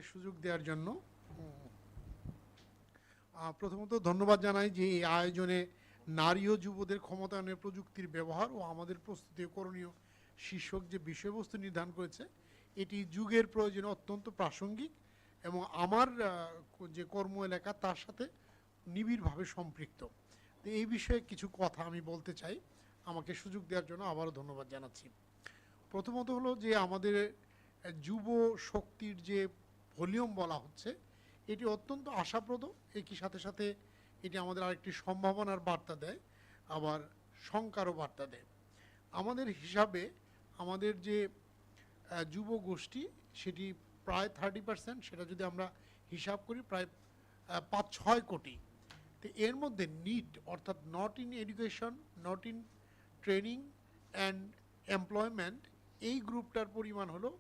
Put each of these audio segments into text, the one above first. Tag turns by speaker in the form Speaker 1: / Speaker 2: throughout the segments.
Speaker 1: সুযোগ দেওয়ার জন্য প্রথমত ধন্যবাদ জানাই যে এই আয়োজনে নারী ও যুবদের ক্ষমতায়নের প্রযুক্তির ব্যবহার ও আমাদের প্রস্তুতি করণীয় শীর্ষক যে বিষয়বস্তু নির্ধারণ করেছে এটি যুগের প্রয়োজনে অত্যন্ত প্রাসঙ্গিক এবং আমার যে কর্ম এলাকা তার সাথে নিবিড়ভাবে সম্পৃক্ত। তো এই বিষয়ে কিছু কথা আমি বলতে চাই। আমাকে সুযোগ দেওয়ার জন্য আবারও ধন্যবাদ জানাচ্ছি। প্রথমত হলো যে আমাদের যুব শক্তির যে ভলিউম বলা হচ্ছে এটি অত্যন্ত আশাপ্রদ। একই সাথে সাথে এটি আমাদের আরেকটি সম্ভাবনার বার্তা দেয়, আবার শঙ্কারও বার্তা দেয়। আমাদের হিসাবে আমাদের যে যুব গোষ্ঠী সেটি প্রায় 30%, সেটা যদি আমরা হিসাব করি প্রায় 5-6 কোটি। তো এর মধ্যে নিট অর্থাৎ not in education, not in training and employment, এই গ্রুপটার পরিমাণ হলো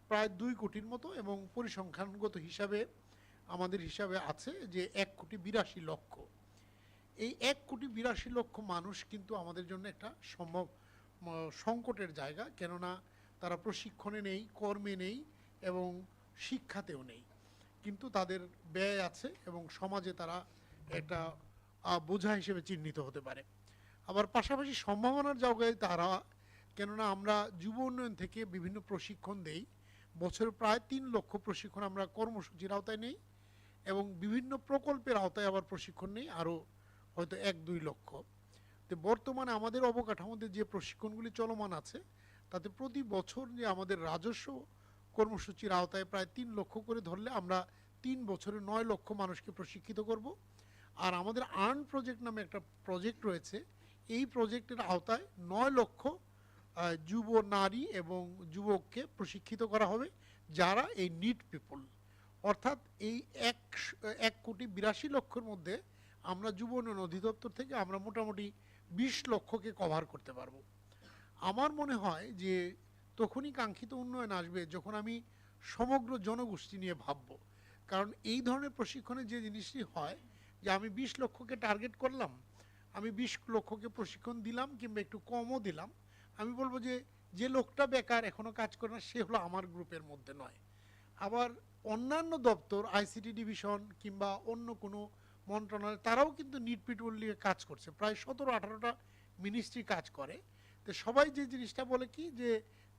Speaker 1: প্রায় 2 কোটির মতো এবং পরিসংখ্যানগত হিসাবে আমাদের হিসাবে আছে যে 1,82,00,000। এই 1,82,00,000 মানুষ কিন্তু আমাদের জন্য একটা সম্ভব সংকটের জায়গা, কেননা তারা প্রশিক্ষণে নেই, কর্মে নেই এবং শিক্ষাতেও নেই, কিন্তু তাদের ব্যয় আছে এবং সমাজে তারা একটা বোঝা হিসেবে চিহ্নিত হতে পারে। আবার পাশাপাশি সম্ভাবনার জায়গায় তারা, কেননা আমরা যুব উন্নয়ন থেকে বিভিন্ন প্রশিক্ষণ দেই, বছরে প্রায় 3 লক্ষ প্রশিক্ষণ আমরা কর্মসূচির আওতায় নেই এবং বিভিন্ন প্রকল্পের আওতায় আবার প্রশিক্ষণ নেই আরও হয়তো 1-2 লক্ষ। তো বর্তমানে আমাদের অবকাঠামোতে যে প্রশিক্ষণগুলি চলমান আছে তাতে প্রতি বছর যে আমাদের রাজস্ব কর্মসূচির আওতায় প্রায় 3 লক্ষ করে ধরলে আমরা 3 বছরে 9 লক্ষ মানুষকে প্রশিক্ষিত করব। আর আমাদের আর্ন প্রজেক্ট নামে একটা প্রজেক্ট রয়েছে, এই প্রজেক্টের আওতায় 9 লক্ষ যুব নারী এবং যুবককে প্রশিক্ষিত করা হবে যারা এই নিট পিপল। অর্থাৎ এই 1,82,00,000 মধ্যে আমরা যুব উন্নয়ন অধিদপ্তর থেকে আমরা মোটামুটি 20 লক্ষকে কভার করতে পারবো। আমার মনে হয় যে তখনই কাঙ্ক্ষিত উন্নয়ন আসবে যখন আমি সমগ্র জনগোষ্ঠী নিয়ে ভাববো। কারণ এই ধরনের প্রশিক্ষণে যে জিনিসটি হয় যে আমি 20 লক্ষকে টার্গেট করলাম, আমি 20 লক্ষকে প্রশিক্ষণ দিলাম কিংবা একটু কমও দিলাম, আমি বলবো যে যে লোকটা বেকার এখনও কাজ করে না সে হলো আমার গ্রুপের মধ্যে নয়। আবার অন্যান্য দপ্তর, আইসিটি ডিভিশন কিংবা অন্য কোনো মন্ত্রণালয়, তারাও কিন্তু নিট পিটুল নিয়ে কাজ করছে, প্রায় 17-18টা মিনিস্ট্রি কাজ করে। তো সবাই যে জিনিসটা বলে কি যে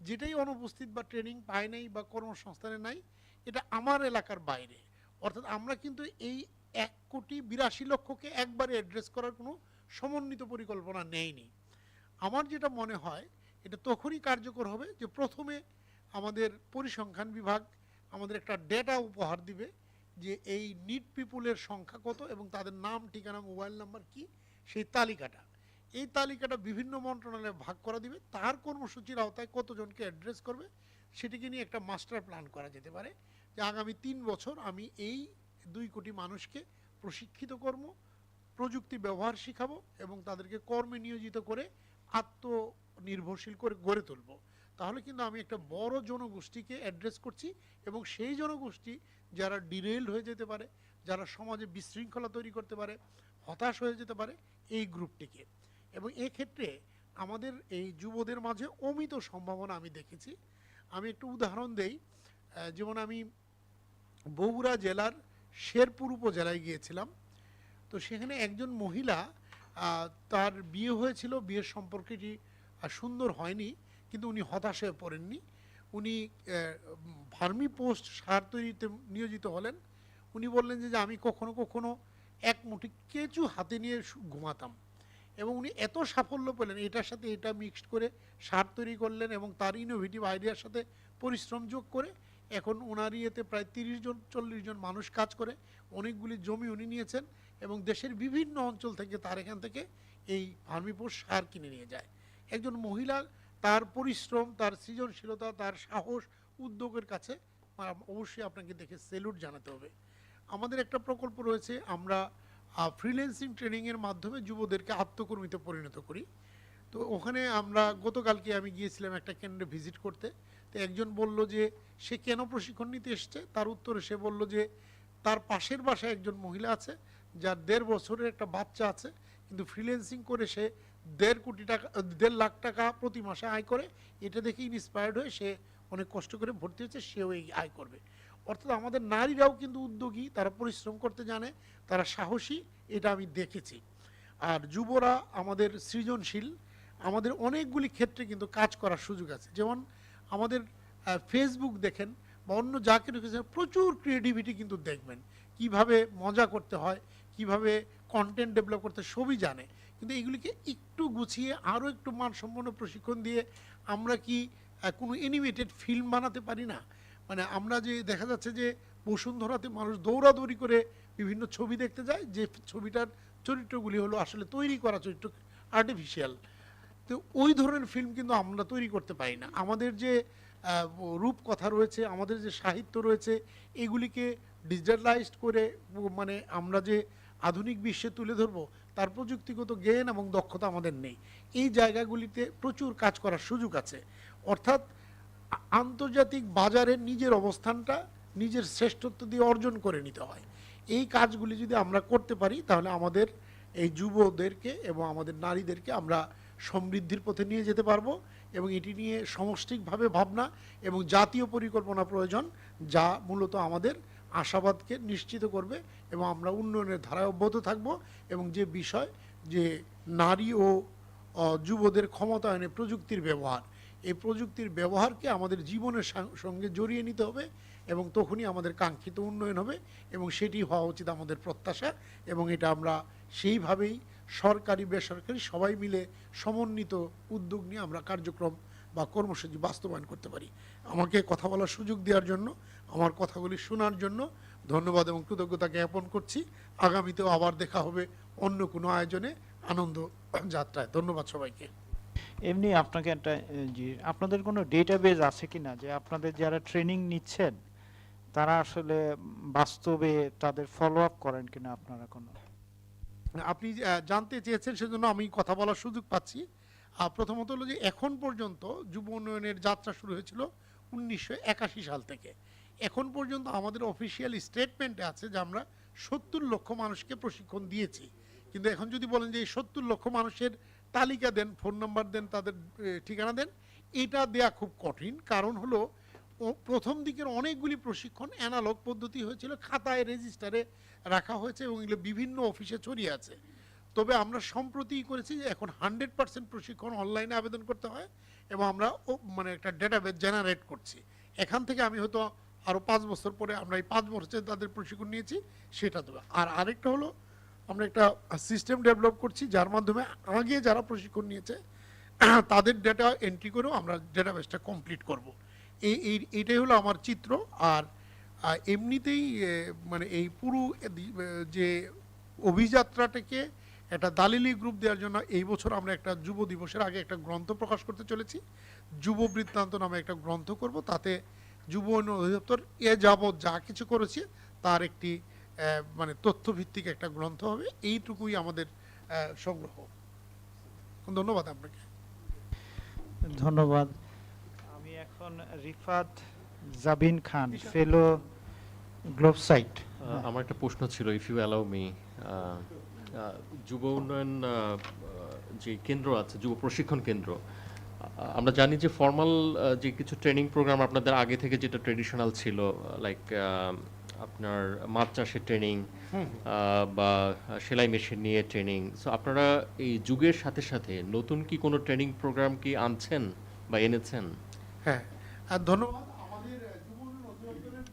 Speaker 1: যেটাই অনুপস্থিত বা ট্রেনিং পায় নাই বা কর্মসংস্থানে নাই এটা আমার এলাকার বাইরে। অর্থাৎ আমরা কিন্তু এই 1,82,00,000কে একবারে অ্যাড্রেস করার কোনো সমন্বিত পরিকল্পনা নেইনি। আমার যেটা মনে হয় এটা তখনই কার্যকর হবে যে প্রথমে আমাদের পরিসংখ্যান বিভাগ আমাদের একটা ডেটা উপহার দিবে যে এই নিট পিপুলের সংখ্যা কত এবং তাদের নাম, ঠিকানা, মোবাইল নাম্বার কি, সেই তালিকাটা, এই তালিকাটা বিভিন্ন মন্ত্রণালয়ে ভাগ করা দিবে। তার কর্মসূচির আওতায় কতজনকে অ্যাড্রেস করবে সেটিকে নিয়ে একটা মাস্টার প্ল্যান করা যেতে পারে যে আগামী 3 বছর আমি এই 2 কোটি মানুষকে প্রশিক্ষিত করব, প্রযুক্তি ব্যবহার শিখাবো এবং তাদেরকে কর্মে নিয়োজিত করে আত্মনির্ভরশীল করে গড়ে তুলব। তাহলে কিন্তু আমি একটা বড় জনগোষ্ঠীকে অ্যাড্রেস করছি এবং সেই জনগোষ্ঠী যারা ডিরেইলড হয়ে যেতে পারে, যারা সমাজে বিশৃঙ্খলা তৈরি করতে পারে, হতাশ হয়ে যেতে পারে, এই গ্রুপটিকে। এবং এক্ষেত্রে আমাদের এই যুবদের মাঝে অমিত সম্ভাবনা আমি দেখেছি। আমি একটু উদাহরণ দেই, যেমন আমি বগুড়া জেলার শেরপুর উপজেলায় গিয়েছিলাম। তো সেখানে একজন মহিলা, তার বিয়ে হয়েছিল, বিয়ের সম্পর্কটি সুন্দর হয়নি, কিন্তু উনি হতাশ হয়ে পড়েননি। উনি ভার্মি পোস্ট সার তৈরিতে নিয়োজিত হলেন। উনি বললেন যে আমি কখনো কখনো এক মুঠি কেঁচু হাতে নিয়ে ঘুমাতাম এবং উনি এত সাফল্য পেলেন, এটার সাথে এটা মিক্সড করে সার তৈরি করলেন এবং তার ইনোভেটিভ আইডিয়ার সাথে পরিশ্রম যোগ করে এখন ওনার ইয়েতে প্রায় 30-40 জন মানুষ কাজ করে। অনেকগুলি জমি উনি নিয়েছেন এবং দেশের বিভিন্ন অঞ্চল থেকে তার এখান থেকে এই ভার্মিপোষ সার কিনে নিয়ে যায়। একজন মহিলা, তার পরিশ্রম, তার সৃজনশীলতা, তার সাহস, উদ্যোগের কাছে অবশ্যই আপনাকে দেখে স্যালুট জানাতে হবে। আমাদের একটা প্রকল্প রয়েছে, আমরা ফ্রিল্যান্সিং ট্রেনিংয়ের মাধ্যমে যুবদেরকে আত্মকর্মীতে পরিণত করি। তো ওখানে আমরা গতকালকে আমি গিয়েছিলাম একটা কেন্দ্রে ভিজিট করতে। তো একজন বলল যে সে কেন প্রশিক্ষণ নিতে এসছে, তার উত্তরে সে বলল যে তার পাশের বাসায় একজন মহিলা আছে যার 1.5 বছরের একটা বাচ্চা আছে, কিন্তু ফ্রিল্যান্সিং করে সে 1.5 লাখ টাকা প্রতি মাসে আয় করে। এটা দেখে ইন্সপায়ার্ড হয়ে সে অনেক কষ্ট করে ভর্তি হয়েছে, সেও এই আয় করবে। অর্থাৎ আমাদের নারীরাও কিন্তু উদ্যোগী, তারা পরিশ্রম করতে জানে, তারা সাহসী, এটা আমি দেখেছি। আর যুবরা আমাদের সৃজনশীল, আমাদের অনেকগুলি ক্ষেত্রে কিন্তু কাজ করার সুযোগ আছে। যেমন আমাদের ফেসবুক দেখেন বা অন্য যা কিছু প্রচুর ক্রিয়েটিভিটি কিন্তু দেখবেন, কিভাবে মজা করতে হয়, কিভাবে কন্টেন্ট ডেভেলপ করতে সবই জানে। কিন্তু এগুলিকে একটু গুছিয়ে আরও একটু মানসম্পন্ন প্রশিক্ষণ দিয়ে আমরা কি কোনো অ্যানিমেটেড ফিল্ম বানাতে পারি না? মানে আমরা যে দেখা যাচ্ছে যে বসুন্ধরাতে মানুষ দৌড়াদৌড়ি করে বিভিন্ন ছবি দেখতে যায়, যে ছবিটার চরিত্রগুলি হলো আসলে তৈরি করা চরিত্র, আর্টিফিশিয়াল। তো ওই ধরনের ফিল্ম কিন্তু আমরা তৈরি করতে পারি না। আমাদের যে রূপকথা রয়েছে, আমাদের যে সাহিত্য রয়েছে, এগুলিকে ডিজিটালাইজড করে মানে আমরা যে আধুনিক বিশ্বে তুলে ধরবো, তার প্রযুক্তিগত জ্ঞান এবং দক্ষতা আমাদের নেই। এই জায়গাগুলিতে প্রচুর কাজ করার সুযোগ আছে। অর্থাৎ আন্তর্জাতিক বাজারে নিজের অবস্থানটা নিজের শ্রেষ্ঠত্ব দিয়ে অর্জন করে নিতে হয়। এই কাজগুলি যদি আমরা করতে পারি, তাহলে আমাদের এই যুবদেরকে এবং আমাদের নারীদেরকে আমরা সমৃদ্ধির পথে নিয়ে যেতে পারবো। এবং এটি নিয়ে সমষ্টিকভাবে ভাবনা এবং জাতীয় পরিকল্পনা প্রয়োজন, যা মূলত আমাদের আশাবাদকে নিশ্চিত করবে এবং আমরা উন্নয়নের ধারায় অব্যাহত থাকব। এবং যে বিষয় যে নারী ও যুবদের ক্ষমতায়নে প্রযুক্তির ব্যবহার, এই প্রযুক্তির ব্যবহারকে আমাদের জীবনের সঙ্গে জড়িয়ে নিতে হবে, এবং তখনই আমাদের কাঙ্ক্ষিত উন্নয়ন হবে। এবং সেটি হওয়া উচিত আমাদের প্রত্যাশা, এবং এটা আমরা সেইভাবেই সরকারি বেসরকারি সবাই মিলে সমন্বিত উদ্যোগ নিয়ে আমরা কার্যক্রম বা কর্মসূচি বাস্তবায়ন করতে পারি। আমাকে কথা বলার সুযোগ দেওয়ার জন্য, আমার কথাগুলি শোনার জন্য ধন্যবাদ এবং কৃতজ্ঞতা জ্ঞাপন করছি। আগামীতেও আবার দেখা হবে অন্য কোনো আয়োজনে, আনন্দ যাত্রায়। ধন্যবাদ সবাইকে।
Speaker 2: এমনি আপনাকে একটা জি, আপনাদের কোনো ডেটাবেজ আছে কিনা যে আপনাদের যারা ট্রেনিং নিচ্ছেন তারা আসলে বাস্তবে তাদের ফলো আপ করেন কিনা আপনারা কোনো?
Speaker 1: আপনি জানতে চেয়েছেন, সেজন্য আমি কথা বলার সুযোগ পাচ্ছি। প্রথমত হলো যে এখন পর্যন্ত যুব উন্নয়নের যাত্রা শুরু হয়েছিল 1981 সাল থেকে। এখন পর্যন্ত আমাদের অফিসিয়াল স্টেটমেন্টে আছে যে আমরা 70 লক্ষ মানুষকে প্রশিক্ষণ দিয়েছি। কিন্তু এখন যদি বলেন যে এই 70 লক্ষ মানুষের তালিকা দেন, ফোন নাম্বার দেন, তাদের ঠিকানা দেন, এটা দেয়া খুব কঠিন। কারণ হলো প্রথম দিকের অনেকগুলি প্রশিক্ষণ অ্যানালগ পদ্ধতি হয়েছিল, খাতায় রেজিস্টারে রাখা হয়েছে এবং এগুলো বিভিন্ন অফিসে ছড়িয়ে আছে। তবে আমরা সম্প্রতি করেছি যে এখন 100% প্রশিক্ষণ অনলাইনে আবেদন করতে হয়, এবং আমরা মানে একটা ডেটাবেস জেনারেট করছি। এখান থেকে আমি হয়তো আরও 5 বছর পরে আমরা এই 5 বছর তাদের প্রশিক্ষণ নিয়েছি সেটা দেবো। আর আরেকটা হলো আমরা একটা সিস্টেম ডেভেলপ করছি, যার মাধ্যমে আগে যারা প্রশিক্ষণ নিয়েছে তাদের ডেটা এন্ট্রি করেও আমরা ডেটাবেসটা কমপ্লিট করব। এইটাই হলো আমার চিত্র। আর এমনিতেই মানে এই পুরো যে অভিযাত্রাটাকে একটা দালিলি গ্রুপ দেওয়ার জন্য এই বছর আমরা একটা যুব দিবসের আগে একটা গ্রন্থ প্রকাশ করতে চলেছি, যুব বৃত্তান্ত নামে একটা গ্রন্থ করব। তাতে যুব উন্নয়ন অধিদপ্তর এ যাবৎ যা কিছু করেছে তার একটি মানে তথ্যভিত্তিক একটা গ্রন্থ হবে। এইটুকুই আমাদের সংগ্রহ। ধন্যবাদ আপনাকে।
Speaker 2: ধন্যবাদ। আমি এখন রিফাত জাবিন খান, ফেলো গ্লোবসাইট।
Speaker 3: আমার একটা প্রশ্ন ছিল, ইফ ইউ অ্যালাউ মি। যুব উন্নয়ন যে কেন্দ্র আছে, যুব প্রশিক্ষণ কেন্দ্র, আমরা জানি যে ফর্মাল যে কিছু ট্রেনিং প্রোগ্রাম আপনাদের আগে থেকে যেটা ট্রেডিশনাল ছিল, লাইক আপনার মাছ চাষের ট্রেনিং বা সেলাই মেশিন নিয়ে ট্রেনিং, সো আপনারা এই যুগের সাথে সাথে নতুন কি কোনো ট্রেনিং প্রোগ্রাম কি আনছেন বা এনেছেন?
Speaker 1: হ্যাঁ, আর ধন্যবাদ। আমাদের যুব উন্নয়ন অধিদপ্তরের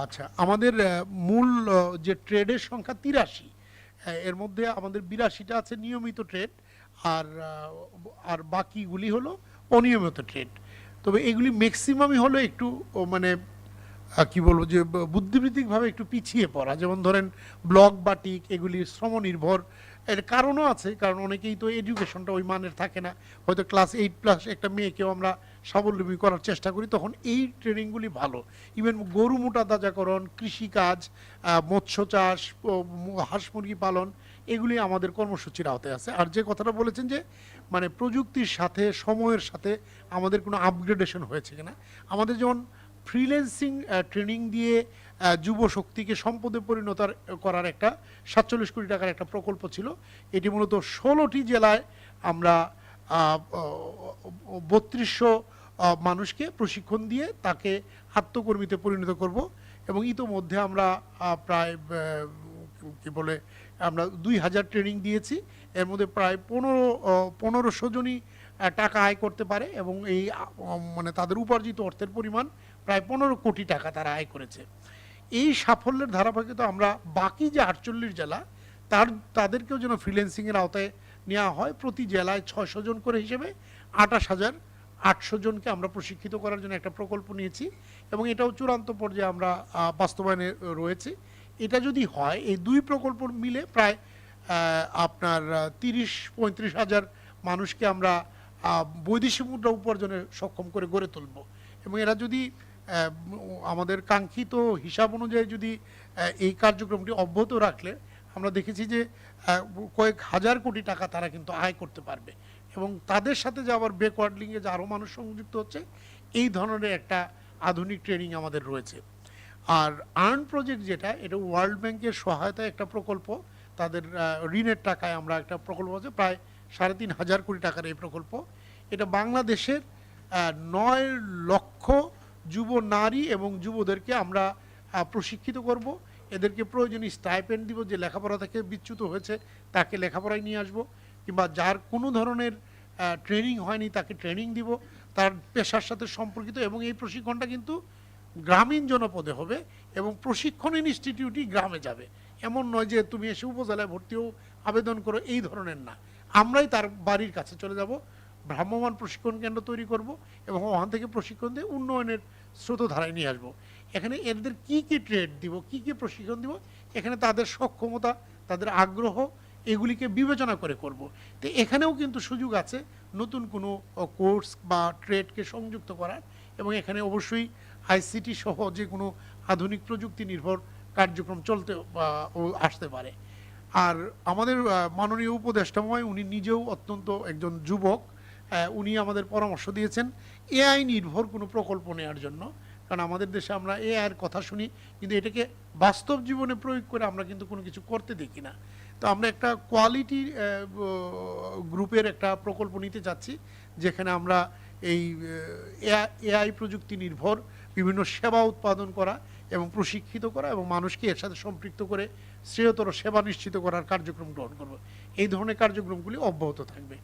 Speaker 1: আচ্ছা, আমাদের মূল যে ট্রেডের সংখ্যা 83, এর মধ্যে আমাদের 82টা আছে নিয়মিত ট্রেড, আর বাকিগুলি হলো অনিয়মিত ট্রেড। তবে এগুলি ম্যাক্সিমামই হলো একটু মানে কি বলবো যে বুদ্ধিবৃত্তিকভাবে একটু পিছিয়ে পড়া। যেমন ধরেন ব্লক বাটিক, এগুলি শ্রম নির্ভর। এর কারণও আছে, কারণ অনেকেই তো এডুকেশনটা ওই মানের থাকে না। হয়তো ক্লাস 8+ একটা মেয়েকেও আমরা স্বাবলম্বী করার চেষ্টা করি, তখন এই ট্রেনিংগুলি ভালো। ইভেন গরু মোটা তাজাকরণ, কৃষিকাজ, মৎস্য চাষ, হাঁস মুরগি পালন, এগুলি আমাদের কর্মসূচির আওতায় আছে। আর যে কথাটা বলেছেন যে মানে প্রযুক্তির সাথে সময়ের সাথে আমাদের কোনো আপগ্রেডেশন হয়েছে কিনা, আমাদের যেমন ফ্রিল্যান্সিং ট্রেনিং দিয়ে যুব শক্তিকে সম্পদে পরিণত করার একটা 47 কোটি টাকার একটা প্রকল্প ছিল। এটি মূলত 16টি জেলায় আমরা 3200 মানুষকে প্রশিক্ষণ দিয়ে তাকে আত্মকর্মীতে পরিণত করব এবং ইতোমধ্যে আমরা প্রায় কি বলে আমরা 2000 ট্রেনিং দিয়েছি। এর মধ্যে প্রায় 1500 জনই টাকা আয় করতে পারে এবং এই মানে তাদের উপার্জিত অর্থের পরিমাণ প্রায় 15 কোটি টাকা তারা আয় করেছে। এই সাফল্যের ধারাবাহিকতা আমরা বাকি যে 48 জেলা তাদেরকেও যেন ফ্রিল্যান্সিংয়ের আওতায় নেওয়া হয়। প্রতি জেলায় 600 জন করে হিসেবে 28,800 জনকে আমরা প্রশিক্ষিত করার জন্য একটা প্রকল্প নিয়েছি এবং এটাও চূড়ান্ত পর্যায়ে আমরা বাস্তবায়নে রয়েছে। এটা যদি হয় এই দুই প্রকল্প মিলে প্রায় আপনার 30-35 হাজার মানুষকে আমরা বৈদেশিক মুদ্রা উপার্জনে সক্ষম করে গড়ে তুলব এবং এরা যদি আমাদের কাঙ্ক্ষিত হিসাব অনুযায়ী যদি এই কার্যক্রমটি অব্যাহত রাখলে আমরা দেখেছি যে কয়েক হাজার কোটি টাকা তারা কিন্তু আয় করতে পারবে এবং তাদের সাথে যে আবার ব্যাকওয়ার্ড লিঙ্কে যে আরও মানুষ সংযুক্ত হচ্ছে এই ধরনের একটা আধুনিক ট্রেনিং আমাদের রয়েছে। আর আর্ন প্রজেক্ট যেটা এটা ওয়ার্ল্ড ব্যাংকের সহায়তায় একটা প্রকল্প, তাদের ঋণের টাকায় আমরা একটা প্রকল্প আছে প্রায় 3,500 কোটি টাকার এই প্রকল্প। এটা বাংলাদেশের 9 লক্ষ যুব নারী এবং যুবদেরকে আমরা প্রশিক্ষিত করব। এদেরকে প্রয়োজনীয় স্টাইপেন্ড দিব, যে লেখাপড়া থেকে বিচ্যুত হয়েছে তাকে লেখাপড়ায় নিয়ে আসব, কিংবা যার কোনো ধরনের ট্রেনিং হয়নি তাকে ট্রেনিং দিব তার পেশার সাথে সম্পর্কিত। এবং এই প্রশিক্ষণটা কিন্তু গ্রামীণ জনপদে হবে এবং প্রশিক্ষণ ইনস্টিটিউটই গ্রামে যাবে। এমন নয় যে তুমি এসে উপজেলায় ভর্তিও আবেদন করো, এই ধরনের না। আমরাই তার বাড়ির কাছে চলে যাব, ভ্রাম্যমাণ প্রশিক্ষণ কেন্দ্র তৈরি করব এবং ওখান থেকে প্রশিক্ষণ দিয়ে উন্নয়নের স্রোতধারায় নিয়ে আসবো। এখানে এদের কি কি ট্রেড দিব, কি কি প্রশিক্ষণ দিব, এখানে তাদের সক্ষমতা, তাদের আগ্রহ, এগুলিকে বিবেচনা করে করব। তো এখানেও কিন্তু সুযোগ আছে নতুন কোনো কোর্স বা ট্রেডকে সংযুক্ত করার এবং এখানে অবশ্যই আইসিটি সহ যে কোনো আধুনিক প্রযুক্তি নির্ভর কার্যক্রম চলতে আসতে পারে। আর আমাদের মাননীয় উপদেষ্টাময় উনি নিজেও অত্যন্ত একজন যুবক, উনি আমাদের পরামর্শ দিয়েছেন এআই নির্ভর কোনো প্রকল্প নেওয়ার জন্য। কারণ আমাদের দেশে আমরা এআইয়ের কথা শুনি কিন্তু এটাকে বাস্তব জীবনে প্রয়োগ করে আমরা কিন্তু কোনো কিছু করতে দেখি না। তো আমরা একটা কোয়ালিটি গ্রুপের একটা প্রকল্প নিতে চাচ্ছি যেখানে আমরা এই এআই প্রযুক্তি নির্ভর বিভিন্ন সেবা উৎপাদন করা এবং প্রশিক্ষিত করা এবং মানুষকে এর সাথে সম্পৃক্ত করে শ্রেয়তর সেবা নিশ্চিত করার কার্যক্রম গ্রহণ করব। এই ধরনের কার্যক্রমগুলি অব্যাহত থাকবে।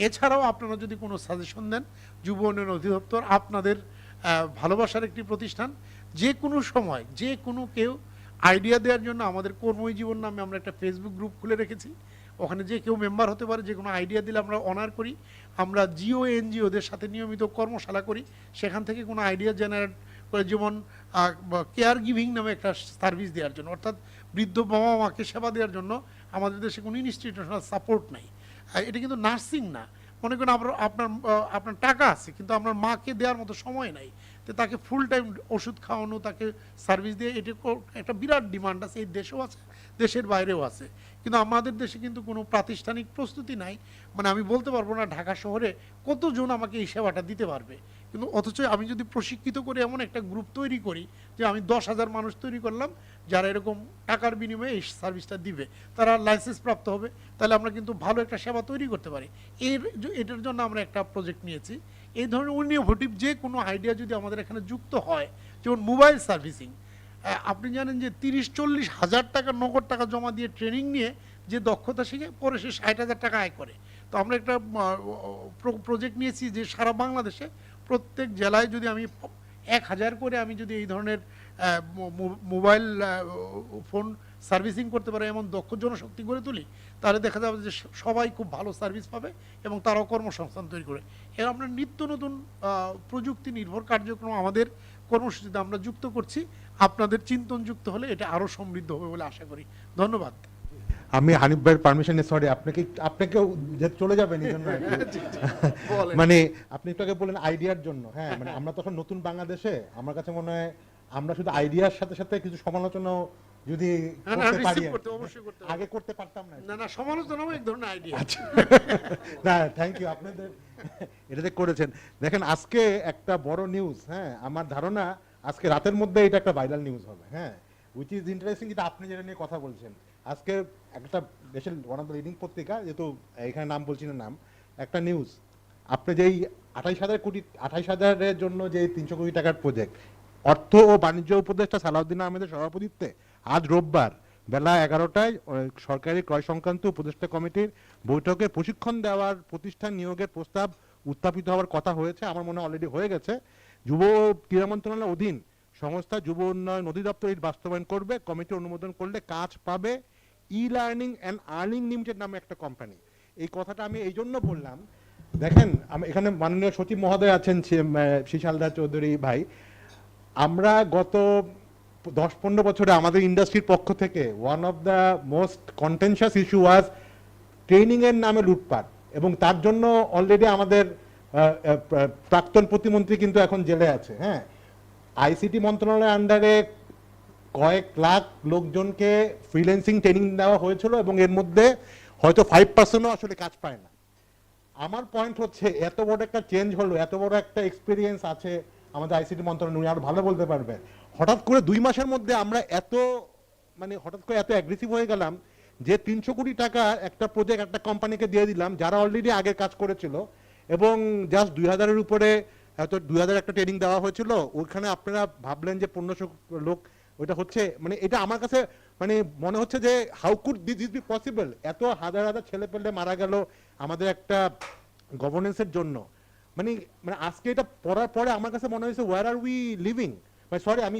Speaker 1: এছাড়াও আপনারা যদি কোনো সাজেশন দেন, যুব উন্নয়ন অধিদপ্তর আপনাদের ভালোবাসার একটি প্রতিষ্ঠান। যে কোনো সময় যে কোনো কেউ আইডিয়া দেওয়ার জন্য আমাদের কর্মী জীবন নামে আমরা একটা ফেসবুক গ্রুপ খুলে রেখেছি, ওখানে যে কেউ মেম্বার হতে পারে। যে কোনো আইডিয়া দিলে আমরা অনার করি। আমরা জিও এনজিওদের সাথে নিয়মিত কর্মশালা করি, সেখান থেকে কোনো আইডিয়া জেনারেট করে, যেমন কেয়ার গিভিং নামে একটা সার্ভিস দেওয়ার জন্য, অর্থাৎ বৃদ্ধ বাবা মাকে সেবা দেওয়ার জন্য আমাদের দেশে কোনো ইনস্টিটিউশনাল সাপোর্ট নাই। এটা কিন্তু নার্সিং না। মনে করেন আপনার টাকা আছে কিন্তু আপনার মাকে দেওয়ার মতো সময় নাই, তো তাকে ফুল টাইম ওষুধ খাওয়ানো, তাকে সার্ভিস দিয়ে, এটা একটা বিরাট ডিমান্ড আছে। এই দেশেও আছে, দেশের বাইরেও আছে, কিন্তু আমাদের দেশে কিন্তু কোনো প্রাতিষ্ঠানিক প্রস্তুতি নাই। মানে আমি বলতে পারবো না ঢাকা শহরে কতজন আমাকে এই সেবাটা দিতে পারবে, কিন্তু অথচ আমি যদি প্রশিক্ষিত করে এমন একটা গ্রুপ তৈরি করি যে আমি 10,000 মানুষ তৈরি করলাম যারা এরকম টাকার বিনিময়ে এই সার্ভিসটা দিবে, তারা লাইসেন্স প্রাপ্ত হবে, তাহলে আমরা কিন্তু ভালো একটা সেবা তৈরি করতে পারি। এটার জন্য আমরা একটা প্রজেক্ট নিয়েছি। এই ধরনের ইনোভেটিভ যে কোনো আইডিয়া যদি আমাদের এখানে যুক্ত হয়, যেমন মোবাইল সার্ভিসিং, আপনি জানেন যে 30-40 হাজার টাকা নগদ টাকা জমা দিয়ে ট্রেনিং নিয়ে যে দক্ষতা শিখে পরে সে 60,000 টাকা আয় করে। তো আমরা একটা প্রজেক্ট নিয়েছি যে সারা বাংলাদেশে প্রত্যেক জেলায় যদি আমি 1,000 করে আমি যদি এই ধরনের মোবাইল ফোন সার্ভিসিং করতে পারে এমন দক্ষ জনশক্তি গড়ে তুলি, তাহলে দেখা যাবে যে সবাই খুব ভালো সার্ভিস পাবে এবং তারাও কর্মসংস্থান তৈরি করে। এর আমরা নিত্য নতুন প্রযুক্তি নির্ভর কার্যক্রম আমাদের কর্মসূচিতে আমরা যুক্ত করছি। আপনাদের চিন্তন যুক্ত হলে এটা আরও সমৃদ্ধ হবে বলে আশা করি। ধন্যবাদ।
Speaker 4: আমি হানিফ ভাইয়ের পারমিশনে, সরি আপনাকেও চলে যাবেন এই জন্য মানে আপনি একটু আগে বললেন আইডিয়ার জন্য। হ্যাঁ, মানে আমরা তখন নতুন বাংলাদেশে, আমার কাছে মনে হয় আমরা শুধু আইডিয়ার সাথে সাথে কিছু সমালোচনাও যদি করতে পারি, আগে করতে পারতাম না।
Speaker 1: না, সমালোচনাও এক ধরনের আইডিয়া।
Speaker 4: না, থ্যাংক ইউ, আপনাদের এটাতে করেছেন। দেখেন আজকে একটা বড় নিউজ, হ্যাঁ আমার ধারণা আজকে রাতের মধ্যে এটা একটা ভাইরাল নিউজ হবে। হ্যাঁ, উইচ ইজ ইন্টারেস্টিং, যেটা আপনি যেটা নিয়ে কথা বলছেন। আজকে একটা দেশের ওয়ান অফ দ্য লিডিং পত্রিকা, যেহেতু এখানে নাম বলছি না নাম, একটা নিউজ আপনি যেই 28,000-এর জন্য যে 300 কোটি টাকার প্রজেক্ট, অর্থ ও বাণিজ্য উপদেষ্টা সালাউদ্দিন আহমেদের সভাপতিত্বে আজ রোববার বেলা 11টায় সরকারি ক্রয় সংক্রান্ত উপদেষ্টা কমিটির বৈঠকে প্রশিক্ষণ দেওয়ার প্রতিষ্ঠান নিয়োগের প্রস্তাব উত্থাপিত হওয়ার কথা হয়েছে। আমার মনে হয় অলরেডি হয়ে গেছে। যুব ক্রীড়া মন্ত্রণালয়ের অধীন সংস্থা যুব উন্নয়ন অধিদপ্তর এর বাস্তবায়ন করবে। কমিটি অনুমোদন করলে কাজ পাবে e learning and earning limited নামে একটা কোম্পানি। এই কথাটা আমি এই জন্য বললাম, দেখেন এখানে মাননীয় সচিব মহোদয় আছেন শিশালদা চৌধুরী ভাই, আমরা গত 10-15 বছরে আমাদের ইন্ডাস্ট্রির পক্ষ থেকে one of the most contentious issue was training এর নামে লুটপাট, এবং তার জন্য অলরেডি আমাদের প্রাক্তন প্রতিমন্ত্রী কিন্তু এখন জেলে আছে। হ্যাঁ, আইসিটি মন্ত্রণালয়ের আন্ডারে কয়েক লাখ লোকজনকে ফ্রিল্যান্সিং ট্রেনিং দেওয়া হয়েছিল এবং এর মধ্যে হয়তো 5%ও আসলে কাজ পায় না। আমার পয়েন্ট হচ্ছে এত বড় একটা চেঞ্জ হলো, এত বড় একটা এক্সপিরিয়েন্স আছে আমাদের আইসিটি মন্ত্রণালয়, উনি আরো ভালো বলতে পারবে। হঠাৎ করে 2 মাসের মধ্যে আমরা হঠাৎ করে এত অ্যাগ্রেসিভ হয়ে গেলাম যে 300 কোটি টাকা একটা প্রজেক্ট একটা কোম্পানিকে দিয়ে দিলাম যারা অলরেডি আগে কাজ করেছিল, এবং জাস্ট 2000-এর উপরে হয়তো 2000 একটা ট্রেনিং দেওয়া হয়েছিল। ওখানে আপনারা ভাবলেন যে 1500 লোক ওইটা হচ্ছে, মানে এটা আমার কাছে মানে মনে হচ্ছে যে how could this be possible. এত হাজার হাজার ছেলে পেলে মারা গেল আমাদের একটা গভর্নেন্সের জন্য। মানে মানে আজকে এটা পড়ার পরে আমার কাছে মনে হয়েছে where are we living. Sorry, আমি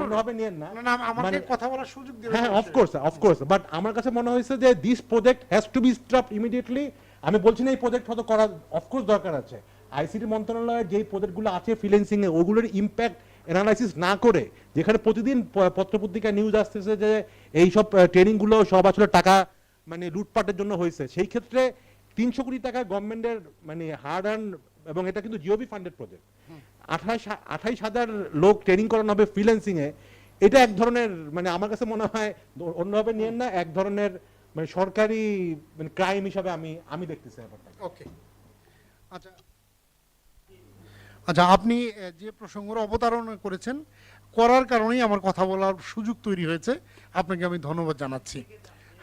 Speaker 4: অন্যভাবে নিয়েন না,
Speaker 1: না, আমাকে কথা বলার সুযোগ দিবেন।
Speaker 4: হ্যাঁ, অফকোর্স, বাট আমার কাছে মনে হয়েছে যে this project has to be stopped immediately. আমি বলছি না এই প্রজেক্ট হয়তো করা অফকোর্স দরকার আছে। আইসিটি মন্ত্রণালয়ের যেই প্রজেক্টগুলো আছে ফ্রিল্যান্সিং এ, ওগুলোর ইম্প্যাক্ট অ্যানালাইসিস না করে, যেখানে প্রতিদিন পত্রপত্রিকায় নিউজ আসতেছে যে এইসব ট্রেনিংগুলো সব আসলে টাকা মানে লুটপাটের জন্য হয়েছে, সেই ক্ষেত্রে 300 কোটি টাকা গভর্নমেন্টের মানে হার্ড আর্ন, এবং এটা কিন্তু জিওবি ফান্ডেড প্রজেক্ট। 28,000 লোক ট্রেনিং করানো হবে ফ্রিল্যান্সিং এ। এটা এক ধরনের মানে আমার কাছে মনে হয় অন্যভাবে নিয়েন না, এক ধরনের মানে সরকারি মানে ক্রাইম হিসাবে আমি দেখতেছি ব্যাপারটা।
Speaker 1: ওকে, আচ্ছা আচ্ছা, আপনি যে প্রসঙ্গের অবতারণা করেছেন করার কারণেই আমার কথা বলার সুযোগ তৈরি হয়েছে, আপনাকে আমি ধন্যবাদ জানাচ্ছি।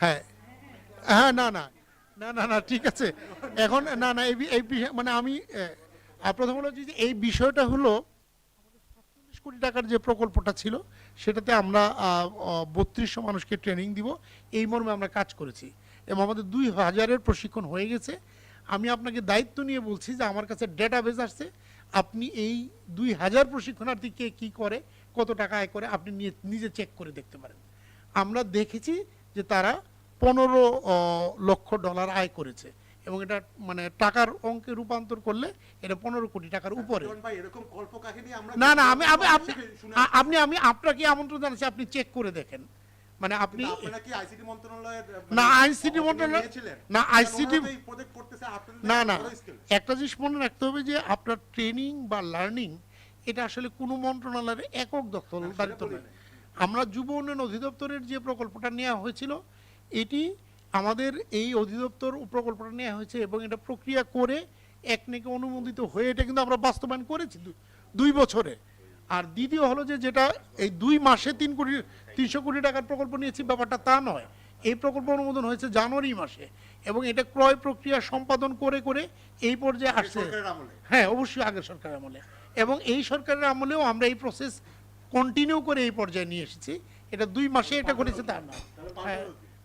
Speaker 1: হ্যাঁ হ্যাঁ, না, ঠিক আছে। এখন না এই বিষয় মানে আমি প্রথম হলো যে এই বিষয়টা হলো 47 কোটি টাকার যে প্রকল্পটা ছিল সেটাতে আমরা 3200 মানুষকে ট্রেনিং দিব, এই মর্মে আমরা কাজ করেছি এবং আমাদের 2000-এর প্রশিক্ষণ হয়ে গেছে। আমি আপনাকে দায়িত্ব নিয়ে বলছি যে আমার কাছে ডেটাবেস আসছে, আপনি এই 2000 প্রশিক্ষণার্থী কে কী করে, কত টাকা আয় করে, আপনি নিজে চেক করে দেখতে পারেন। আমরা দেখেছি যে তারা 15 লক্ষ ডলার আয় করেছে এবং এটা মানে টাকার অঙ্কে রূপান্তর করলে এটা 15 কোটি টাকার উপরে। না, আমি আপনাকে আমন্ত্রণ জানাচ্ছি, আপনি চেক করে দেখেন। মানে আপনি না আইসিটি মন্ত্রণালয় না আইসিটি না একটা জিনিস মনে রাখতে হবে যে আপনার ট্রেনিং বা লার্নিং এটা আসলে কোনো মন্ত্রণালয়ের একক দখলদারিত্ব নয়। আমরা যুব উন্নয়ন অধিদপ্তরের যে প্রকল্পটা নেওয়া হয়েছিল, এটি আমাদের এই অধিদপ্তর প্রকল্পটা নেওয়া হয়েছে এবং এটা প্রক্রিয়া করে একনেকে অনুমোদিত হয়ে এটা কিন্তু আমরা বাস্তবায়ন করেছি 2 বছরে। আর দ্বিতীয় হলো যে যেটা এই 2 মাসে 300 কোটি টাকার প্রকল্প নিয়েছি ব্যাপারটা তা নয়। এই প্রকল্প অনুমোদন হয়েছে জানুয়ারি মাসে এবং এটা ক্রয় প্রক্রিয়া সম্পাদন করে করে এই পর্যায়ে আসছে। হ্যাঁ, অবশ্যই আগের সরকারের আমলে, এবং এই সরকারের আমলেও আমরা এই প্রসেস কন্টিনিউ করে এই পর্যায়ে নিয়ে এসেছি। এটা 2 মাসে এটা করেছে তা না। হ্যাঁ,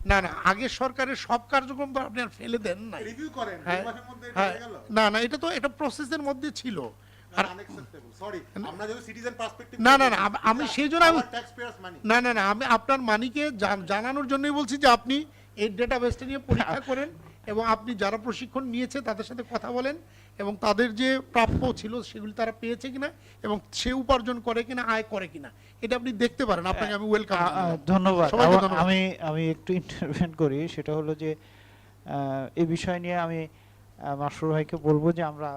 Speaker 1: না আগের সরকারের সব কার্যক্রম তো আপনি আর ফেলে দেন না। না এটা তো এটা প্রসেসের মধ্যে ছিল। না আমি সেই জন্য আমি আপনার মানিকে জানানোর জন্যই বলছি যে আপনি এই ডেটাবেসটা নিয়ে পরীক্ষা করেন এবং আপনি যারা প্রশিক্ষণ নিয়েছে তাদের সাথে কথা বলেন এবং তাদের যে প্রাপ্য ছিল সেগুলি তারা পেয়েছে কিনা এবং সে উপার্জন করে কিনা, আয় করে কিনা, এটা আপনি দেখতে পারেন। আপনাকে আমি ওয়েলকাম।
Speaker 2: ধন্যবাদ। আমি একটু ইন্টারভেন করি, সেটা হলো যে এই বিষয় নিয়ে আমি মাসরুর ভাইকে বলবো যে আমরা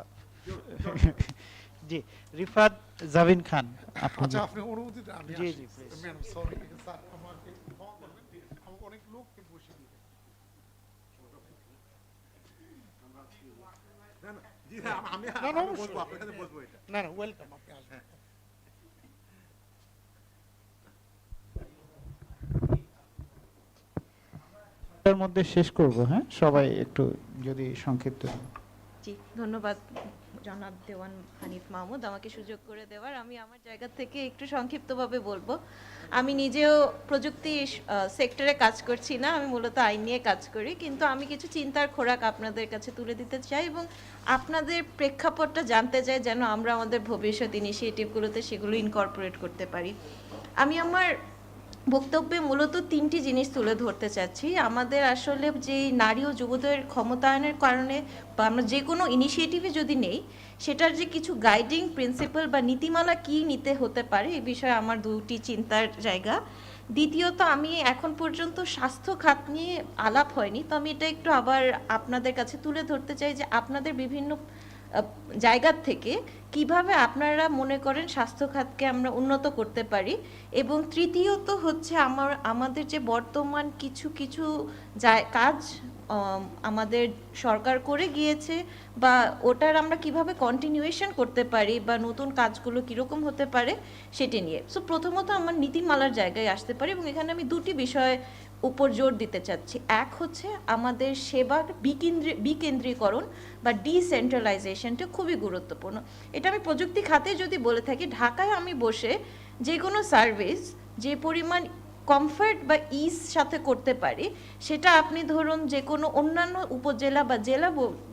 Speaker 2: জি রিফাত জাবিন খান
Speaker 1: আচ্ছা, আপনি অনুমতি দেন।
Speaker 2: জি
Speaker 1: ম্যাডাম সরি স্যার, আমাকে ক্ষমা করবেন, আমাকে অনেক লোককে বসিয়ে দিবেন। না ওয়েলকাম, আপনি আসবেন।
Speaker 2: এর মধ্যে শেষ করব। হ্যাঁ, সবাই একটু যদি সংক্ষিপ্ত।
Speaker 5: জি, ধন্যবাদ জনাব দেওয়ান হানিফ মাহমুদ আমাকে সুযোগ করে দেওয়ার। আমি আমার জায়গা থেকে একটু সংক্ষিপ্তভাবে বলবো। আমি নিজেও প্রযুক্তি সেক্টরে কাজ করছি না, আমি মূলত আইন নিয়ে কাজ করি, কিন্তু আমি কিছু চিন্তার খোরাক আপনাদের কাছে তুলে দিতে চাই এবং আপনাদের প্রেক্ষাপটটা জানতে চাই, যেন আমরা আমাদের ভবিষ্যৎ ইনিশিয়েটিভগুলোতে সেগুলো ইনকর্পোরেট করতে পারি। আমি আমার বক্তব্যে মূলত 3টি জিনিস তুলে ধরতে চাচ্ছি। আমাদের আসলে যে নারী ও যুবদের ক্ষমতায়নের কারণে বা আমরা যে কোনো ইনিশিয়েটিভে যদি নেই, সেটার যে কিছু গাইডিং প্রিন্সিপাল বা নীতিমালা কি নিতে হতে পারে, এই বিষয়ে আমার 2টি চিন্তার জায়গা। দ্বিতীয়ত, আমি এখন পর্যন্ত স্বাস্থ্য খাত নিয়ে আলাপ হয়নি, তো আমি এটা একটু আবার আপনাদের কাছে তুলে ধরতে চাই যে আপনাদের বিভিন্ন জায়গার থেকে কিভাবে আপনারা মনে করেন স্বাস্থ্য খাতকে আমরা উন্নত করতে পারি। এবং তৃতীয়ত হচ্ছে আমাদের যে বর্তমান কিছু কিছু কাজ আমাদের সরকার করে গিয়েছে, বা ওটার আমরা কিভাবে কন্টিনিউয়েশন করতে পারি, বা নতুন কাজগুলো কীরকম হতে পারে সেটি নিয়ে। সো প্রথমত আমার নীতিমালার জায়গায় আসতে পারি, এবং এখানে আমি 2টি বিষয় উপর জোর দিতে চাচ্ছি। এক হচ্ছে আমাদের সেবার বিকেন্দ্রীকরণ বা ডিসেন্ট্রালাইজেশনটা খুবই গুরুত্বপূর্ণ। এটা আমি প্রযুক্তি খাতে যদি বলে থাকি, ঢাকায় আমি বসে যে কোনো সার্ভিস যে পরিমাণ কমফর্ট বা ইজ সাথে করতে পারি, সেটা আপনি ধরুন যে কোনো অন্যান্য উপজেলা বা জেলা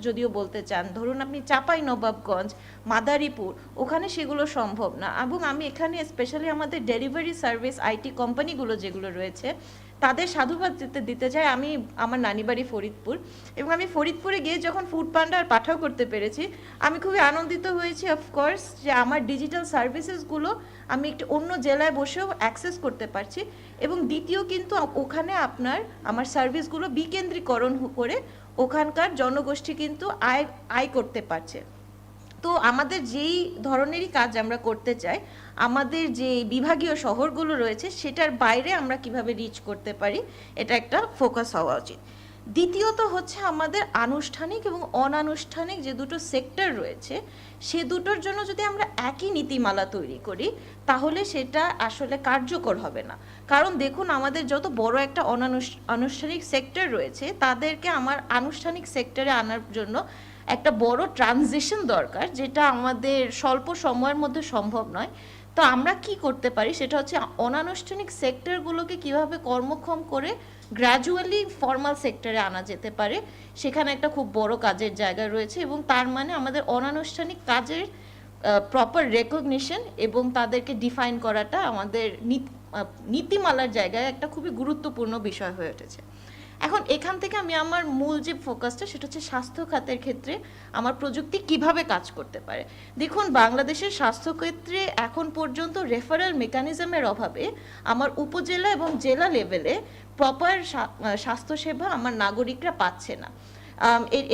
Speaker 5: যদিও বলতে চান, ধরুন আপনি চাঁপাইনবাবগঞ্জ, মাদারীপুর, ওখানে সেগুলো সম্ভব না। এবং আমি এখানে স্পেশালি আমাদের ডেলিভারি সার্ভিস আইটি কোম্পানিগুলো যেগুলো রয়েছে তাদের সাধুবাদ দিতে চাই। আমি আমার নানি বাড়ি ফরিদপুর, এবং আমি ফরিদপুরে গিয়ে যখন ফুড পান্ডা আর পাঠাও করতে পেরেছি, আমি খুবই আনন্দিত হয়েছি অফকোর্স, যে আমার ডিজিটাল সার্ভিসেসগুলো আমি একটু অন্য জেলায় বসেও অ্যাক্সেস করতে পারছি। এবং দ্বিতীয়, কিন্তু ওখানে আমার সার্ভিসগুলো বিকেন্দ্রীকরণ করে ওখানকার জনগোষ্ঠী কিন্তু আয় করতে পারছে। তো আমাদের যেই ধরনেরই কাজ আমরা করতে চাই, আমাদের যে বিভাগীয় শহরগুলো রয়েছে সেটার বাইরে আমরা কিভাবে রিচ করতে পারি, এটা একটা ফোকাস হওয়া উচিত। দ্বিতীয়ত হচ্ছে আমাদের আনুষ্ঠানিক এবং অনানুষ্ঠানিক যে দুটো সেক্টর রয়েছে, সে দুটোর জন্য যদি আমরা একই নীতিমালা তৈরি করি, তাহলে সেটা আসলে কার্যকর হবে না। কারণ দেখুন, আমাদের যত বড় একটা আনুষ্ঠানিক সেক্টর রয়েছে, তাদেরকে আমার আনুষ্ঠানিক সেক্টরে আনার জন্য একটা বড় ট্রানজিশন দরকার, যেটা আমাদের স্বল্প সময়ের মধ্যে সম্ভব নয়। তো আমরা কি করতে পারি, সেটা হচ্ছে অনানুষ্ঠানিক সেক্টরগুলোকে কিভাবে কর্মক্ষম করে গ্র্যাজুয়ালি ফর্মাল সেক্টরে আনা যেতে পারে, সেখানে একটা খুব বড় কাজের জায়গা রয়েছে। এবং তার মানে আমাদের অনানুষ্ঠানিক কাজের প্রপার রেকগনিশন এবং তাদেরকে ডিফাইন করাটা আমাদের নীতিমালার জায়গায় একটা খুবই গুরুত্বপূর্ণ বিষয় হয়ে উঠেছে। এখন এখান থেকে আমি আমার মূল যে ফোকাসটা, সেটা হচ্ছে স্বাস্থ্য খাতের ক্ষেত্রে আমার প্রযুক্তি কিভাবে কাজ করতে পারে। দেখুন, বাংলাদেশের স্বাস্থ্যক্ষেত্রে এখন পর্যন্ত রেফারেল মেকানিজমের অভাবে আমার উপজেলা এবং জেলা লেভেলে প্রপার স্বাস্থ্যসেবা আমার নাগরিকরা পাচ্ছে না।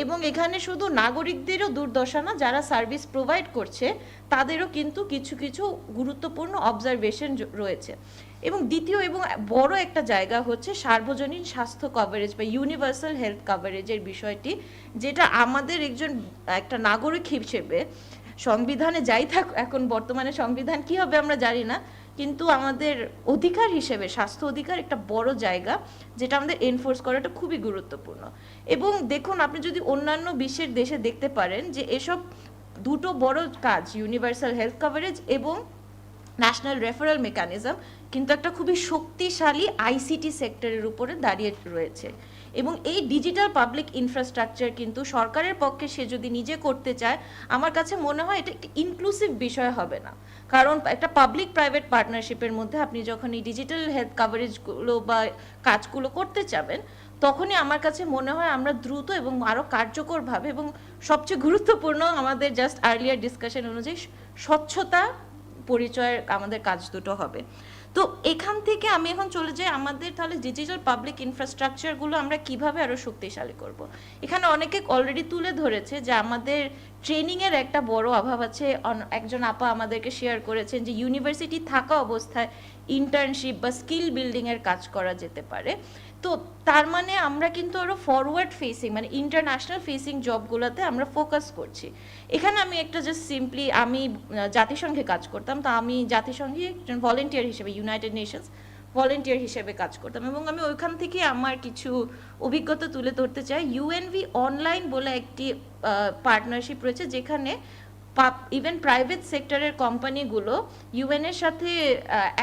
Speaker 5: এবং এখানে শুধু নাগরিকদেরও দুর্দশা না, যারা সার্ভিস প্রোভাইড করছে তাদেরও কিন্তু কিছু কিছু গুরুত্বপূর্ণ অবজারভেশন রয়েছে। এবং দ্বিতীয় এবং বড় একটা জায়গা হচ্ছে সার্বজনীন স্বাস্থ্য কভারেজ বা ইউনিভার্সাল হেলথ কভারেজের বিষয়টি, যেটা আমাদের একটা নাগরিক হিসেবে সংবিধানে যাই থাক, এখন বর্তমানে সংবিধান কী হবে আমরা জানি না, কিন্তু আমাদের অধিকার হিসেবে স্বাস্থ্য অধিকার একটা বড় জায়গা, যেটা আমাদের এনফোর্স করাটা খুবই গুরুত্বপূর্ণ। এবং দেখুন, আপনি যদি অন্যান্য বিশ্বের দেশে দেখতে পারেন যে এসব দুটো বড় কাজ, ইউনিভার্সাল হেলথ কভারেজ এবং ন্যাশনাল রেফারেল মেকানিজম, কিন্তু একটা খুবই শক্তিশালী আইসিটি সেক্টরের উপরে দাঁড়িয়ে রয়েছে। এবং এই ডিজিটাল পাবলিক ইনফ্রাস্ট্রাকচার কিন্তু সরকারের পক্ষে সে যদি নিজে করতে চায়, আমার কাছে মনে হয় এটা একটা ইনক্লুসিভ বিষয় হবে না। কারণ একটা পাবলিক প্রাইভেট পার্টনারশিপের মধ্যে আপনি যখন এই ডিজিটাল হেলথ কাভারেজগুলো বা কাজগুলো করতে চাবেন, তখনই আমার কাছে মনে হয় আমরা দ্রুত এবং আরও কার্যকরভাবে, এবং সবচেয়ে গুরুত্বপূর্ণ আমাদের জাস্ট আর্লিয়ার ডিসকাশন অনুযায়ী স্বচ্ছতা পরিচয়ের আমাদের কাজ দুটো হবে। তো এখান থেকে আমি এখন চলে যাই আমাদের তাহলে ডিজিটাল পাবলিক ইনফ্রাস্ট্রাকচারগুলো আমরা কিভাবে আরও শক্তিশালী করব। এখানে অনেকে অলরেডি তুলে ধরেছে যে আমাদের ট্রেনিংয়ের একটা বড় অভাব আছে। একজন আপা আমাদেরকে শেয়ার করেছেন যে ইউনিভার্সিটি থাকা অবস্থায় ইন্টার্নশিপ বা স্কিল বিল্ডিংয়ের কাজ করা যেতে পারে। তো তার মানে আমরা কিন্তু আরও ফরওয়ার্ড ফেসিং মানে ইন্টারন্যাশনাল ফেসিং জবগুলোতে আমরা ফোকাস করছি। এখানে আমি একটা জাস্ট সিম্পলি, আমি জাতিসংঘে কাজ করতাম, তো আমি জাতিসংঘে একজন ভলেন্টিয়ার হিসেবে ইউনাইটেড নেশনস ভলেন্টিয়ার হিসেবে কাজ করতাম, এবং আমি ওইখান থেকে আমার কিছু অভিজ্ঞতা তুলে ধরতে চাই। ইউএনভি অনলাইন বলে একটি পার্টনারশিপ রয়েছে, যেখানে ইভেন প্রাইভেট সেক্টরের কোম্পানিগুলো ইউএনের সাথে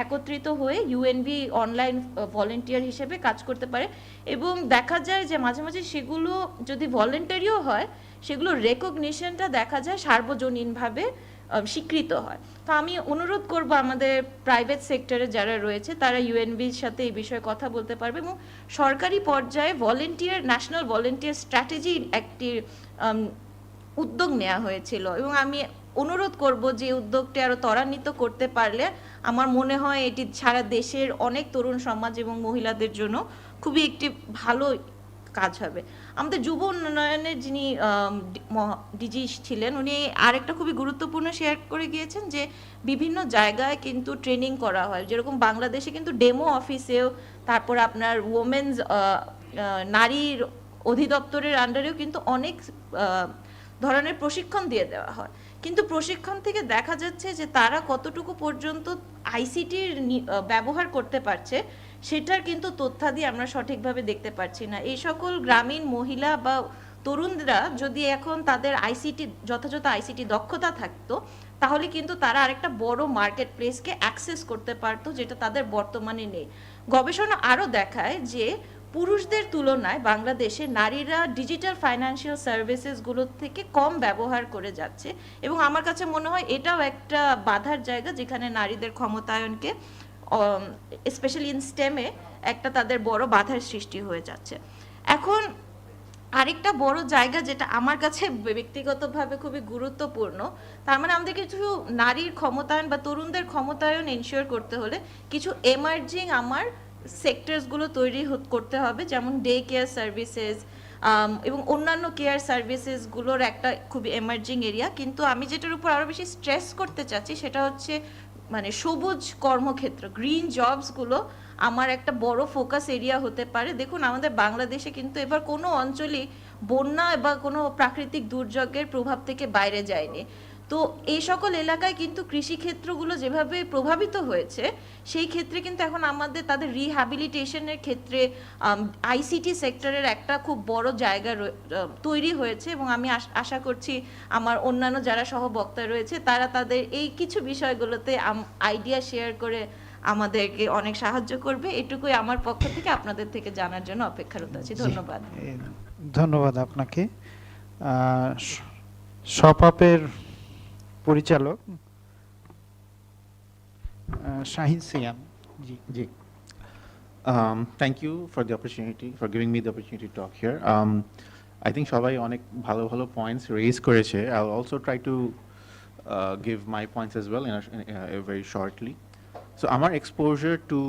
Speaker 5: একত্রিত হয়ে ইউএনভি অনলাইন ভলেন্টিয়ার হিসেবে কাজ করতে পারে, এবং দেখা যায় যে মাঝে মাঝে সেগুলো যদি ভলেন্টারিও হয়, সেগুলো রেকগনিশনটা দেখা যায় সার্বজনীনভাবে স্বীকৃত হয়। তো আমি অনুরোধ করব আমাদের প্রাইভেট সেক্টরে যারা রয়েছে তারা ইউএনভির সাথে এই বিষয়ে কথা বলতে পারবে, এবং সরকারি পর্যায়ে ন্যাশনাল ভলেন্টিয়ার স্ট্র্যাটেজি একটি উদ্যোগ নেওয়া হয়েছিল, এবং আমি অনুরোধ করব যে উদ্যোগটি আরো ত্বরান্বিত করতে পারলে আমার মনে হয় এটি সারা দেশের অনেক তরুণ সমাজ এবং মহিলাদের জন্য খুবই একটি ভালো কাজ হবে। আমাদের যুব উন্নয়নের যিনি ডিজি ছিলেন, উনি আরেকটা খুবই গুরুত্বপূর্ণ শেয়ার করে গিয়েছেন যে বিভিন্ন জায়গায় কিন্তু ট্রেনিং করা হয়, যেরকম বাংলাদেশে কিন্তু ডেমো অফিসেও, তারপর আপনার ওমেন্স নারীর অধিদপ্তরের আন্ডারেও কিন্তু অনেক ধরনের প্রশিক্ষণ দিয়ে দেওয়া হয়, কিন্তু প্রশিক্ষণ থেকে দেখা যাচ্ছে যে তারা কতটুকু পর্যন্ত আইসিটির ব্যবহার করতে পারছে সেটার কিন্তু তথ্যাদি আমরা সঠিকভাবে দেখতে পাচ্ছি না। এই সকল গ্রামীণ মহিলা বা তরুণরা যদি এখন তাদের যথাযথ আইসিটি দক্ষতা থাকতো, তাহলে কিন্তু তারা আরেকটা বড় মার্কেট প্লেসকে অ্যাক্সেস করতে পারতো, যেটা তাদের বর্তমানে নেই। গবেষণা আরও দেখায় যে পুরুষদের তুলনায় বাংলাদেশে নারীরা ডিজিটাল ফাইন্যান্সিয়াল সার্ভিসেসগুলো থেকে কম ব্যবহার করে যাচ্ছে, এবং আমার কাছে মনে হয় এটাও একটা বাধার জায়গা, যেখানে নারীদের ক্ষমতায়নকে স্পেশালি ইন স্টেমে একটা তাদের বড় বাধার সৃষ্টি হয়ে যাচ্ছে। এখন আরেকটা বড় জায়গা যেটা আমার কাছে ব্যক্তিগতভাবে খুবই গুরুত্বপূর্ণ, তার মানে আমাদের কিছু নারীর ক্ষমতায়ন বা তরুণদের ক্ষমতায়ন এনশিওর করতে হলে কিছু এমার্জিং আমার সেক্টরসগুলো তৈরি করতে হবে, যেমন ডে কেয়ার সার্ভিসেস এবং অন্যান্য কেয়ার সার্ভিসেসগুলোর একটা খুবই এমার্জিং এরিয়া। কিন্তু আমি যেটার উপর আরও বেশি স্ট্রেস করতে চাচ্ছি সেটা হচ্ছে মানে সবুজ কর্মক্ষেত্র, গ্রিন জবসগুলো আমার একটা বড় ফোকাস এরিয়া হতে পারে। দেখুন আমাদের বাংলাদেশে কিন্তু এবার কোনো অঞ্চলই বন্যা বা কোনো প্রাকৃতিক দুর্যোগের প্রভাব থেকে বাইরে যায়নি। তো এই সকল এলাকায় কিন্তু কৃষিক্ষেত্রগুলো যেভাবে প্রভাবিত হয়েছে, সেই ক্ষেত্রে কিন্তু এখন আমাদের তাদের রিহ্যাবিলিটেশনের ক্ষেত্রে আইসিটি সেক্টরের একটা খুব বড় জায়গা তৈরি হয়েছে, এবং আমি আশা করছি আমার অন্যান্য যারা সহবক্তা রয়েছে তারা তাদের এই কিছু বিষয়গুলোতে আইডিয়া শেয়ার করে আমাদেরকে অনেক সাহায্য করবে। এটুকুই আমার পক্ষ থেকে আপনাদের থেকে জানার জন্য অপেক্ষারত আছি। ধন্যবাদ।
Speaker 2: ধন্যবাদ আপনাকে। সপাপের পরিচালক শাহিন সিয়াম জি।
Speaker 6: Ji. Thank you for the opportunity, for giving me the opportunity to talk here. I think সবাই অনেক ভালো ভালো points raise করেছে. I'll also try to give my points as well in very shortly. So আমার exposure to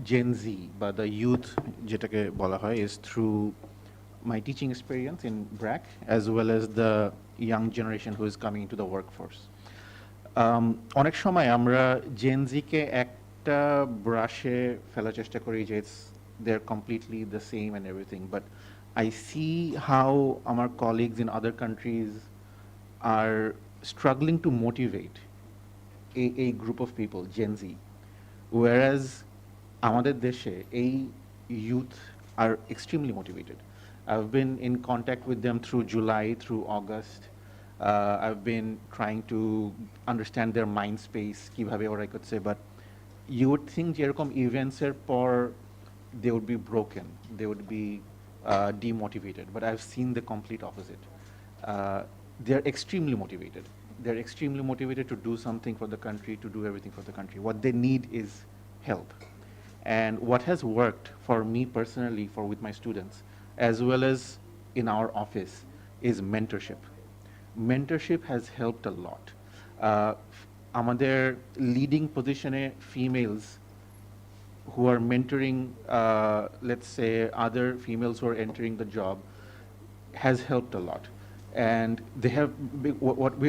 Speaker 6: Gen Z বা the youth যেটাকে বলা হয় is through my teaching experience in BRAC as well as the young generation who is coming into the workforce. অনেক সময় আমরা Gen Z কে একটা ব্রাশে ফেলার চেষ্টা করি যে they're completely the same and everything, but I see how our colleagues in other countries are struggling to motivate a group of people, Gen Z, whereas আমাদের দেশে এই youth are extremely motivated. I've been in contact with them through July, through August. I've been trying to understand their mind space, কিভাবে ওরা could say, but you would think যেরকম events এর পর they would be broken, they would be demotivated, but I've seen the complete opposite. They're extremely motivated. They're extremely motivated to do something for the country, to do everything for the country. What they need is help. And what has worked for me personally, with my students, as well as in our office, is mentorship. Mentorship has helped a lot. Amader leading position females who are mentoring, let's say, other females who are entering the job, has helped a lot. And they have what we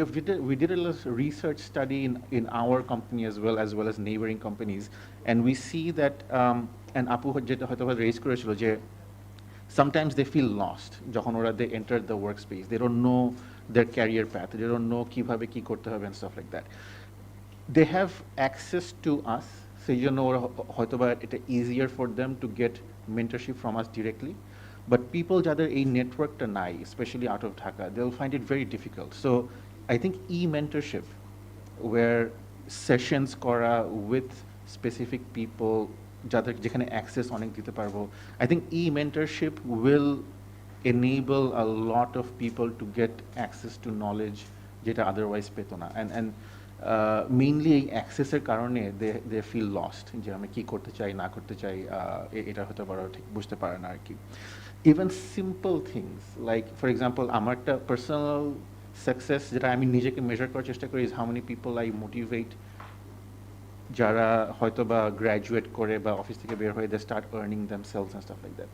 Speaker 6: did a little research study in our company as well as neighboring companies, and we see that and Apu যেটা হয়তো raise করেছিল যে sometimes they feel lost যখন ওরা they enter the workspace, they don't know their career path, they don't know কিভাবে কি করতে হবে and stuff like that. They have access to us সেই জন্য ওরা হয়তোবা এটা easier for them to get mentorship from us directly. But people যাদের এই নেটওয়ার্কটা নাই, especially out of Dhaka, they'll find it very difficult. So I think e-mentorship, where sessions করা with specific people যাদের যেখানে access অনেক দিতে পারবো, I think e-mentorship will enable a lot of people to get access to knowledge যেটা otherwise পেত না, and mainly এই অ্যাক্সেসের কারণে দে ফিল লস্ট, যে আমি কি করতে চাই না করতে চাই, এটা হতে পারে ঠিক বুঝতে পারে না আর কি। Even simple things like for example আমার একটা পার্সোনাল সাকসেস যেটা আমি নিজেকে মেজার করার চেষ্টা করি is how many people I motivate যারা হয়তো বা গ্র্যাজুয়েট করে বা অফিস থেকে বের হয়ে they start earning themselves and stuff like that.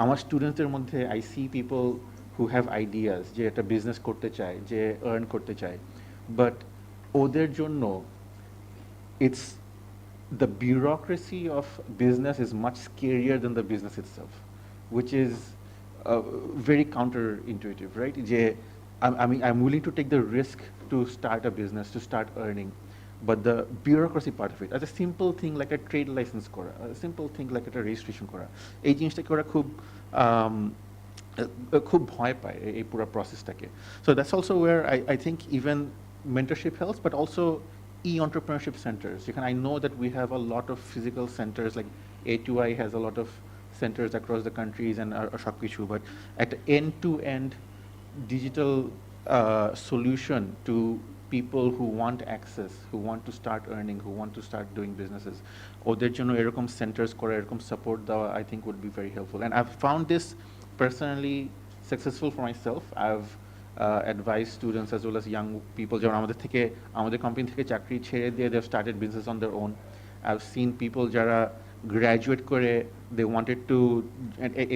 Speaker 6: আমার স্টুডেন্টসদের মধ্যে I see people who have ideas যে একটা বিজনেস করতে চায়, যে আর্ন করতে চায়, বাট ওদের জন্য it's the bureaucracy of business is much scarier than the business itself, which is very counterintuitive, right? যে I'm willing to take the risk to start a business, to start earning, but the bureaucracy part of it, as a simple thing like a trade license করা, a simple thing like a registration করা, এই জিনিসটা করা খুব ভয় পায় এই পুরো প্রসেসটাকে। So that's also where I think even mentorship helps, but also e-entrepreneurship centers. I know that we have a lot of physical centers, like A2I has a lot of centers across the countries and Shakvishu, but at end-to-end digital solution to people who want access, who want to start earning, who want to start doing businesses, ওদের জন্য এরকম centers করা, এরকম support দেওয়া, I think would be very helpful. And I've found this personally successful for myself. I've advise students as well as young people যারা আমাদের company থেকে চাকরি ছেড়ে দিয়ে they've started business on their own. I've seen people যারা graduate করে they wanted to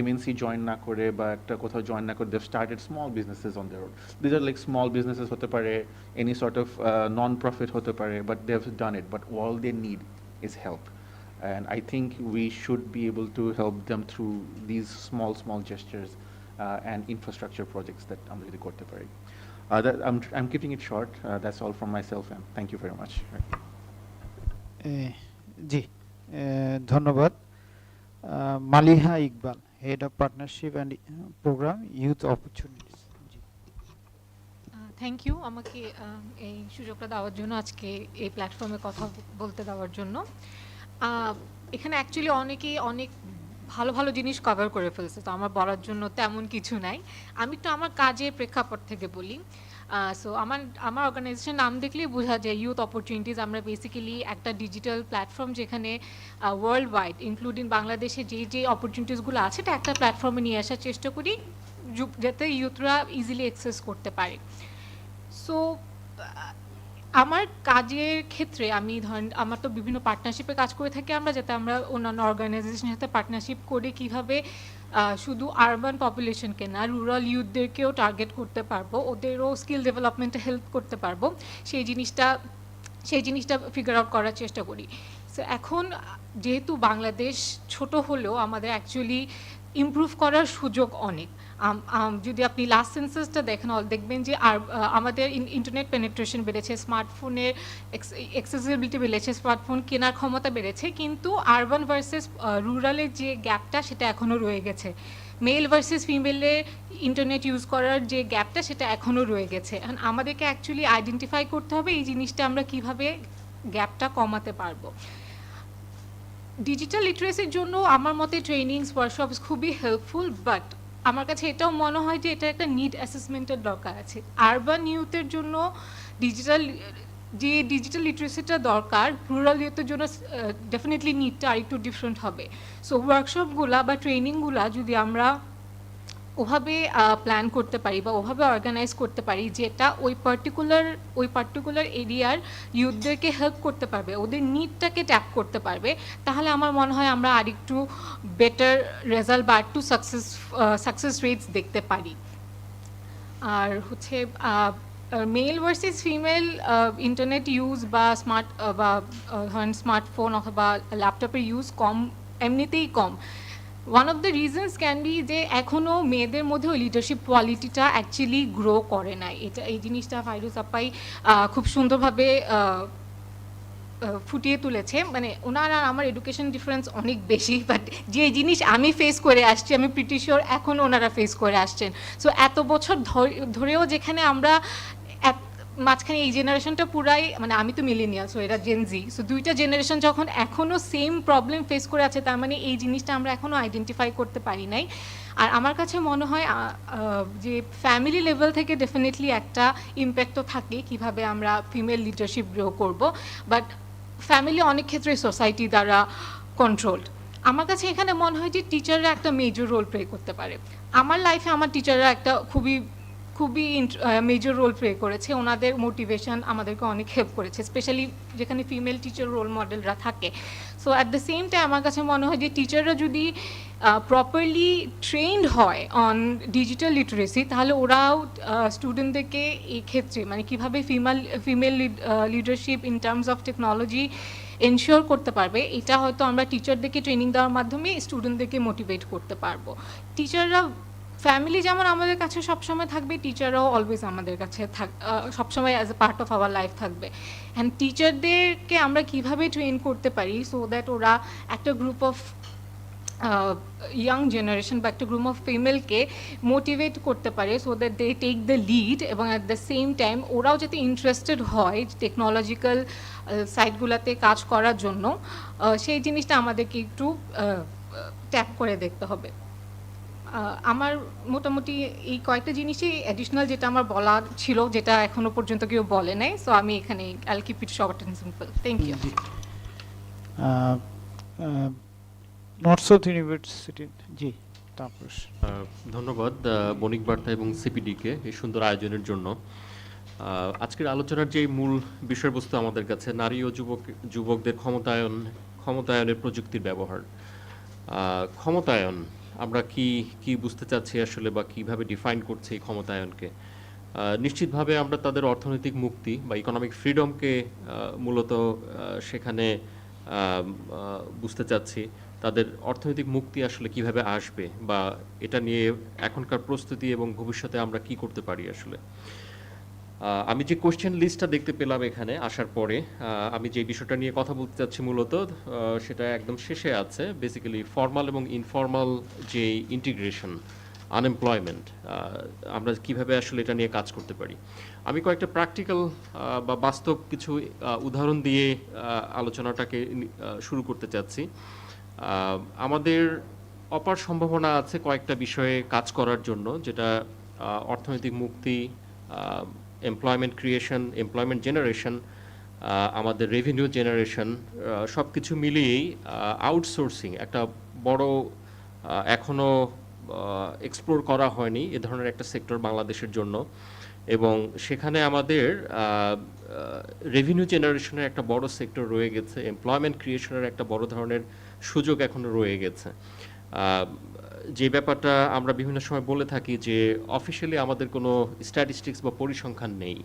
Speaker 6: MNC join না করে বা একটা কোথাও join না করে they've started small businesses on their own. These are like small businesses হতে পারে, any sort of non-profit হতে পারে, but they've done it, but all they need is help. And I think we should be able to help them through these small gestures and infrastructure projects that I'm really করতে পারি. I'm keeping it short. That's all from myself, and thank you very much.
Speaker 2: জি ধন্যবাদ। Maliha Iqbal, head of partnership and program youth opportunities.
Speaker 7: Thank you আমাকে এই সুযোগটা দেওয়ার জন্য, আজকে এই প্ল্যাটফর্মে কথা বলতে দেওয়ার জন্য। এখানে অ্যাকচুয়ালি অনেকেই অনেক ভালো ভালো জিনিস কভার করে ফেলছে, তো আমার বলার জন্য তেমন কিছু নাই। আমি একটু আমার কাজের প্রেক্ষাপট থেকে বলি। সো আমার অর্গানাইজেশন নাম দেখলেই বোঝা যায় ইউথ অপরচুনিটিস। আমরা বেসিক্যালি একটা ডিজিটাল প্ল্যাটফর্ম যেখানে ওয়ার্ল্ড ওয়াইড ইনক্লুডিং বাংলাদেশে যে অপরচুনিটিসগুলো আছে এটা একটা প্ল্যাটফর্মে নিয়ে আসার চেষ্টা করি যাতে ইউথরা ইজিলি অ্যাক্সেস করতে পারে। সো আমার কাজের ক্ষেত্রে আমি ধরেন আমার তো বিভিন্ন পার্টনারশিপে কাজ করে থাকি আমরা, যাতে আমরা অন্যান্য অর্গানাইজেশনের সাথে পার্টনারশিপ করে কীভাবে শুধু আরবান পপুলেশনকে না রুরাল ইউথদেরকেও টার্গেট করতে পারবো, ওদেরও স্কিল ডেভেলপমেন্টে হেল্প করতে পারবো, সেই জিনিসটা ফিগার আউট করার চেষ্টা করি। সো এখন যেহেতু বাংলাদেশ ছোট হলেও আমাদের অ্যাকচুয়ালি ইমপ্রুভ করার সুযোগ অনেক। যদি আপনি লাস্ট সেন্সাসটা দেখবেন যে আমাদের ইন্টারনেট পেনিট্রেশন বেড়েছে, স্মার্টফোনের অ্যাক্সেসিবিলিটি বেড়েছে, স্মার্টফোন কেনার ক্ষমতা বেড়েছে, কিন্তু আরবান ভার্সেস রুরালের যে গ্যাপটা সেটা এখনও রয়ে গেছে। মেল ভার্সেস ফিমেলের ইন্টারনেট ইউজ করার যে গ্যাপটা সেটা এখনও রয়ে গেছে। এখন আমাদেরকে অ্যাকচুয়ালি আইডেন্টিফাই করতে হবে এই জিনিসটা আমরা কিভাবে গ্যাপটা কমাতে পারবো। ডিজিটাল লিটারেসির জন্য আমার মতে ট্রেনিংস ওয়ার্কশপস খুবই হেল্পফুল, বাট আমার কাছে এটাও মনে হয় যে এটা একটা নিড অ্যাসেসমেন্টের দরকার আছে। আরবান ইউথের জন্য ডিজিটাল লিটারেসিটা দরকার, রুরাল ইউথের জন্য ডেফিনেটলি নিডটা আরেকটু ডিফারেন্ট হবে। সো ওয়ার্কশপগুলা বা ট্রেনিংগুলা যদি আমরা ওভাবে প্ল্যান করতে পারি বা ওভাবে অর্গানাইজ করতে পারি যেটা ওই পার্টিকুলার এরিয়ার ইউথদেরকে হেল্প করতে পারবে, ওদের নিডটাকে ট্যাপ করতে পারবে, তাহলে আমার মনে হয় আমরা আরেকটু বেটার রেজাল্ট বা একটু সাকসেস রেটস দেখতে পারি। আর হচ্ছে male versus female internet use বা ধরেন স্মার্টফোন অথবা ল্যাপটপের ইউজ এমনিতেই কম। One of the reasons can be যে এখনও মেয়েদের মধ্যে ওই লিডারশিপ কোয়ালিটিটা অ্যাকচুয়ালি গ্রো করে নাই। এই জিনিসটা ফাইরুজ আপাই খুব সুন্দরভাবে ফুটিয়ে তুলেছে, মানে ওনার আর আমার এডুকেশন ডিফারেন্স অনেক বেশি, বাট যে জিনিস আমি ফেস করে আসছি আমি প্রিটি শিওর এখন ওনারা ফেস করে আসছেন। সো এত বছর ধরেও যেখানে আমরা মাঝখানে এই জেনারেশনটা পুরাই, মানে আমি তো মিলেনিয়াল, সো এরা জেনজি, সো দুইটা জেনারেশন যখন এখনও সেম প্রবলেম ফেস করে আছে, তার মানে এই জিনিসটা আমরা এখনও আইডেন্টিফাই করতে পারি নাই। আর আমার কাছে মনে হয় যে ফ্যামিলি লেভেল থেকে ডেফিনেটলি একটা ইম্প্যাক্ট তো থাকে কীভাবে আমরা ফিমেল লিডারশিপ গ্রো করব, বাট ফ্যামিলি অনেক ক্ষেত্রে সোসাইটি দ্বারা কন্ট্রোলড। আমার কাছে এখানে মনে হয় যে টিচাররা একটা মেজর রোল প্লে করতে পারে। আমার লাইফে আমার টিচাররা একটা খুবই মেজর রোল প্লে করেছে, ওনাদের মোটিভেশন আমাদেরকে অনেক হেল্প করেছে, স্পেশালি যেখানে ফিমেল টিচার রোল মডেলরা থাকে। So at the same time আমার কাছে মনে হয় যে টিচাররা যদি প্রপারলি ট্রেন্ড হয় অন ডিজিটাল লিটারেসি, তাহলে ওরাও স্টুডেন্টদেরকে এই ক্ষেত্রে মানে কীভাবে female leadership in terms of technology ensure করতে পারবে, এটা হয়তো আমরা টিচারদেরকে ট্রেনিং দেওয়ার মাধ্যমে স্টুডেন্টদেরকে মোটিভেট করতে পারবো। টিচাররা ফ্যামিলি যেমন আমাদের কাছে সবসময় থাকবে, টিচাররাও অলওয়েজ আমাদের কাছে সবসময় as a part of our life থাকবে। অ্যান্ড টিচারদেরকে আমরা কিভাবে ট্রেন করতে পারি সো দ্যাট ওরা একটা গ্রুপ অফ ইয়াং জেনারেশন বা একটা গ্রুপ অফ ফিমেলকে মোটিভেট করতে পারে so that they take the lead, এবং অ্যাট দ্য সেম টাইম ওরাও যাতে ইন্টারেস্টেড হয় টেকনোলজিক্যাল সাইটগুলোতে কাজ করার জন্য, সেই জিনিসটা আমাদেরকে একটু ট্যাপ করে দেখতে হবে। আমার মোটামুটি এই কয়েকটা জিনিসই অ্যাডিশনাল যেটা আমার বলা ছিল, যেটা এখনো পর্যন্ত কেউ বলে নাই, সো আমি এখানে I'll keep it short and simple. Thank you.
Speaker 2: North South University, জি তাপস।
Speaker 3: ধন্যবাদ বণিক বার্তা এবং সিপিডিকে এই সুন্দর আয়োজনের জন্য। আজকের আলোচনার যে মূল বিষয়বস্তু আমাদের কাছে নারী ও যুবকদের ক্ষমতায়নের প্রযুক্তির ব্যবহার। ক্ষমতায়ন আমরা কি বুঝতে চাচ্ছি আসলে, বা কিভাবে ডিফাইন করছি এই ক্ষমতায়নকে? নিশ্চিতভাবে আমরা তাদের অর্থনৈতিক মুক্তি বা ইকোনমিক ফ্রিডমকে মূলত সেখানে বুঝতে চাচ্ছি। তাদের অর্থনৈতিক মুক্তি আসলে কিভাবে আসবে, বা এটা নিয়ে এখনকার প্রস্তুতি এবং ভবিষ্যতে আমরা কি করতে পারি আসলে। আমি যে কোশ্চেন লিস্টটা দেখতে পেলাম এখানে আসার পরে, আমি যে বিষয়টা নিয়ে কথা বলতে চাচ্ছি মূলত সেটা একদম শেষে আছে। বেসিক্যালি ফর্মাল এবং ইনফর্মাল যে ইন্টিগ্রেশন, আনএমপ্লয়মেন্ট, আমরা কিভাবে আসলে এটা নিয়ে কাজ করতে পারি। আমি কয়েকটা প্র্যাকটিক্যাল বা বাস্তব কিছু উদাহরণ দিয়ে আলোচনাটাকে শুরু করতে চাচ্ছি। আমাদের অপার সম্ভাবনা আছে কয়েকটা বিষয়ে কাজ করার জন্য, যেটা অর্থনৈতিক মুক্তি, এমপ্লয়মেন্ট ক্রিয়েশন, এমপ্লয়মেন্ট জেনারেশন, আমাদের রেভিনিউ জেনারেশন, সব কিছু মিলিয়েই আউটসোর্সিং একটা বড় এখনও এক্সপ্লোর করা হয়নি এ ধরনের একটা সেক্টর বাংলাদেশের জন্য। এবং সেখানে আমাদের রেভিনিউ জেনারেশনের একটা বড় সেক্টর রয়ে গেছে, এমপ্লয়মেন্ট ক্রিয়েশনের একটা বড় ধরনের সুযোগ এখনও রয়ে গেছে। যে ব্যাপারটা আমরা বিভিন্ন সময় বলে থাকি যে অফিসিয়ালি আমাদের কোনো স্ট্যাটিস্টিক্স বা পরিসংখ্যান নেই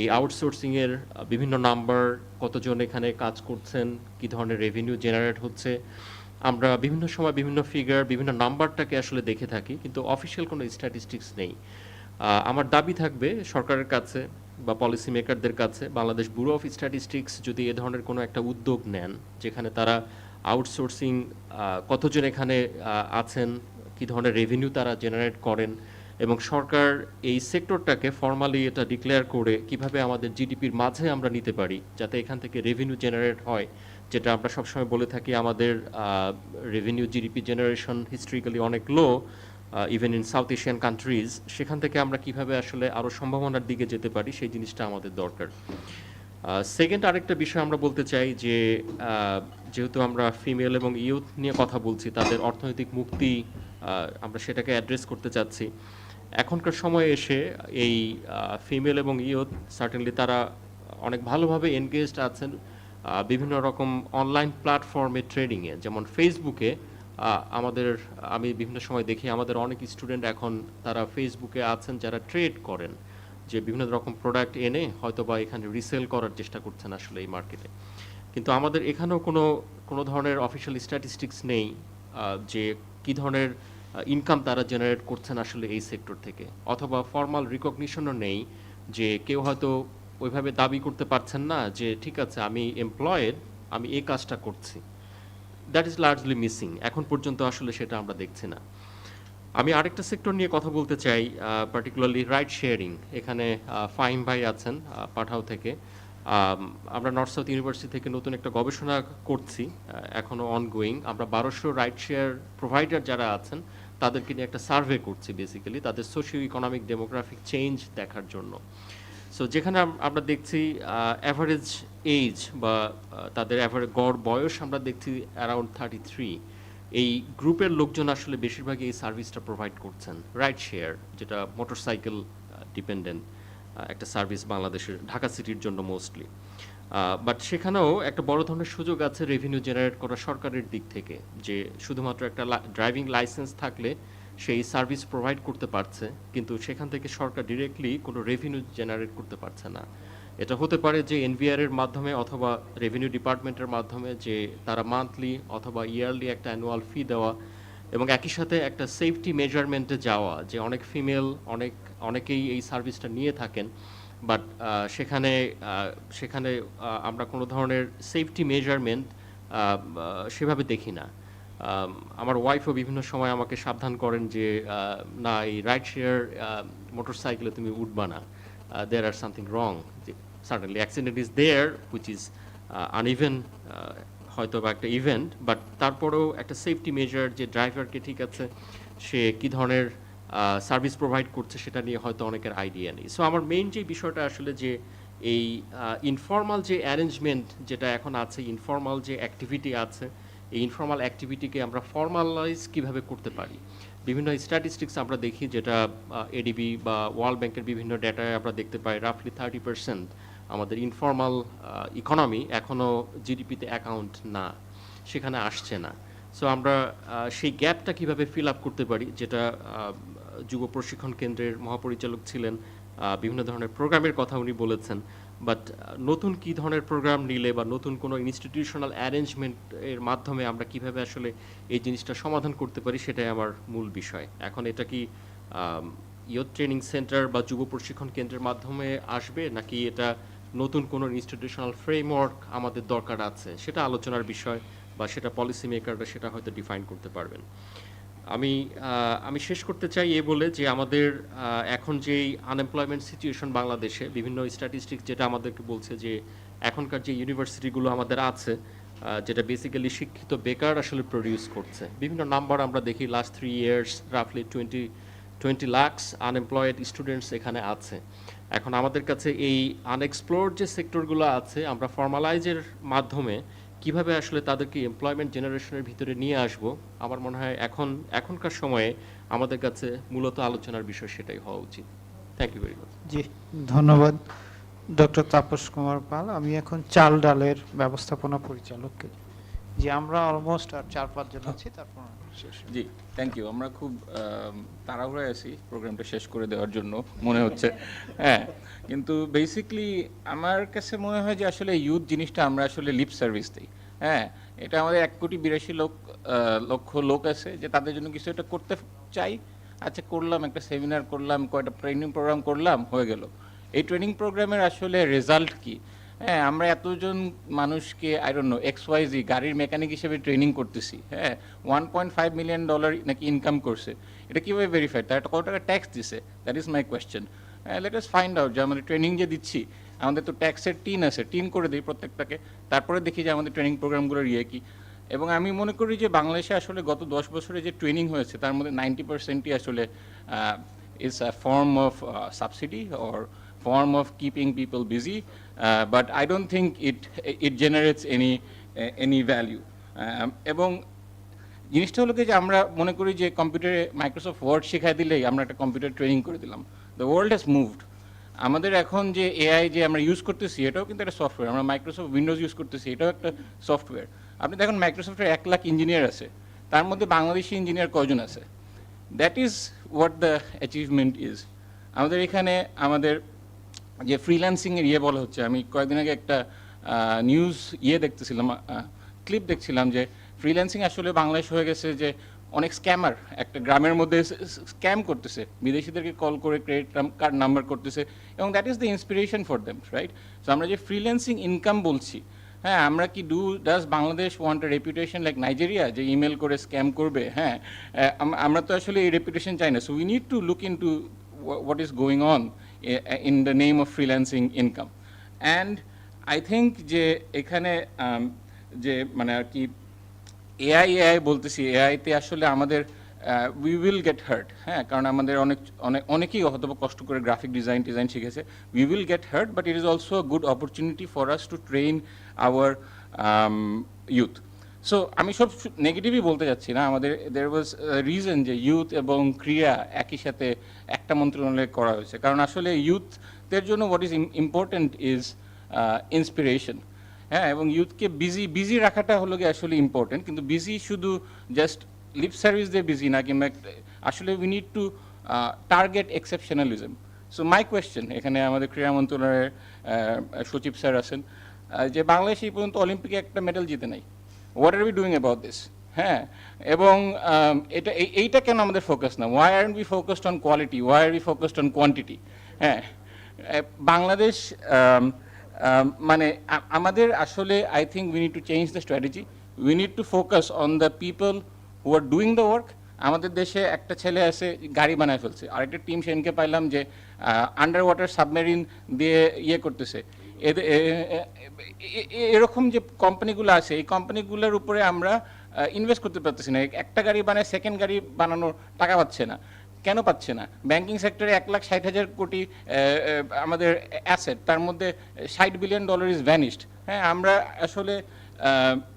Speaker 3: এই আউটসোর্সিংয়ের বিভিন্ন নাম্বার, কতজন এখানে কাজ করছেন, কী ধরনের রেভিনিউ জেনারেট হচ্ছে। আমরা বিভিন্ন সময় বিভিন্ন ফিগার, বিভিন্ন নাম্বারটাকে আসলে দেখে থাকি, কিন্তু অফিসিয়াল কোনো স্ট্যাটিস্টিক্স নেই। আমার দাবি থাকবে সরকারের কাছে বা পলিসি মেকারদের কাছে, বাংলাদেশ ব্যুরো অফ স্ট্যাটিস্টিক্স যদি এ ধরনের কোনো একটা উদ্যোগ নেন, যেখানে তারা আউটসোর্সিং কতজন এখানে আছেন, কী ধরনের রেভিনিউ তারা জেনারেট করেন, এবং সরকার এই সেক্টরটাকে ফর্মালি এটা ডিক্লেয়ার করে কিভাবে আমাদের জিডিপির মাঝে আমরা নিতে পারি, যাতে এখান থেকে রেভিনিউ জেনারেট হয়। যেটা আমরা সবসময় বলে থাকি আমাদের রেভিনিউ জিডিপি জেনারেশন হিস্ট্রিক্যালি অনেক low, even in South Asian countries. সেখান থেকে আমরা কিভাবে আসলে আরও সম্ভাবনার দিকে যেতে পারি, সেই জিনিসটা আমাদের দরকার। সেকেন্ড আরেকটা বিষয় আমরা বলতে চাই যে যেহেতু আমরা ফিমেল এবং ইউথ নিয়ে কথা বলছি, তাদের অর্থনৈতিক মুক্তি আমরা সেটাকে অ্যাড্রেস করতে চাচ্ছি। এখনকার সময়ে এসে এই ফিমেল এবং ইউথ সার্টেনলি তারা অনেক ভালোভাবে এনগেজড আছেন বিভিন্ন রকম অনলাইন প্ল্যাটফর্মে ট্রেডিংয়ে, যেমন ফেসবুকে। আমি বিভিন্ন সময় দেখি আমাদের অনেক স্টুডেন্ট এখন তারা ফেসবুকে আছেন যারা ট্রেড করেন, যে বিভিন্ন রকম প্রোডাক্ট এনে হয়তো বা এখানে রিসেল করার চেষ্টা করছেন আসলে এই মার্কেটে। কিন্তু আমাদের এখানেও কোনো ধরনের অফিসিয়াল স্ট্যাটিস্টিক্স নেই যে কী ধরনের ইনকাম তারা জেনারেট করছেন আসলে এই সেক্টর থেকে, অথবা ফর্মাল রিকগনিশনও নেই যে কেউ হয়তো ওইভাবে দাবি করতে পারছেন না যে ঠিক আছে আমি এমপ্লয়েড, আমি এই কাজটা করছি। That is largely missing. এখন পর্যন্ত আসলে সেটা আমরা দেখছি না। আমি আরেকটা সেক্টর নিয়ে কথা বলতে চাই, পার্টিকুলারলি রাইড শেয়ারিং। এখানে ফাহিম ভাই আছেন পাঠাও থেকে। আমরা নর্থ সাউথ ইউনিভার্সিটি থেকে নতুন একটা গবেষণা করছি, এখনও অনগোয়িং। আমরা 1200 রাইড শেয়ার প্রোভাইডার যারা আছেন তাদেরকে নিয়ে একটা সার্ভে করছি, বেসিক্যালি তাদের সোশিও ইকোনমিক ডেমোগ্রাফিক চেঞ্জ দেখার জন্য। সো যেখানে আমরা দেখছি অ্যাভারেজ এজ বা তাদের অ্যাভারেজ গড় বয়স আমরা দেখছি অ্যারাউন্ড 33। এই গ্রুপের লোকজন আসলে বেশিরভাগই এই সার্ভিসটা প্রোভাইড করছেন, রাইড শেয়ার, যেটা মোটরসাইকেল ডিপেন্ডেন্ট একটা সার্ভিস বাংলাদেশের ঢাকা সিটির জন্য মোস্টলি। বাট সেখানেও একটা বড় ধরনের সুযোগ আছে রেভিনিউ জেনারেট করা সরকারের দিক থেকে, যে শুধুমাত্র একটা ড্রাইভিং লাইসেন্স থাকলে সেই সার্ভিস প্রোভাইড করতে পারছে, কিন্তু সেখান থেকে সরকার ডিরেক্টলি কোনো রেভিনিউ জেনারেট করতে পারছে না। এটা হতে পারে যে এনভিআর এর মাধ্যমে অথবা রেভিনিউ ডিপার্টমেন্টের মাধ্যমে, যে তারা মান্থলি অথবা ইয়ারলি একটা অ্যানুয়াল ফি দেওয়া, এবং একই সাথে একটা সেফটি মেজারমেন্টে যাওয়া, যে অনেক ফিমেল অনেকেই এই সার্ভিসটা নিয়ে থাকেন, বাট সেখানে আমরা কোনো ধরনের সেফটি মেজারমেন্ট সেভাবে দেখি না। আমার ওয়াইফও বিভিন্ন সময় আমাকে সাবধান করেন যে না, এই রাইড শেয়ার মোটরসাইকেলে তুমি উঠবা না, there are something wrong. Certainly accident is there which is uneven, হয়তো বা একটা ইভেন্ট, বাট তারপরেও একটা সেফটি মেজার, যে ড্রাইভারকে ঠিক আছে সে কী ধরনের সার্ভিস প্রোভাইড করছে সেটা নিয়ে হয়তো অনেকের আইডিয়া নেই। সো আমার মেইন যে বিষয়টা আসলে যে এই ইনফর্মাল যে অ্যারেঞ্জমেন্ট যেটা এখন আছে, ইনফর্মাল যে অ্যাক্টিভিটি আছে, এই ইনফর্মাল অ্যাক্টিভিটিকে আমরা ফর্মালাইজ কিভাবে করতে পারি। বিভিন্ন স্ট্যাটিস্টিক্স আমরা দেখি, যেটা এডিবি বা ওয়ার্ল্ড ব্যাংকের বিভিন্ন ডেটায় আমরা দেখতে পাই, রাফলি 30% আমাদের ইনফর্মাল ইকোনমি এখনও জিডিপিতে অ্যাকাউন্ট না, সেখানে আসছে না। সো আমরা সেই গ্যাপটা কিভাবে ফিল আপ করতে পারি, যেটা যুব প্রশিক্ষণ কেন্দ্রের মহাপরিচালক ছিলেন, বিভিন্ন ধরনের প্রোগ্রামের কথা উনি বলেছেন, বাট নতুন কী ধরনের প্রোগ্রাম নিলে বা নতুন কোনো ইনস্টিটিউশনাল অ্যারেঞ্জমেন্টের মাধ্যমে আমরা কিভাবে আসলে এই জিনিসটা সমাধান করতে পারি, সেটাই আমার মূল বিষয়। এখন এটা কি ইয়ুথ ট্রেনিং সেন্টার বা যুব প্রশিক্ষণ কেন্দ্রের মাধ্যমে আসবে, নাকি এটা নতুন কোনো ইনস্টিটিউশনাল ফ্রেমওয়ার্ক আমাদের দরকার আছে, সেটা আলোচনার বিষয়, বা সেটা পলিসি মেকাররা সেটা হয়তো ডিফাইন করতে পারবেন। আমি শেষ করতে চাই বলে যে আমাদের এখন যেই আনএমপ্লয়মেন্ট সিচুয়েশন বাংলাদেশে, বিভিন্ন স্ট্যাটিস্টিক্স যেটা আমাদেরকে বলছে যে এখনকার যে ইউনিভার্সিটিগুলো আমাদের আছে, যেটা বেসিক্যালি শিক্ষিত বেকার আসলে প্রডিউস করছে, বিভিন্ন নাম্বার আমরা দেখি, last 3 years রাফলি 20 lakhs unemployed students এখানে আছে। এখন আমাদের কাছে এই আনএক্সপ্লোরড যে সেক্টরগুলো আছে, আমরা ফর্মালাইজের মাধ্যমে কিভাবে আসলে তাদেরকে এমপ্লয়মেন্ট জেনারেশনের ভিতরে নিয়ে আসব, আমার মনে হয় এখনকার সময়ে আমাদের কাছে মূলত আলোচনার বিষয় সেটাই হওয়া উচিত। Thank you very much.
Speaker 2: জি, ধন্যবাদ ডক্টর তাপস কুমার পাল। আমি এখন চাল ডালের ব্যবস্থাপনা পরিচালককে, যে আমরা অলমোস্ট আর 4-5 জন আছি, তারপর শেষ।
Speaker 8: জি, থ্যাংক ইউ। আমরা খুব তাড়াহুড়ায় আছি প্রোগ্রামটা শেষ করে দেওয়ার জন্য মনে হচ্ছে। হ্যাঁ, কিন্তু বেসিকলি আমার কাছে মনে হয় যে আসলে ইউথ জিনিসটা আমরা আসলে লিপ সার্ভিস দিই। হ্যাঁ, এটা আমাদের 1,82 লক্ষ লোক আছে, যে তাদের জন্য কিছু একটা করতে চাই। আচ্ছা, করলাম, একটা সেমিনার করলাম, কয়টা ট্রেনিং প্রোগ্রাম করলাম, হয়ে গেল। এই ট্রেনিং প্রোগ্রামের আসলে রেজাল্ট কি? হ্যাঁ, আমরা এতজন মানুষকে XYZ গাড়ির মেকানিক হিসেবে ট্রেনিং করতেছি। হ্যাঁ, $1.5 million নাকি ইনকাম করছে। এটা কীভাবে ভেরিফাইড? তারা কত টাকা ট্যাক্স দিছে? That is my question. Let us find out যে আমাদের ট্রেনিং যে দিচ্ছি, আমাদের তো ট্যাক্সের টিন আছে, টিন করে দিই প্রত্যেকটাকে, তারপরে দেখি যে আমাদের ট্রেনিং প্রোগ্রামগুলোর কী। এবং আমি মনে করি যে বাংলাদেশে আসলে গত 10 বছরে যে ট্রেনিং হয়েছে, তার মধ্যে 90%ই আসলে is a form of subsidy or form of keeping people busy, but I don't think it generates any value. এবং জিনিসটা হলো যে আমরা মনে করি যে কম্পিউটারে মাইক্রোসফট ওয়ার্ড শেখায় দিলেই আমরা একটা কম্পিউটার ট্রেনিং করে দিলাম। The world has moved. আমাদের এখন যে এআই যে আমরা ইউজ করতেছি, এটাও কিন্তু একটা সফটওয়্যার। আমরা মাইক্রোসফট উইন্ডোজ ইউজ করতেছি, এটাও একটা সফটওয়্যার। আপনি দেখুন মাইক্রোসফটের 1 লাখ ইঞ্জিনিয়ার আছে, তার মধ্যে বাংলাদেশি ইঞ্জিনিয়ার কয়জন আছে? That is what the achievement is. আমাদের এখানে আমাদের যে ফ্রিল্যান্সিংয়ের বলা হচ্ছে, আমি কয়েকদিন আগে একটা নিউজ দেখতেছিলাম, ক্লিপ দেখছিলাম, যে ফ্রিল্যান্সিং আসলে বাংলাদেশ হয়ে গেছে যে অনেক স্ক্যামার একটা গ্রামের মধ্যে স্ক্যাম করতেছে, বিদেশিদেরকে কল করে ক্রেডিট কার্ড নাম্বার করতেছে, এবং that is the inspiration for them, right? So আমরা যে ফ্রিল্যান্সিং ইনকাম বলছি, হ্যাঁ, আমরা কি does Bangladesh want a reputation like Nigeria, যে ইমেল করে স্ক্যাম করবে? হ্যাঁ, আমরা তো আসলে এই রেপুটেশন চাই না। So we need to look into what is going on in the name of freelancing income. And I think যে এখানে যে মানে আর কি এআই বলতেছি, এআইতে আসলে আমাদের উই উইল গেট হার্ট, হ্যাঁ, কারণ আমাদের অনেকেই হয়তো কষ্ট করে গ্রাফিক ডিজাইন শিখেছে। We will get heart, but it is also a good opportunity for us to train hour youth. So আমি সব নেগেটিভই বলতে যাচ্ছি না, আমাদের দের ওয়াজ রিজন যে ইউথ এবং ক্রিয়া একই সাথে একটা মন্ত্রণালয়ে করা হয়েছে, কারণ আসলে ইউথদের জন্য what is important is inspiration, হ্যাঁ, এবং ইউথকে বিজি রাখাটা হলো গিয়ে আসলে ইম্পর্টেন্ট, কিন্তু বিজি শুধু জাস্ট লিপ সার্ভিস দিয়ে বিজি না, কিংবা আসলে we need to target exceptionalism. So my question, এখানে আমাদের ক্রীড়া মন্ত্রণালয়ের সচিব স্যার আছেন, যে বাংলাদেশ এই পর্যন্ত অলিম্পিকে একটা মেডেল জিতে নাই, what are we doing about this? হ্যাঁ, এবং এইটা কেন আমাদের ফোকাস না? Why are we focused on quality, why are we focused on quantity? হ্যাঁ, বাংলাদেশ মানে আমাদের আসলে I think we need to change the strategy, we need to focus on the people who are doing the work. আমাদের দেশে একটা ছেলে আছে গাড়ি বানায় ফেলছে, আরেকটা টিম সেনকে পাইলাম যে আন্ডার ওয়াটার সাবমেরিন দিয়ে ইয়ে করতেছে। এরকম যে কোম্পানিগুলো আছে, এই কোম্পানিগুলোর উপরে আমরা ইনভেস্ট করতে পারতেছি না। একটা গাড়ি বানায় সেকেন্ড গাড়ি বানানোর টাকা পাচ্ছে না। কেন পাচ্ছে না? ব্যাংকিং সেক্টরে 1,60,000 কোটি আমাদের অ্যাসেট, তার মধ্যে $60 বিলিয়ন ইজ ভ্যানিশড। হ্যাঁ, আমরা আসলে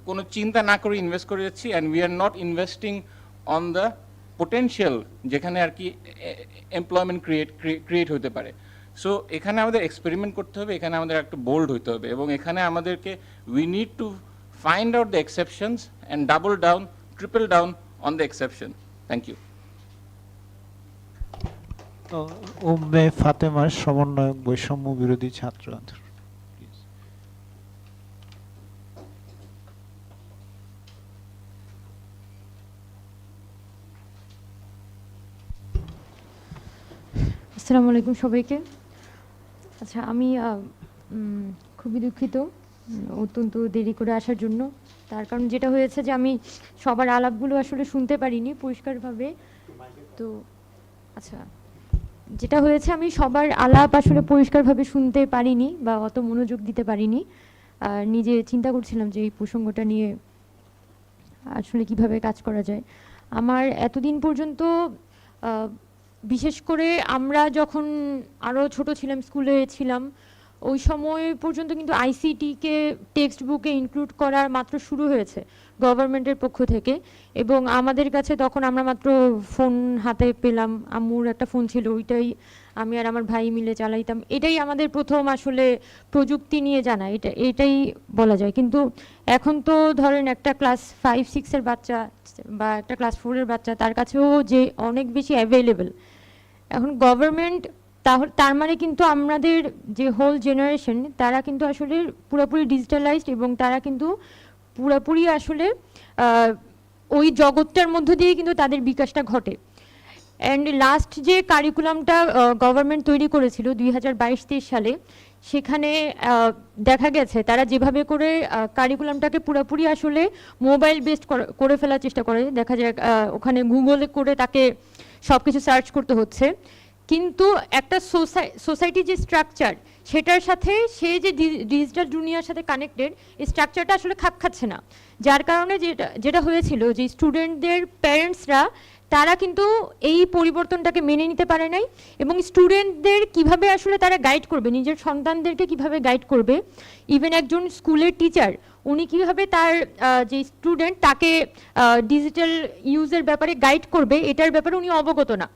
Speaker 8: কোনো চিন্তা না করে ইনভেস্ট করে যাচ্ছি, and we are not investing on the potential যেখানে আর কি এমপ্লয়মেন্ট ক্রিয়েট হতে পারে। সো এখানে আমাদের এক্সপেরিমেন্ট করতে হবে, এখানে আমাদের একটু বোল্ড হতে হবে, এবং এখানে আমাদেরকে we need to find out the exceptions and double down, triple down on the exception. Thank you.
Speaker 2: তো উম্মে ফাতেমার সমন্বয়ক, বৈষম্য বিরোধী ছাত্র আন্দোলন।
Speaker 9: আসসালামু আলাইকুম সবাইকে। আচ্ছা, আমি খুবই দুঃখিত অত্যন্ত দেরি করে আসার জন্য। তার কারণ যেটা হয়েছে যে আমি সবার আলাপগুলো আসলে শুনতে পারিনি পরিষ্কারভাবে। তো আচ্ছা, যেটা হয়েছে আমি সবার আলাপ আসলে পরিষ্কারভাবে শুনতে পারিনি বা অত মনোযোগ দিতে পারিনি। আর নিজে চিন্তা করছিলাম যে এই প্রসঙ্গটা নিয়ে আসলে কিভাবে কাজ করা যায়। আমার এতদিন পর্যন্ত বিশেষ করে আমরা যখন আরও ছোট ছিলাম, স্কুলে ছিলাম, ওই সময় পর্যন্ত কিন্তু আইসিটিকে টেক্সট বুকে ইনক্লুড করার মাত্র শুরু হয়েছে গভর্নমেন্টের পক্ষ থেকে, এবং আমাদের কাছে তখন আমরা মাত্র ফোন হাতে পেলাম। আম্মুর একটা ফোন ছিল, ওইটাই আমি আর আমার ভাই মিলে চালাইতাম। এটাই আমাদের প্রথম আসলে প্রযুক্তি নিয়ে জানা, এটাই বলা যায়। কিন্তু এখন তো ধরেন একটা ক্লাস 5-6-এর বাচ্চা বা একটা ক্লাস 4-এর বাচ্চা, তার কাছেও যে অনেক বেশি অ্যাভেলেবেল। এখন গভর্নমেন্ট তার মানে কিন্তু আমাদের যে হোল জেনারেশন, তারা কিন্তু আসলে পুরোপুরি ডিজিটালাইজড, এবং তারা কিন্তু পুরোপুরি আসলে ওই জগৎটার মধ্য দিয়ে কিন্তু তাদের বিকাশটা ঘটে। অ্যান্ড লাস্ট যে কারিকুলামটা গভর্নমেন্ট তৈরি করেছিল 2022-23 সালে, সেখানে দেখা গেছে তারা যেভাবে করে কারিকুলামটাকে পুরোপুরি আসলে মোবাইল বেসড করে ফেলার চেষ্টা করে। দেখা যায় ওখানে গুগলে করে তাকে সব কিছু সার্চ করতে হচ্ছে, কিন্তু একটা সোসাইটি যে স্ট্রাকচার, সেটার সাথে সে যে ডিজিটাল দুনিয়ার সাথে কানেক্টেড, এই স্ট্রাকচারটা আসলে খাপ খাচ্ছে না। যার কারণে যেটা হয়েছিল যে স্টুডেন্টদের প্যারেন্টসরা তারা কিন্তু এই পরিবর্তনটাকে মেনে নিতে পারে নাই, এবং স্টুডেন্টদের কিভাবে আসলে তারা গাইড করবে, নিজের সন্তানদেরকে কিভাবে গাইড করবে। ইভেন একজন স্কুলের টিচার, উনি কিভাবে তার যে স্টুডেন্ট তাকে ডিজিটাল ইউজের ব্যাপারে গাইড করবে, এটার ব্যাপারে উনি অবগত না।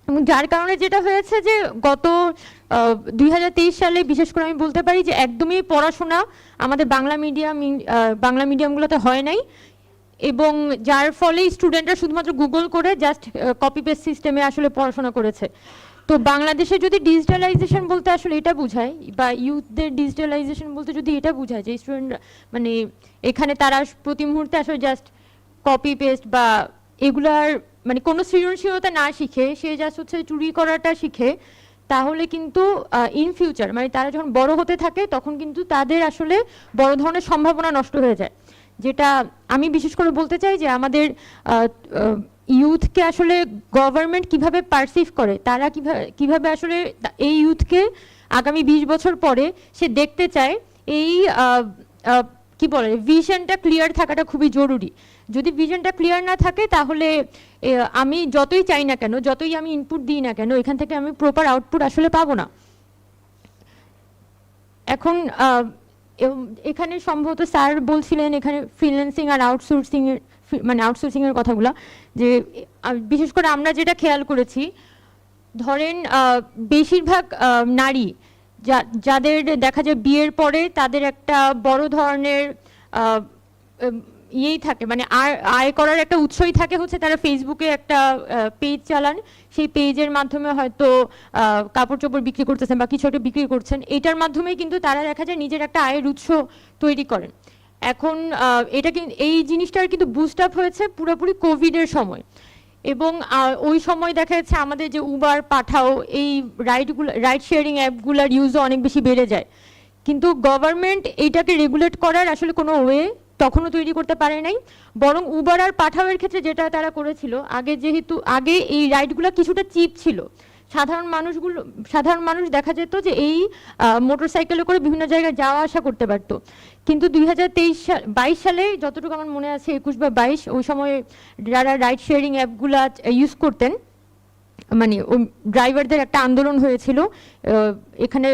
Speaker 9: এবং যার কারণে যেটা হয়েছে যে গত 2023 সালে বিশেষ করে আমি বলতে পারি যে একদমই পড়াশোনা আমাদের বাংলা মিডিয়ামগুলোতে হয় নাই, এবং যার ফলে স্টুডেন্টরা শুধুমাত্র গুগল করে জাস্ট কপি পেস্ট সিস্টেমে আসলে পড়াশোনা করেছে। তো বাংলাদেশে যদি ডিজিটালাইজেশন বলতে আসলে এটা বোঝায়, বা ইউথদের ডিজিটালাইজেশন বলতে যদি এটা বোঝায় যে স্টুডেন্ট মানে এখানে তারা প্রতি মুহূর্তে আসলে জাস্ট কপি পেস্ট বা এগুলার মানে কোনো সৃজনশীলতা না শিখে সে জাস্ট হচ্ছে চুরি করাটা শিখে, তাহলে কিন্তু ইন ফিউচার মানে তারা যখন বড় হতে থাকে তখন কিন্তু তাদের আসলে বড় ধরনের সম্ভাবনা নষ্ট হয়ে যায়। যেটা আমি বিশেষ করে বলতে চাই যে আমাদের ইউথকে আসলে গভর্নমেন্ট কিভাবে পারসিভ করে, তারা কিভাবে আসলে এই ইউথকে আগামী 20 বছর পরে সে দেখতে চায়, এই কি বলে ভিশনটা ক্লিয়ার থাকাটা খুবই জরুরি। যদি ভিশনটা ক্লিয়ার না থাকে তাহলে আমি যতই চাই না কেন, যতই আমি ইনপুট দিই না কেন, এখান থেকে আমি প্রপার আউটপুট আসলে পাবো না। এখন এখানে সম্ভবত স্যার বলছিলেন এখানে ফ্রিল্যান্সিং আর আউটসোর্সিং এর মানে আউটসোর্সিং এর কথাগুলো, যে বিশেষ করে আমরা যেটা খেয়াল করেছি, ধরেন বেশিরভাগ নারী যাদের দেখা যায় বিয়ের পরে তাদের একটা বড় ধরনের ইয়েই থাকে, মানে আয় করার একটা উৎসই থাকে হচ্ছে তারা ফেসবুকে একটা পেজ চালান, সেই পেজের মাধ্যমে হয়তো কাপড় চোপড় বিক্রি করতেছেন বা কিছু একটা বিক্রি করছেন, এটার মাধ্যমেই কিন্তু তারা দেখা যায় নিজের একটা আয়ের উৎস তৈরি করেন। এখন এটা কিন্তু এই জিনিসটার কিন্তু বুস্ট আপ হয়েছে পুরোপুরি কোভিডের সময়, এবং ওই সময় দেখা যাচ্ছে আমাদের যে উবার পাঠাও এই রাইড শেয়ারিং অ্যাপগুলোর ইউজও অনেক বেশি বেড়ে যায়, কিন্তু গভর্নমেন্ট এইটাকে রেগুলেট করার আসলে কোনো ওয়ে তখনও তৈরি করতে পারে নাই। বরং উবার আর পাঠাওয়ের ক্ষেত্রে যেটা তারা করেছিল, আগে এই রাইডগুলো কিছুটা চিপ ছিল, সাধারণ মানুষ দেখা যেত যে এই মোটরসাইকেলে করে বিভিন্ন জায়গায় যাওয়া আসা করতে পারতো। কিন্তু 2022 সালে যতটুকু আমার মনে আছে 21 বা 22 ওই সময় যারা রাইড শেয়ারিং অ্যাপগুলা ইউজ করতেন, মানে ওই ড্রাইভারদের একটা আন্দোলন হয়েছিল এখানে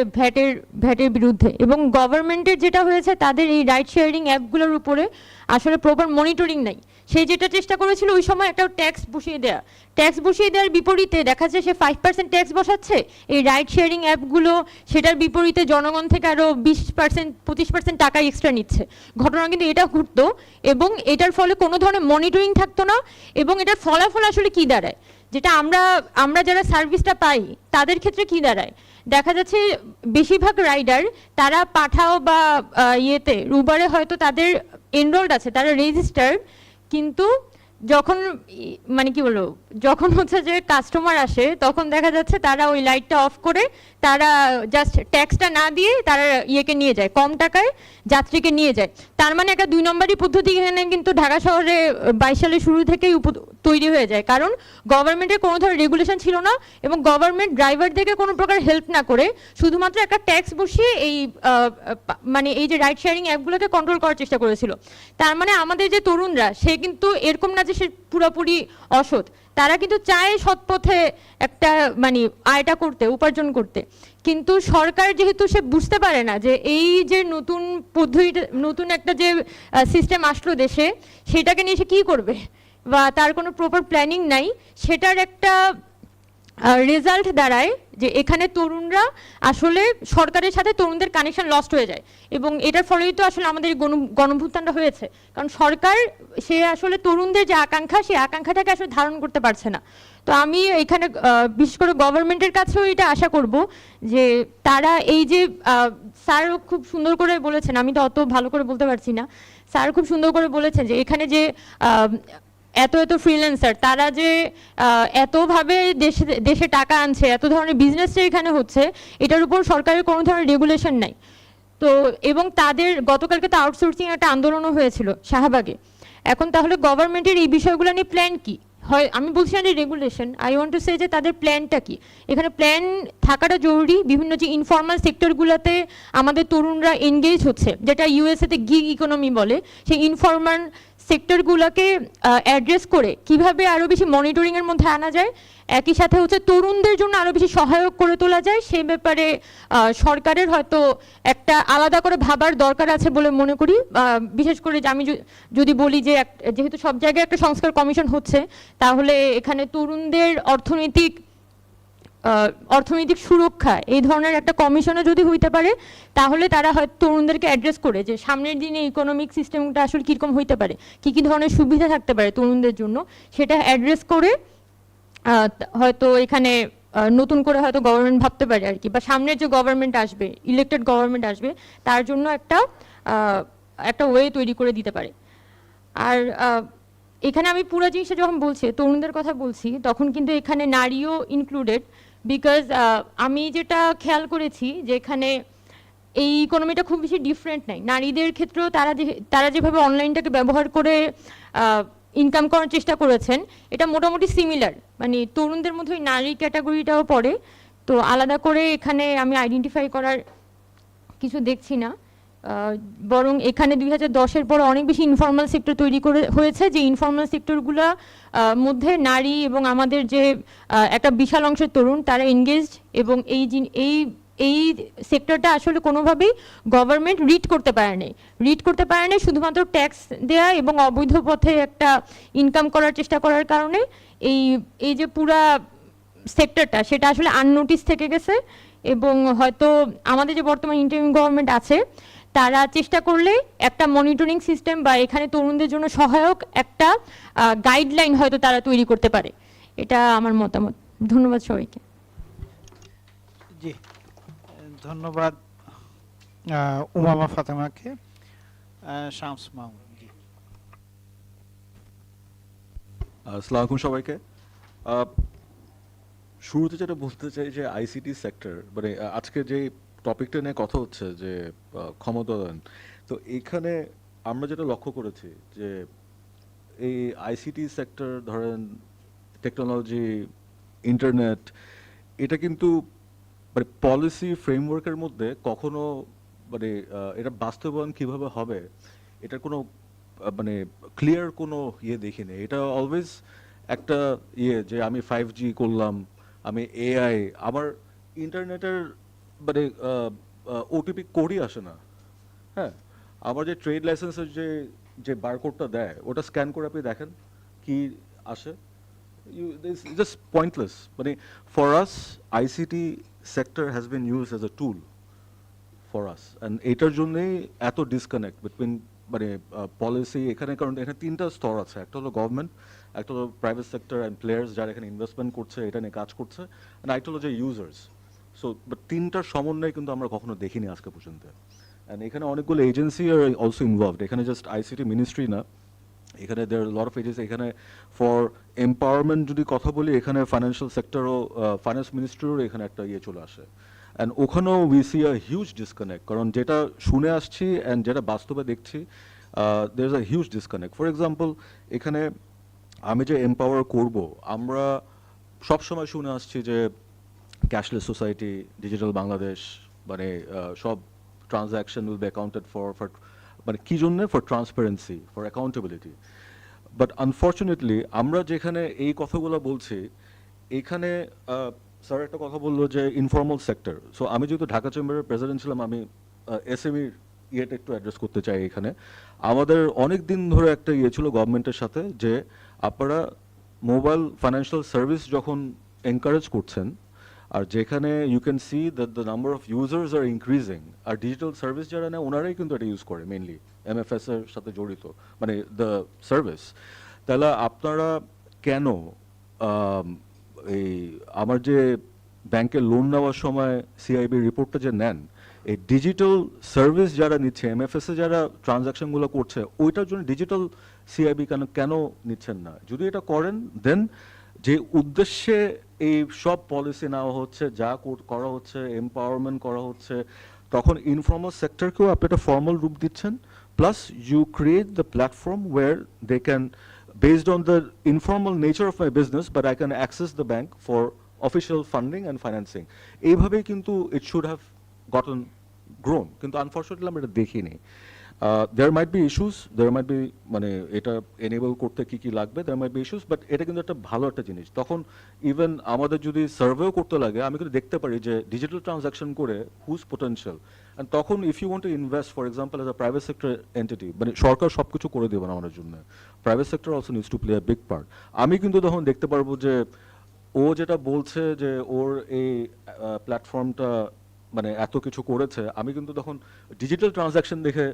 Speaker 9: ভ্যাটের বিরুদ্ধে, এবং গভর্নমেন্টের যেটা হয়েছে তাদের এই রাইড শেয়ারিং অ্যাপগুলোর উপরে আসলে প্রপার মনিটরিং নাই। সে যেটা চেষ্টা করেছিল ওই সময় একটা ট্যাক্স বসিয়ে দেওয়ার বিপরীতে দেখা যায় সে 5% ট্যাক্স বসাচ্ছে, এই রাইড শেয়ারিং অ্যাপগুলো সেটার বিপরীতে জনগণ থেকে আরও 20-25% টাকা এক্সট্রা নিচ্ছে। ঘটনা কিন্তু এটা ঘটতো, এবং এটার ফলে কোনো ধরনের মনিটরিং থাকতো না, এবং এটার ফলাফল আসলে কি দাঁড়ায়, যেটা আমরা যারা সার্ভিসটা পাই তাদের ক্ষেত্রে কি দাঁড়ায়, দেখা যাচ্ছে বেশিরভাগ রাইডার তারা পাঠাও বা উবারে হয়তো তাদের এনরোলড আছে, তারা রেজিস্টার্ড, কিন্তু যখন মানে কি বলবো যখন হচ্ছে যে কাস্টমার আসে তখন দেখা যাচ্ছে তারা ওই লাইটটা অফ করে তারা জাস্ট ট্যাক্সটা না দিয়ে তারা ইয়েকে নিয়ে যায়, কম টাকায় যাত্রীকে নিয়ে যায়। তার মানে একটা 2 নম্বরই পদ্ধতি এখানে কিন্তু ঢাকা শহরে 22 সালের শুরু থেকেই তৈরি হয়ে যায়, কারণ গভর্নমেন্টের কোনো ধরনের রেগুলেশন ছিল না, এবং গভর্নমেন্ট ড্রাইভারদেরকে কোনো প্রকার হেল্প না করে শুধুমাত্র একটা ট্যাক্স বসিয়ে এই মানে এই যে রাইড শেয়ারিং অ্যাপগুলোকে কন্ট্রোল করার চেষ্টা করেছিল। তার মানে আমাদের যে তরুণরা সে কিন্তু এরকম না যে সে পুরোপুরি অসৎ, তারা কিন্তু চায় সৎ পথে একটা মানে আয়টা করতে, উপার্জন করতে, কিন্তু সরকার যেহেতু সে বুঝতে পারে না যে এই যে নতুন পদ্ধতিটা, নতুন একটা যে সিস্টেম আসলো দেশে, সেটাকে নিয়ে সে কী করবে, বা তার কোনো প্রপার প্ল্যানিং নাই, সেটার একটা রেজাল্ট দাঁড়ায় যে এখানে তরুণরা আসলে সরকারের সাথে তরুণদের কানেকশন লস্ট হয়ে যায়, এবং এটার ফলেই তো আসলে আমাদের গণভ্যুত্থানটা হয়েছে, কারণ সরকার সে আসলে তরুণদের যে আকাঙ্ক্ষা সেই আকাঙ্ক্ষাটাকে আসলে ধারণ করতে পারছে না। তো আমি এখানে বিশেষ করে গভর্নমেন্টের কাছেও এটা আশা করব যে তারা এই যে স্যার খুব সুন্দর করে বলেছেন, আমি তো অত ভালো করে বলতে পারছি না, স্যার খুব সুন্দর করে বলেছেন যে এখানে যে এত ফ্রিল্যান্সার তারা যে এতভাবে দেশে টাকা আনছে, এত ধরনের বিজনেস এখানে হচ্ছে, এটার উপর সরকারের কোনো ধরনের রেগুলেশন নাই। তো এবং তাদের গতকালকে তো আউটসোর্সিং একটা আন্দোলনও হয়েছিল শাহবাগে। এখন তাহলে গভর্নমেন্টের এই বিষয়গুলো নিয়ে প্ল্যান কি হয়, আমি বলছি না যে regulation, I want to say যে তাদের প্ল্যানটা কি, এখানে প্ল্যান থাকাটা জরুরি। বিভিন্ন যে ইনফর্মাল সেক্টরগুলোতে আমাদের তরুণরা এনগেজ হচ্ছে, যেটা ইউএসএতে গিগ ইকোনমি বলে, সেই ইনফর্মাল সেক্টরগুলোকে অ্যাড্রেস করে কিভাবে আরও বেশি মনিটরিংয়ের মধ্যে আনা যায়, একই সাথে হচ্ছে তরুণদের জন্য আরও বেশি সহায়ক করে তোলা যায়, সে ব্যাপারে সরকারের হয়তো একটা আলাদা করে ভাবার দরকার আছে বলে মনে করি। বিশেষ করে যে আমি যদি বলি যে যেহেতু সব জায়গায় একটা সংস্কার কমিশন হচ্ছে, তাহলে এখানে তরুণদের অর্থনৈতিক সুরক্ষা এই ধরনের একটা কমিশনও যদি হইতে পারে, তাহলে তারা হয়তো তরুণদেরকে অ্যাড্রেস করে যে সামনের দিনে ইকোনমিক সিস্টেমটা আসলে কীরকম হইতে পারে, কী ধরনের সুবিধা থাকতে পারে তরুণদের জন্য, সেটা অ্যাড্রেস করে হয়তো এখানে নতুন করে হয়তো গভর্নমেন্ট ভাবতে পারে আর কি, বা সামনের যে গভর্নমেন্ট আসবে, ইলেক্টেড গভর্নমেন্ট আসবে, তার জন্য একটা ওয়ে তৈরি করে দিতে পারে। আর এখানে আমি পুরো জিনিসটা যখন বলছি তরুণদের কথা বলছি তখন কিন্তু এখানে নারীও ইনক্লুডেড, বিকজ আমি যেটা খেয়াল করেছি যে এখানে এই ইকোনমিটা খুব বেশি ডিফারেন্ট নাই। নারীদের ক্ষেত্রেও তারা যেভাবে অনলাইনটাকে ব্যবহার করে ইনকাম করার চেষ্টা করেছেন এটা মোটামুটি সিমিলার, মানে তরুণদের মধ্যে ওই নারী ক্যাটাগরিটাও পড়ে। তো আলাদা করে এখানে আমি আইডেন্টিফাই করার কিছু দেখছি না, বরং এখানে 2010-এর পর অনেক বেশি ইনফর্মাল সেক্টর তৈরি করে হয়েছে, যে ইনফর্মাল সেক্টরগুলো মধ্যে নারী এবং আমাদের যে একটা বিশাল অংশের তরুণ তারা এনগেজড, এবং এই সেক্টরটা আসলে কোনোভাবেই গভর্নমেন্ট রিড করতে পারে নাই শুধুমাত্র ট্যাক্স দেয়া এবং অবৈধ পথে একটা ইনকাম করার চেষ্টা করার কারণে এই যে পুরা সেক্টরটা সেটা আসলে আননোটিস থেকে গেছে। এবং হয়তো আমাদের যে বর্তমান ইন্টারিম গভর্নমেন্ট আছে তারা চেষ্টা করলে একটা মনিটরিং সিস্টেম বা এখানে তরুণদের জন্য সহায়ক একটা গাইডলাইন হয়তো তারা তৈরি করতে পারে, এটা আমার মতামত। ধন্যবাদ সবাইকে।
Speaker 2: জি, ধন্যবাদ উমামা ফাতেমাকে। শামস মাহমুদ, জি।
Speaker 10: আসসালামু আলাইকুম সবাইকে। শুরুতে যেটা বলতে চাই যে আইসিটি সেক্টর মানে আজকে যে টপিকটা নিয়ে কথা হচ্ছে যে ক্ষমতায়ন, তো এখানে আমরা যেটা লক্ষ্য করেছি যে এই আইসিটি সেক্টর ধরেন টেকনোলজি, ইন্টারনেট, এটা কিন্তু মানে পলিসি ফ্রেমওয়ার্কের মধ্যে কখনো মানে এটা বাস্তবায়ন কিভাবে হবে এটার কোনো মানে ক্লিয়ার কোনো দেখিনি। এটা অলওয়েজ একটা যে আমি 5G করলাম, আমি এআই, আমার ইন্টারনেটের মানে ওটিপি কোডই আসে না। হ্যাঁ, আমার যে ট্রেড লাইসেন্সের যে বারকোডটা দেয় ওটা স্ক্যান করে আপনি দেখেন কি আসে, জাস্ট পয়েন্টলেস। মানে for us ICT sector has been use as a tool for us, and এটার জন্যই এত ডিসকানেক্ট বিটুইন মানে পলিসি এখানে। কারণ এখানে তিনটা স্তর আছে, একটা হলো গভর্নমেন্ট, একটা হলো প্রাইভেট সেক্টর অ্যান্ড প্লেয়ার্স যারা এখানে ইনভেস্টমেন্ট করছে, এটা নিয়ে কাজ করছে, অ্যান্ড একটা হলো যে ইউজার্স। সো বাট তিনটার সমন্বয় কিন্তু আমরা কখনো দেখিনি আজকে পর্যন্ত। অ্যান্ড এখানে অনেকগুলো এজেন্সি আর অলসো ইনভলভড, এখানে জাস্ট আইসিটি মিনিস্ট্রি না, এখানে দেয়ার লট অফ এজেন্সি। এখানে ফর এম্পাওয়ারমেন্ট যদি কথা বলি, এখানে ফাইন্যান্সিয়াল সেক্টরও, ফাইন্যান্স মিনিস্ট্রিরও এখানে একটা চলে আসে। অ্যান্ড ওখানেও we see a huge disconnect, কারণ যেটা শুনে আসছি অ্যান্ড যেটা বাস্তবে দেখছি দের is a huge disconnect. For example, এখানে আমি যে এম্পাওয়ার করব, আমরা সবসময় শুনে আসছি যে ক্যাশলেস সোসাইটি, ডিজিটাল বাংলাদেশ, মানে সব transaction will be accounted for মানে কী জন্যে? For transparency, for accountability. But unfortunately আমরা যেখানে এই কথাগুলো বলছি, এখানে স্যার একটা কথা বললো যে ইনফর্মাল সেক্টর। সো আমি যেহেতু ঢাকা চেম্বারের প্রেসিডেন্ট ছিলাম, আমি এসএমইর ইয়েটা একটু অ্যাড্রেস করতে চাই এখানে। আমাদের অনেক দিন ধরে একটা ছিল গভর্নমেন্টের সাথে যে আপনারা মোবাইল ফাইন্যান্সিয়াল সার্ভিস যখন এনকারেজ করছেন, আর যেখানে you can see that the number of users are increasing, আর ডিজিটাল সার্ভিস যারা নেয় ওনারাই কিন্তু এটা ইউজ করে মেনলি এমএফএস এর সাথে জড়িত, মানে দ্য সার্ভিস। তাহলে আপনারা কেন এই আমার যে ব্যাংকে লোন নেওয়ার সময় সিআইবি রিপোর্টটা যে নেন, এই ডিজিটাল সার্ভিস যারা নিচ্ছে, এমএফএসে যারা ট্রানজাকশনগুলো করছে, ওইটার জন্য ডিজিটাল সিআইবি কেন নিচ্ছেন না? যদি এটা করেন, দেন যে উদ্দেশ্যে এই সব পলিসি নেওয়া হচ্ছে, যা করা হচ্ছে, এম্পাওয়ারমেন্ট করা হচ্ছে, তখন ইনফর্মাল সেক্টরকেও আপনি একটা ফর্মাল রূপ দিচ্ছেন, plus you create the platform where they can, based on the informal nature of my business, but I can access the bank for official funding and financing. এইভাবেই কিন্তু it should have gotten grown, কিন্তু unfortunately আমরা এটা দেখিনি। there might be issues, there might be মানে এটা enable করতে কি লাগবে, there might be issues, but এটা কিন্তু একটা ভালো একটা জিনিস। তখন ইভেন আমাদের যদি সার্ভেও করতে লাগে, আমি কিন্তু দেখতে পারি যে ডিজিটাল ট্রানজাকশন করে হুজ পোটেনশিয়াল, অ্যান্ড তখন if you want to invest, for example as a private sector entity, মানে সরকার সব কিছু করে দেবে না আমাদের জন্য, private sector also needs to play a big part. আমি কিন্তু তখন দেখতে পারবো যে ও যেটা বলছে যে ওর এই প্ল্যাটফর্মটা মানে এত কিছু করেছে, আমি কিন্তু তখন ডিজিটাল ট্রানজাকশন দেখে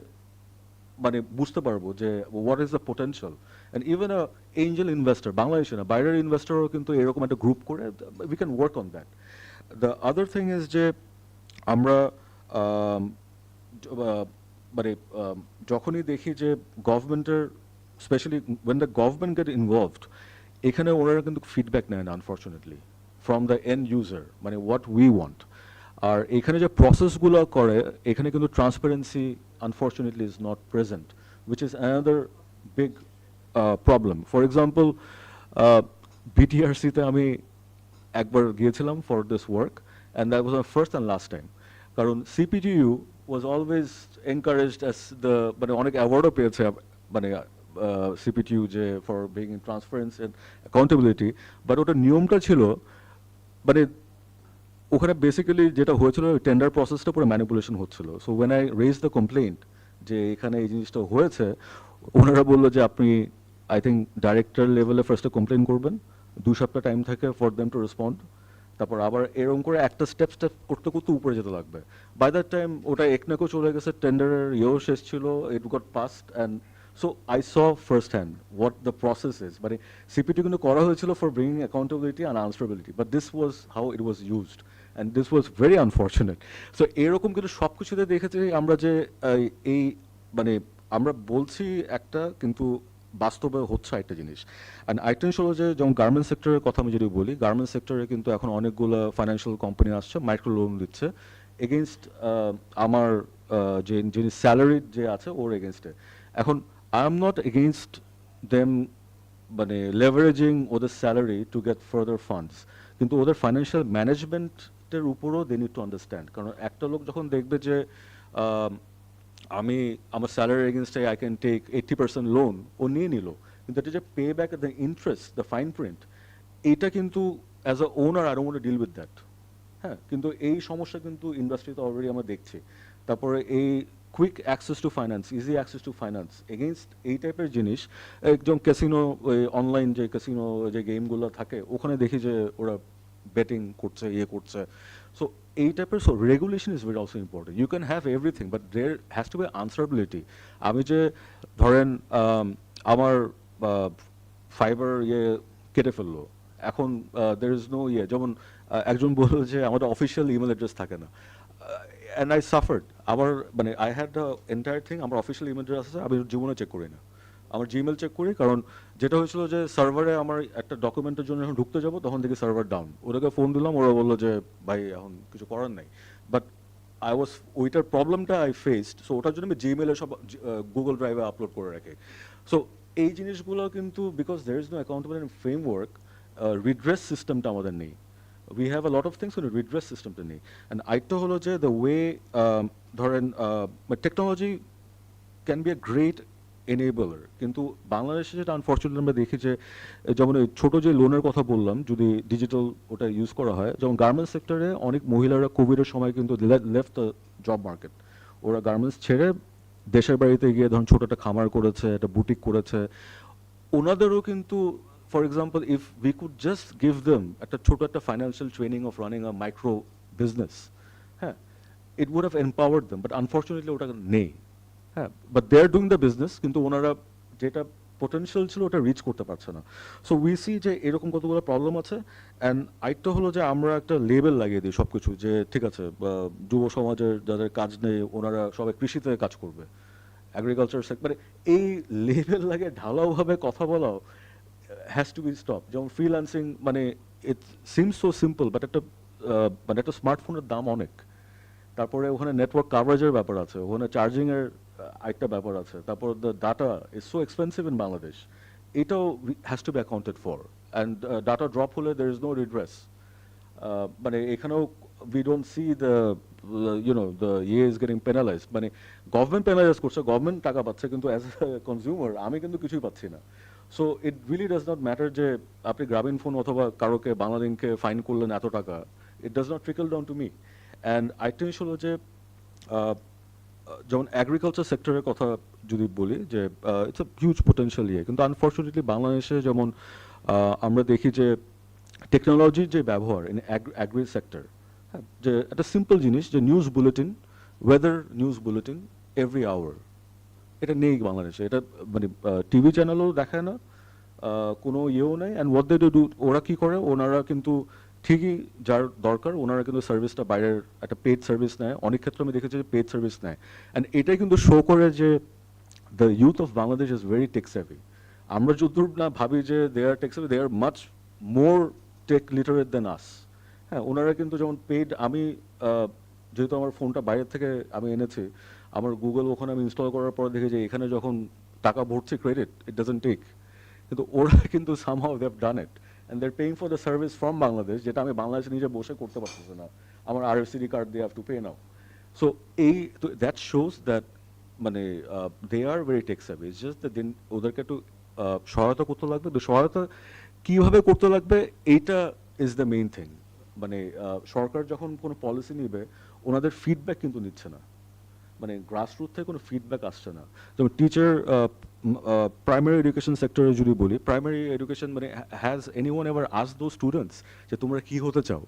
Speaker 10: মানে বুঝতে পারবো যে what is the potential. And even a Angel investor, বাংলাদেশে না বাইরের ইনভেস্টরও কিন্তু এরকম একটা গ্রুপ করে we can work on that. The other thing is যে আমরা মানে যখনই দেখি যে গভর্নমেন্টের specially when the government get involved, এখানে ওনারা কিন্তু ফিডব্যাক নেয় না unfortunately from the end user, মানে হোয়াট উই ওয়ান্ট। আর এখানে যে প্রসেসগুলো করে এখানে কিন্তু transparency unfortunately is not present, which is another big problem. For example বিটিআরসিতে আমি একবার গিয়েছিলাম for this work, and that was my first and last time. কারণ CPTU was always encouraged as the, মানে অনেক অ্যাওয়ার্ডও পেয়েছে মানে সিপিটিইউ যে for being in transparency and accountability, but ওটা নিয়মটা ছিল মানে ওখানে বেসিক্যালি যেটা হয়েছিল টেন্ডার প্রসেসটা পুরো ম্যানিপুলেশন হচ্ছিল। So when I raise the complaint যে এখানে এই জিনিসটা হয়েছে, ওনারা বললো যে আপনি আই থিঙ্ক ডাইরেক্টর লেভেলে ফার্স্টে কমপ্লেন করবেন, 2 সপ্তাহ টাইম থাকে ফর দেম টু রেসপন্ড, তারপর আবার এরকম করে একটা স্টেপ করতে করতে উপরে যেতে লাগবে। বাই দ্যাট টাইম ওটা একনাকেও চলে গেছে, টেন্ডারের ইয়েও শেষ ছিল, it got passed, and so I saw first hand what the process is. মানে সিপিটি কিন্তু করা হয়েছিল for bringing accountability and answerability, but this was how it was used, and this was very unfortunate. So এরকম কিন্তু সব কিছুতে দেখেছি আমরা যে এই মানে আমরা বলছি একটা কিন্তু বাস্তবে হচ্ছে একটা জিনিস। অ্যান্ড আরেকটা জিনিস হলো যে যেমন গার্মেন্টস সেক্টরের কথা আমি যদি বলি, গার্মেন্টস সেক্টরে কিন্তু এখন অনেকগুলো ফাইন্যান্সিয়াল কোম্পানি আসছে, মাইক্রো লোন দিচ্ছে এগেনস্ট আমার যিনি স্যালারি যে আছে ওর এগেনস্টে। এখন I am not against them মানে লেভারেজিং ওদের salary to get further funds, কিন্তু ওদের ফাইন্যান্সিয়াল ম্যানেজমেন্টের উপরও দে নিড টু আন্ডারস্ট্যান্ড। কারণ একটা লোক যখন দেখবে যে আমি আমার স্যালারি এগেনস্টে আই ক্যান টেক 80% লোন, ও নিয়ে নিল, কিন্তু এটা যে pay back the interest, the fine print, এইটা কিন্তু as a owner I don't want to deal with that. হ্যাঁ, কিন্তু এই সমস্যা কিন্তু ইন্ডাস্ট্রিতে অলরেডি আমরা দেখছি। তারপরে এই quick access to finance, easy access to finance, against এই টাইপের জিনিস একদম ক্যাসিনো, ওই অনলাইন যে ক্যাসিনো যে গেমগুলো থাকে ওখানে দেখি যে ওরা বেটিং করছে, ইয়ে করছে। সো এই টাইপের regulation is very also important. You can have everything but there has to be answerability. আমি যে ধরেন আমার ফাইবার ইয়ে কেটে ফেললো, এখন দের ইজ নো ইয়ে, যেমন একজন বললো যে আমাদের অফিসিয়াল ইমেল অ্যাড্রেস থাকে না, অ্যান্ড আই সাফার্ড। আমার মানে I had the entire thing, আমার অফিসিয়াল ইমেল অ্যাড্রেস আছে, আমি জীবনে চেক করি না, আমার জিমেল চেক করি। কারণ যেটা হয়েছিল যে সার্ভারে আমার একটা ডকুমেন্টের জন্য যখন ঢুকতে যাবো তখন দেখি সার্ভার ডাউন, ওদেরকে ফোন দিলাম, ওরা বললো যে ভাই এখন কিছু করার নাই। বাট আই ওয়াজ, ওইটার প্রবলেমটা আই ফেসড, সো ওটার জন্য আমি জিমেলে সব গুগল ড্রাইভে আপলোড করে রাখি। সো এই জিনিসগুলো কিন্তু because there is no accountability framework, redress সিস্টেমটা আমাদের নেই। We have a lot of things কিন্তু redress systemটা নেই। অ্যান্ড আরেকটা হলো যে দ্য ওয়ে ধরেন technology can be a great enabler, কিন্তু বাংলাদেশে যেটা আনফর্চুনেটলি আমরা দেখি যে যেমন এই ছোটো যে লোনের কথা বললাম, যদি ডিজিটাল ওটা ইউজ করা হয়, যেমন গার্মেন্টস সেক্টরে অনেক মহিলারা কোভিডের সময় কিন্তু লেফট দ্য জব মার্কেট, ওরা গার্মেন্টস ছেড়ে দেশের বাড়িতে গিয়ে ধরুন ছোটো একটা খামার করেছে, একটা বুটিক করেছে। ওনাদেরও কিন্তু for example, if we could just give them একটা ছোট একটা financial training of running a micro business, হ্যাঁ, it would have empowered them, but unfortunately ওটা নেই। হ্যাঁ, but they are doing the business, কিন্তু ওনারা যেটা potential ছিল ওটা রিচ করতে পারছে না। সো উই সি যে এরকম কতগুলো প্রবলেম আছে। অ্যান্ড আরেকটা হলো যে আমরা একটা লেবেল লাগিয়ে দিই সব কিছু, যে ঠিক আছে যুব সমাজের যাদের কাজ নেই ওনারা সবাই কৃষিতে কাজ করবে, অ্যাগ্রিকালচার সেক্টর, মানে এই লেবেল লাগিয়ে ঢালাওভাবে কথা বলাও has to be stopped. যেমন ফ্রিল্যান্সিং, মানে it seems so simple, but একটা মানে একটা স্মার্টফোনের দাম অনেক। তারপরে ওখানে নেটওয়ার্ক কাভারেজের ব্যাপার আছে, ওখানে চার্জিংয়ের একটা ব্যাপার আছে, তারপর the data is so expensive in Bangladesh, এটাও has to be accounted for. And data drop হলে দের ইজ নো রিড্রেস। মানে এখানেও we don't see the the ইয়ে is getting penalized, মানে গভর্নমেন্ট পেনালাইজ করছে, গভর্নমেন্ট টাকা পাচ্ছে, কিন্তু অ্যাজ এ কনজিউমার আমি কিন্তু কিছুই পাচ্ছি না। So it really does not matter যে আপনি গ্রামীণ ফোন অথবা কারোকে বাংলালিংকে ফাইন করলেন এত টাকা, it does not trickle down to me. And আরেকটা জিনিস হলো যে যেমন অ্যাগ্রিকালচার সেক্টরের কথা যদি বলি, যে ইটস আ হিউজ পোটেনশিয়াল ইয়ে, কিন্তু আনফর্চুনেটলি বাংলাদেশে যেমন আমরা দেখি যে টেকনোলজির যে ব্যবহার ইন অ্যাগ্রি সেক্টর, হ্যাঁ, যে একটা সিম্পল জিনিস যে news bulletin, weather news bulletin every hour, এটা নেই বাংলাদেশে। এটা মানে টিভি চ্যানেলও দেখায় না, কোনো ইয়েও নেই। অ্যান্ড হোয়াট দে ডু, ওরা কী করে, ওনারা কিন্তু ঠিকই যার দরকার ওনারা কিন্তু সার্ভিসটা বাইরের একটা পেড সার্ভিস নেয়, অনেক ক্ষেত্রে আমি দেখেছি যে পেড সার্ভিস নেয়। অ্যান্ড এটাই কিন্তু শো করে যে the youth of Bangladesh is very tech savvy. আমরা যতদূর না ভাবি যে they are tech savvy, they are much more tech literate than us. হ্যাঁ, ওনারা কিন্তু যেমন পেইড, আমি যেহেতু আমার ফোনটা বাইরে থেকে আমি এনেছি, আমার গুগল ওখানে আমি ইনস্টল করার পর দেখি যে এখানে যখন টাকা ভরছি ক্রেডিট, ইট ডাজন্ট টেক, কিন্তু ওরা কিন্তু somehow they have done it and they're paying for the service from Bangladesh, যেটা আমি বাংলাদেশে নিজে বসে করতে পারতেছি না, আমার RFCD কার্ড দিয়ে have to pay now. So that shows that মানে they are very tech savvy. It's just that then ওদেরকে একটু সহায়তা করতে লাগবে, তো সহায়তা কিভাবে করতে লাগবে এইটা ইজ দ্য মেইন থিং। মানে সরকার যখন কোনো পলিসি নিবে ওনাদের ফিডব্যাক কিন্তু নিচ্ছে না, মানে গ্রাসরুট থেকে কোনো ফিডব্যাক আসছে না। যেমন টিচার, প্রাইমারি এডুকেশন সেক্টরে যদি বলি, প্রাইমারি এডুকেশন মানে has anyone ever asked those students যে তোমরা কি হতে চাও?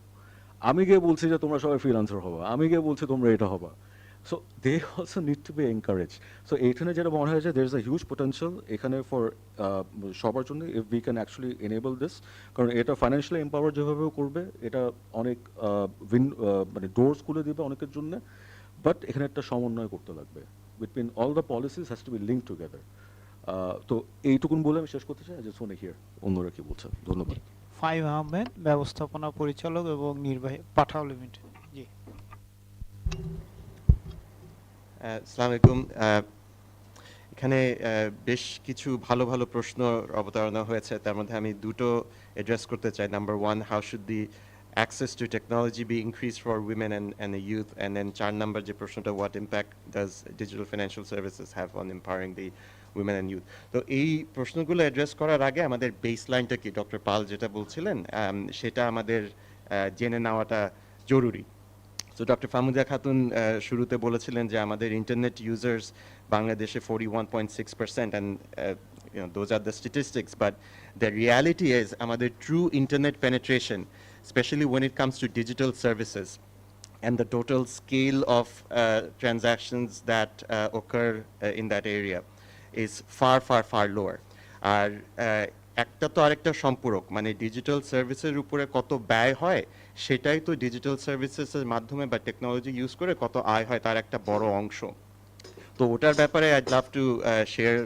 Speaker 10: আমি গিয়ে বলছি যে তোমরা সবাই ফ্রিল্যান্সার হবা, আমি গিয়ে বলছি তোমরা এটা হবা। So they also need to be encourage. So এখানে যেটা মনে হয়েছে there is a huge potential এখানে ফর সবার জন্য, if we can actually enable this. কারণ এটা ফাইন্যান্সিয়ালি এম্পাওয়ার যেভাবেও করবে, এটা অনেক মানে ডোরস খুলে দিবে অনেকের জন্য, বাট এখানে একটা সমন্বয় করতে লাগবে between all the policies, has to be link together. তো এইটুকুন বলে আমি শেষ করতে চাই। জাস্ট ওয়ান্ট টু হিয়ার অন্যরা কি বলছেন। ধন্যবাদ।
Speaker 2: ফাহিম আহমেদ, ব্যবস্থাপনা পরিচালক এবং নির্বাহী, পাঠাও লিমিটেড। জি,
Speaker 11: আসসালামু আলাইকুম। এখানে বেশ কিছু ভালো ভালো প্রশ্ন অবতারণা হয়েছে, তার মধ্যে আমি দুটো অ্যাড্রেস করতে চাই। Number one, how should the access to technology be increased for women and the youth? And then 4 number যে প্রশ্নটা, what impact does digital financial services have on empowering the women and youth? তো এই প্রশ্নগুলো address করার আগে আমাদের বেসলাইনটা কি, doctor পাল যেটা বলছিলেন সেটা আমাদের জেনে নেওয়াটা জরুরি। So Dr. Famuda Khatun শুরুতে বলেছিলেন যে আমাদের ইন্টারনেট ইউজার্স বাংলাদেশে 41.6%, and you know those are the statistics, but the reality is আমাদের true internet penetration, especially when it comes to digital services and the total scale of transactions that occur in that area, is far far far lower. আর একটা তো আরেকটা সম্পূরক, মানে digital সার্ভিসের উপরে কত ব্যয় হয় সেটাই তো ডিজিটাল সার্ভিসেসের মাধ্যমে বা টেকনোলজি ইউজ করে কত আয় হয় তার একটা বড় অংশ। তো ওটার ব্যাপারে I'd love to share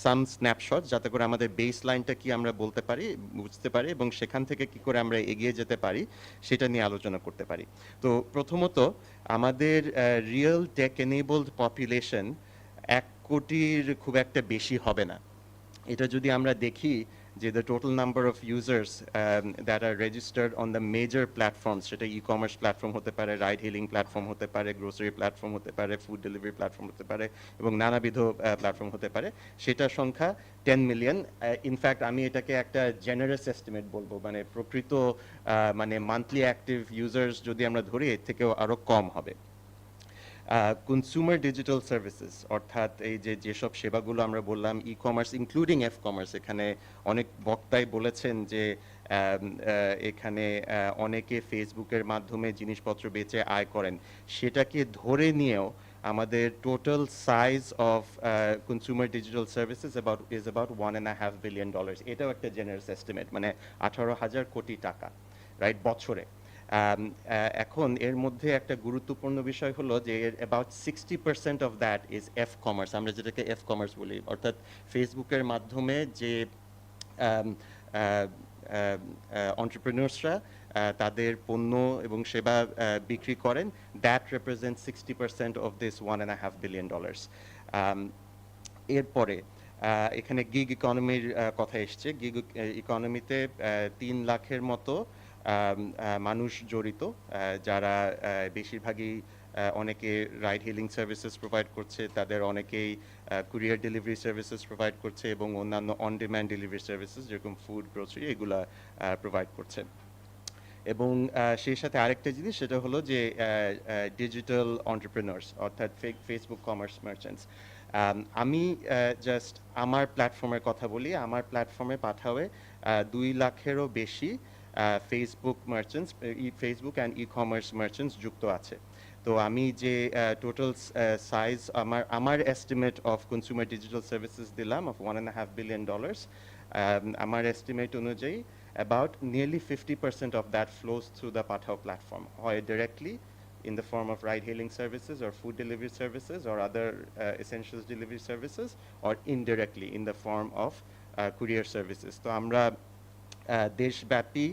Speaker 11: some snapshot, যাতে করে আমাদের বেস লাইনটা কি আমরা বলতে পারি, বুঝতে পারি, এবং সেখান থেকে কি করে আমরা এগিয়ে যেতে পারি সেটা নিয়ে আলোচনা করতে পারি। তো প্রথমত আমাদের রিয়েল টেক এনেবলড পপুলেশন 1 কোটির খুব একটা বেশি হবে না। এটা যদি আমরা দেখি যে the total number of users that are registered on the major platforms, সেটা ই-কমার্স প্ল্যাটফর্ম হতে পারে, রাইড হেলিং প্ল্যাটফর্ম হতে পারে, গ্রোসারি প্ল্যাটফর্ম হতে পারে, ফুড ডেলিভারি প্ল্যাটফর্ম হতে পারে, এবং নানাবিধ প্ল্যাটফর্ম হতে পারে, সেটার সংখ্যা 10 মিলিয়ন। ইনফ্যাক্ট আমি এটাকে একটা জেনারেস এস্টিমেট বলবো, মানে প্রকৃত মানে মান্থলি অ্যাক্টিভ ইউজার্স যদি আমরা ধরি এর থেকেও আরও কম হবে। কনজিউমার ডিজিটাল সার্ভিসেস, অর্থাৎ এই যেসব সেবাগুলো আমরা বললাম, e commerce including F commerce, এখানে অনেক বক্তাই বলেছেন যে এখানে অনেকে ফেসবুকের মাধ্যমে জিনিসপত্র বেচে আয় করেন, সেটাকে ধরে নিয়েও আমাদের total size of consumer digital services is about $1.5 billion. এটাও একটা জেনারেস এস্টিমেট, মানে 18,000 কোটি টাকা, রাইট, বছরে। এখন এর মধ্যে একটা গুরুত্বপূর্ণ বিষয় হলো যে about 60% of that is F commerce, আমরা যেটাকে এফ কমার্স বলি, অর্থাৎ ফেসবুকের মাধ্যমে যে এন্টারপ্রেনার্সরা তাদের পণ্য এবং সেবা বিক্রি করেন, that represent 60% of this $1.5 billion. এরপরে এখানে গিগ ইকোনমির কথা এসছে। গিগ ইকোনমিতে 3 লাখের মতো মানুষ জড়িত, যারা বেশিরভাগই অনেকে রাইড হেলিং সার্ভিসেস প্রোভাইড করছে, তাদের অনেকেই কুরিয়ার ডেলিভারি সার্ভিসেস প্রোভাইড করছে, এবং অন্যান্য অন ডিম্যান্ড ডেলিভারি সার্ভিসেস যেরকম ফুড, গ্রোসারি, এগুলা প্রোভাইড করছে। এবং সেই সাথে আরেকটা জিনিস, সেটা হলো যে ডিজিটাল এন্টারপ্রেনার্স, অর্থাৎ ফেসবুক কমার্স মার্চেন্টস। আমি জাস্ট আমার প্ল্যাটফর্মের কথা বলি। আমার প্ল্যাটফর্মে পাঠাওয়ে 2 লাখেরও বেশি Facebook merchants, Facebook and e commerce merchants যুক্ত আছে। তো আমি যে টোটাল সাইজ আমার estimate of consumer digital services দিলাম অফ $1.5 বিলিয়ন, আমার এস্টিমেট অনুযায়ী about nearly 50% of that flows through the Pathao platform, or directly in the form of ride-hailing services or food delivery services or other essentials delivery services, or indirectly in the form of courier services. তো আমরা দেশব্যাপী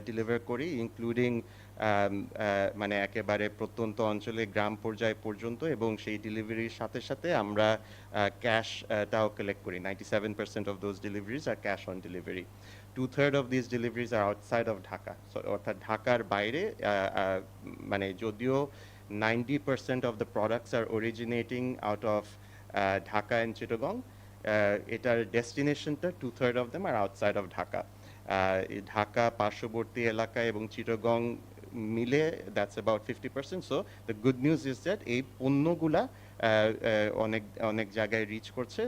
Speaker 11: deliver করি, including মানে একেবারে প্রত্যন্ত অঞ্চলে গ্রাম পর্যায় পর্যন্ত, এবং সেই ডেলিভারির সাথে সাথে আমরা ক্যাশটাও কালেক্ট করি। 97% of those deliveries are cash on delivery. 2/3 of these deliveries are outside of Dhaka. So অর্থাৎ ঢাকার বাইরে মানে যদিও 90% of the products are originating out of Dhaka and Chittagong, এটার ডেস্টিনেশনটা 2/3 of them are outside of Dhaka. Dhaka পার্শ্ববর্তী এলাকা এবং চিটাগং মিলে that's about 50%. So the good news is that এই পণ্যগুলা অনেক অনেক জায়গায় রিচ করছে,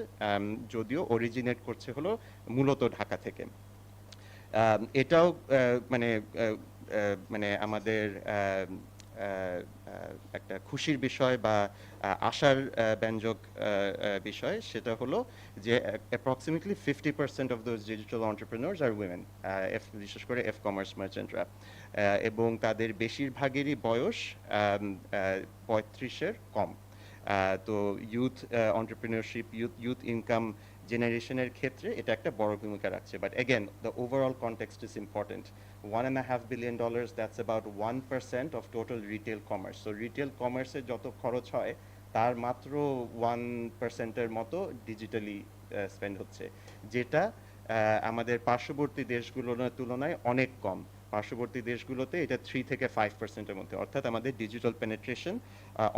Speaker 11: যদিও অরিজিনেট করছে হলো মূলত ঢাকা থেকে। এটাও মানে মানে আমাদের একটা খুশির বিষয় বা আশার ব্যঞ্জক বিষয়, সেটা হলো যে approximately 50% of those digital entrepreneurs are women, বিশেষ করে কমার্স মার্চেন্টরা, এবং তাদের বেশিরভাগেরই বয়স 35-এর কম। তো ইউথ এন্টারপ্রেনিয়রশিপ, ইউথ ইনকাম জেনারেশনের ক্ষেত্রে এটা একটা বড় ভূমিকা রাখছে। But again the overall context is important. $1.5 billion, that's about 1% of total retail commerce. So retail commerce যত খরচ হয় তার মাত্র 1%-এর মতো ডিজিটালি স্পেন্ড হচ্ছে, যেটা আমাদের পার্শ্ববর্তী দেশগুলোর তুলনায় অনেক কম। পার্শ্ববর্তী দেশগুলোতে এটা 3 থেকে 5%-এর মধ্যে, অর্থাৎ আমাদের ডিজিটাল পেনিট্রেশন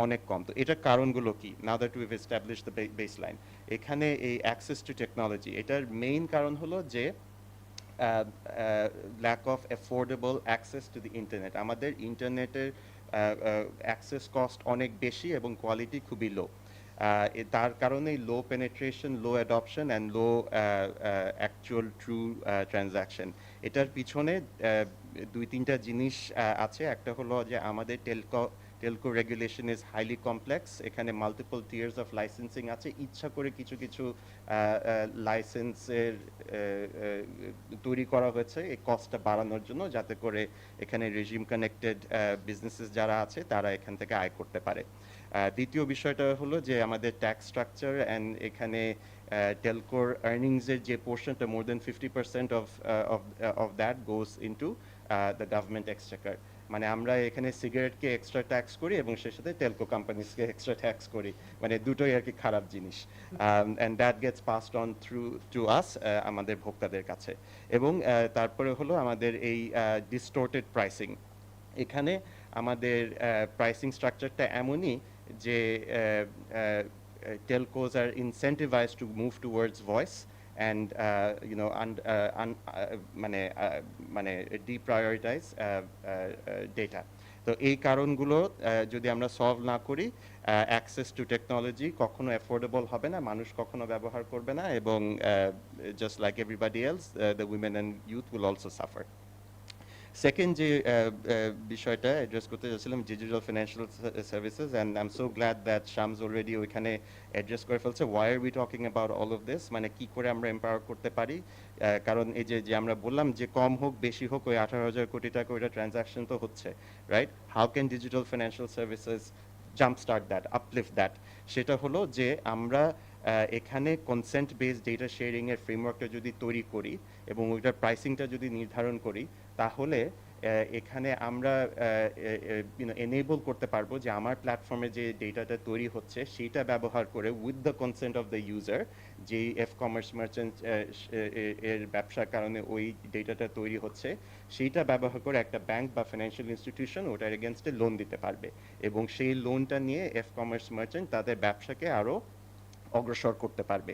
Speaker 11: অনেক কম। তো এটার কারণগুলো কি? Now that we've established the baseline, এখানে এই অ্যাক্সেস টু টেকনোলজি, এটার মেইন কারণ হলো যে lack of affordable access to the internet. আমাদের ইন্টারনেটের অ্যাক্সেস কস্ট অনেক বেশি এবং কোয়ালিটি খুবই লো। তার কারণে low penetration, low adoption and low actual true transaction. এটার পিছনে 2-3টা জিনিস আছে। একটা হলো যে আমাদের telco regulation is highly complex, এখানে মাল্টিপল টিয়ার্স অফ লাইসেন্সিং আছে। ইচ্ছা করে কিছু কিছু লাইসেন্সের তৈরি করা হয়েছে এই কস্টটা বাড়ানোর জন্য, যাতে করে এখানে রেজিম কানেক্টেড বিজনেসেস যারা আছে তারা এখান থেকে আয় করতে পারে। দ্বিতীয় বিষয়টা হলো যে আমাদের ট্যাক্স স্ট্রাকচার, অ্যান্ড এখানে টেলকোর আর্নিংসের যে পোর্শনটা, মোর দেন 50% of that goes into the government exchequer. মানে আমরা এখানে সিগারেটকে এক্সট্রা ট্যাক্স করি এবং সেই সাথে টেলকো কোম্পানিজকে এক্সট্রা ট্যাক্স করি, মানে দুটোই আর কি খারাপ জিনিস। And that gets passed on through to us, আমাদের ভোক্তাদের কাছে। এবং তারপরে হলো আমাদের এই ডিস্টোর্টেড প্রাইসিং। এখানে আমাদের প্রাইসিং স্ট্রাকচারটা এমনই যে telcos are incentivized to move towards voice and you know মানে deprioritize data. তো এই কারণগুলো যদি আমরা সলভ না করি, অ্যাক্সেস টু টেকনোলজি কখনো অ্যাফোর্ডেবল হবে না, মানুষ কখনো ব্যবহার করবে না, এবং just like everybody else the women and youth will also suffer. Second যে বিষয়টা অ্যাড্রেস করতে যাচ্ছিলাম, digital financial services, and I am so glad that Shams already ওইখানে অ্যাড্রেস করে ফেলছে। Why are we talking about all of this, মানে কী করে আমরা এম্পাওয়ার করতে পারি। কারণ এই যে আমরা বললাম যে কম হোক বেশি হোক ওই 18,000 কোটি টাকা ওইটা ট্রানজাকশন তো হচ্ছে, right? How can digital financial services jump start that, uplift that? সেটা হলো যে আমরা এখানে কনসেন্ট বেসড ডেটা শেয়ারিংয়ের ফ্রেমওয়ার্কটা যদি তৈরি করি এবং ওইটার প্রাইসিংটা যদি নির্ধারণ করি, তাহলে এখানে আমরা এনেবল করতে পারবো যে আমার প্ল্যাটফর্মে যে ডেটাটা তৈরি হচ্ছে সেইটা ব্যবহার করে with the consent of the user, যেই কমার্স মার্চেন্ট এর ব্যবসার কারণে ওই ডেটাটা তৈরি হচ্ছে, সেইটা ব্যবহার করে একটা ব্যাংক বা ফিনান্সিয়াল ইনস্টিটিউশন ওটার এগেনস্টে লোন দিতে পারবে, এবং সেই লোনটা নিয়ে কমার্স মার্চেন্ট তাদের ব্যবসাকে আরও অগ্রসর করতে পারবে।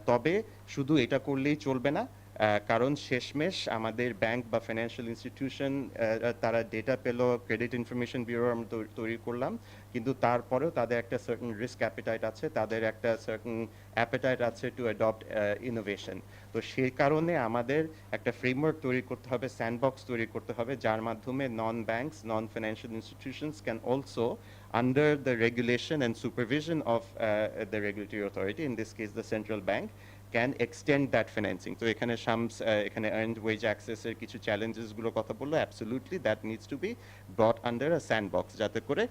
Speaker 11: তবে শুধু এটা করলেই চলবে না, কারণ শেষমেশ আমাদের ব্যাংক বা ফিনান্সিয়াল ইনস্টিটিউশন তারা ডেটা পেল, ক্রেডিট ইনফরমেশন ব্যুরো আমরা তৈরি করলাম, কিন্তু তারপরেও তাদের একটা সার্টেন রিস্ক অ্যাপিটাইট আছে, তাদের একটা সার্টেন অ্যাপিটাইট আছে টু অ্যাডপ্ট ইনোভেশন। তো সেই কারণে আমাদের একটা ফ্রেমওয়ার্ক তৈরি করতে হবে, স্যান্ডবক্স তৈরি করতে হবে, যার মাধ্যমে non banks, non financial institutions can also, under the regulation and supervision of the regulatory authority, in this case the central bank, can extend that financing. তো এখানে শামস এখানে আর্নড ওয়েজ অ্যাক্সেসের কিছু চ্যালেঞ্জেসগুলো কথা বললো, absolutely that needs to B ব্রট under a sandbox, যাতে করে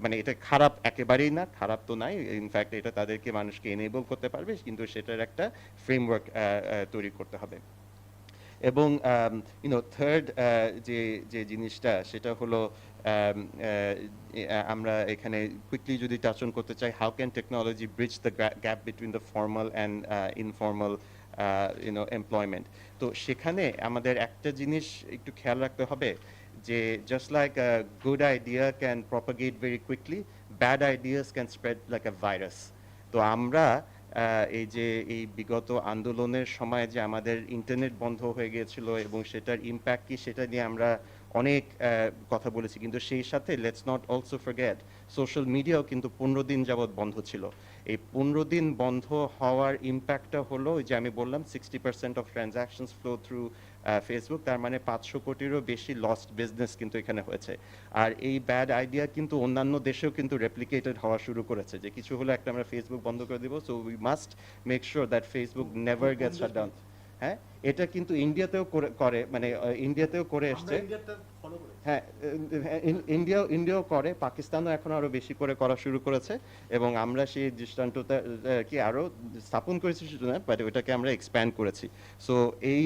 Speaker 11: মানে এটা খারাপ একেবারেই না, খারাপ তো নাই, ইনফ্যাক্ট এটা তাদেরকে মানুষকে এনেবল করতে পারবে, কিন্তু সেটার একটা ফ্রেমওয়ার্ক তৈরি করতে হবে। এবং থার্ড যে যে জিনিসটা সেটা হলো আমরা এখানে কুইকলি যদি টাচ অন করতে চাই, how can technology bridge the gap between the formal and informal employment. তো সেখানে আমাদের একটা জিনিস একটু খেয়াল রাখতে হবে যে just like a good idea can propagate very quickly, bad ideas can spread like a virus. তো আমরা এই যে এই বিগত আন্দোলনের সময় যে আমাদের ইন্টারনেট বন্ধ হয়ে গিয়েছিল এবং সেটার ইম্প্যাক্ট কি সেটা নিয়ে আমরা অনেক কথা বলেছি, কিন্তু সেই সাথে let's not also forget social মিডিয়াও কিন্তু 15 দিন যাবৎ বন্ধ ছিল। এই 15 দিন বন্ধ হওয়ার ইম্প্যাক্টটা হলো ওই যে আমি বললাম 60% of transactions flow through Facebook, তার মানে 500 কোটিরও বেশি লস্ট বিজনেস কিন্তু এখানে হয়েছে। আর এই ব্যাড আইডিয়া কিন্তু অন্যান্য দেশেও কিন্তু রেপ্লিকেটেড হওয়া শুরু করেছে, যে কিছু হলো একটা আমরা ফেসবুক বন্ধ করে দিব, so we must make sure that Facebook never gets shut down. হ্যাঁ, এটা কিন্তু ইন্ডিয়াতেও করে মানে ইন্ডিয়াতেও করে এসছে, হ্যাঁ ইন্ডিয়াও করে, পাকিস্তানও এখন আরো বেশি করে করা শুরু করেছে, এবং আমরা সেই দৃষ্টান্তটা কি আরো স্থাপন করেছি শুধু না, বাট ওটাকে আমরা এক্সপ্যান্ড করেছি। সো এই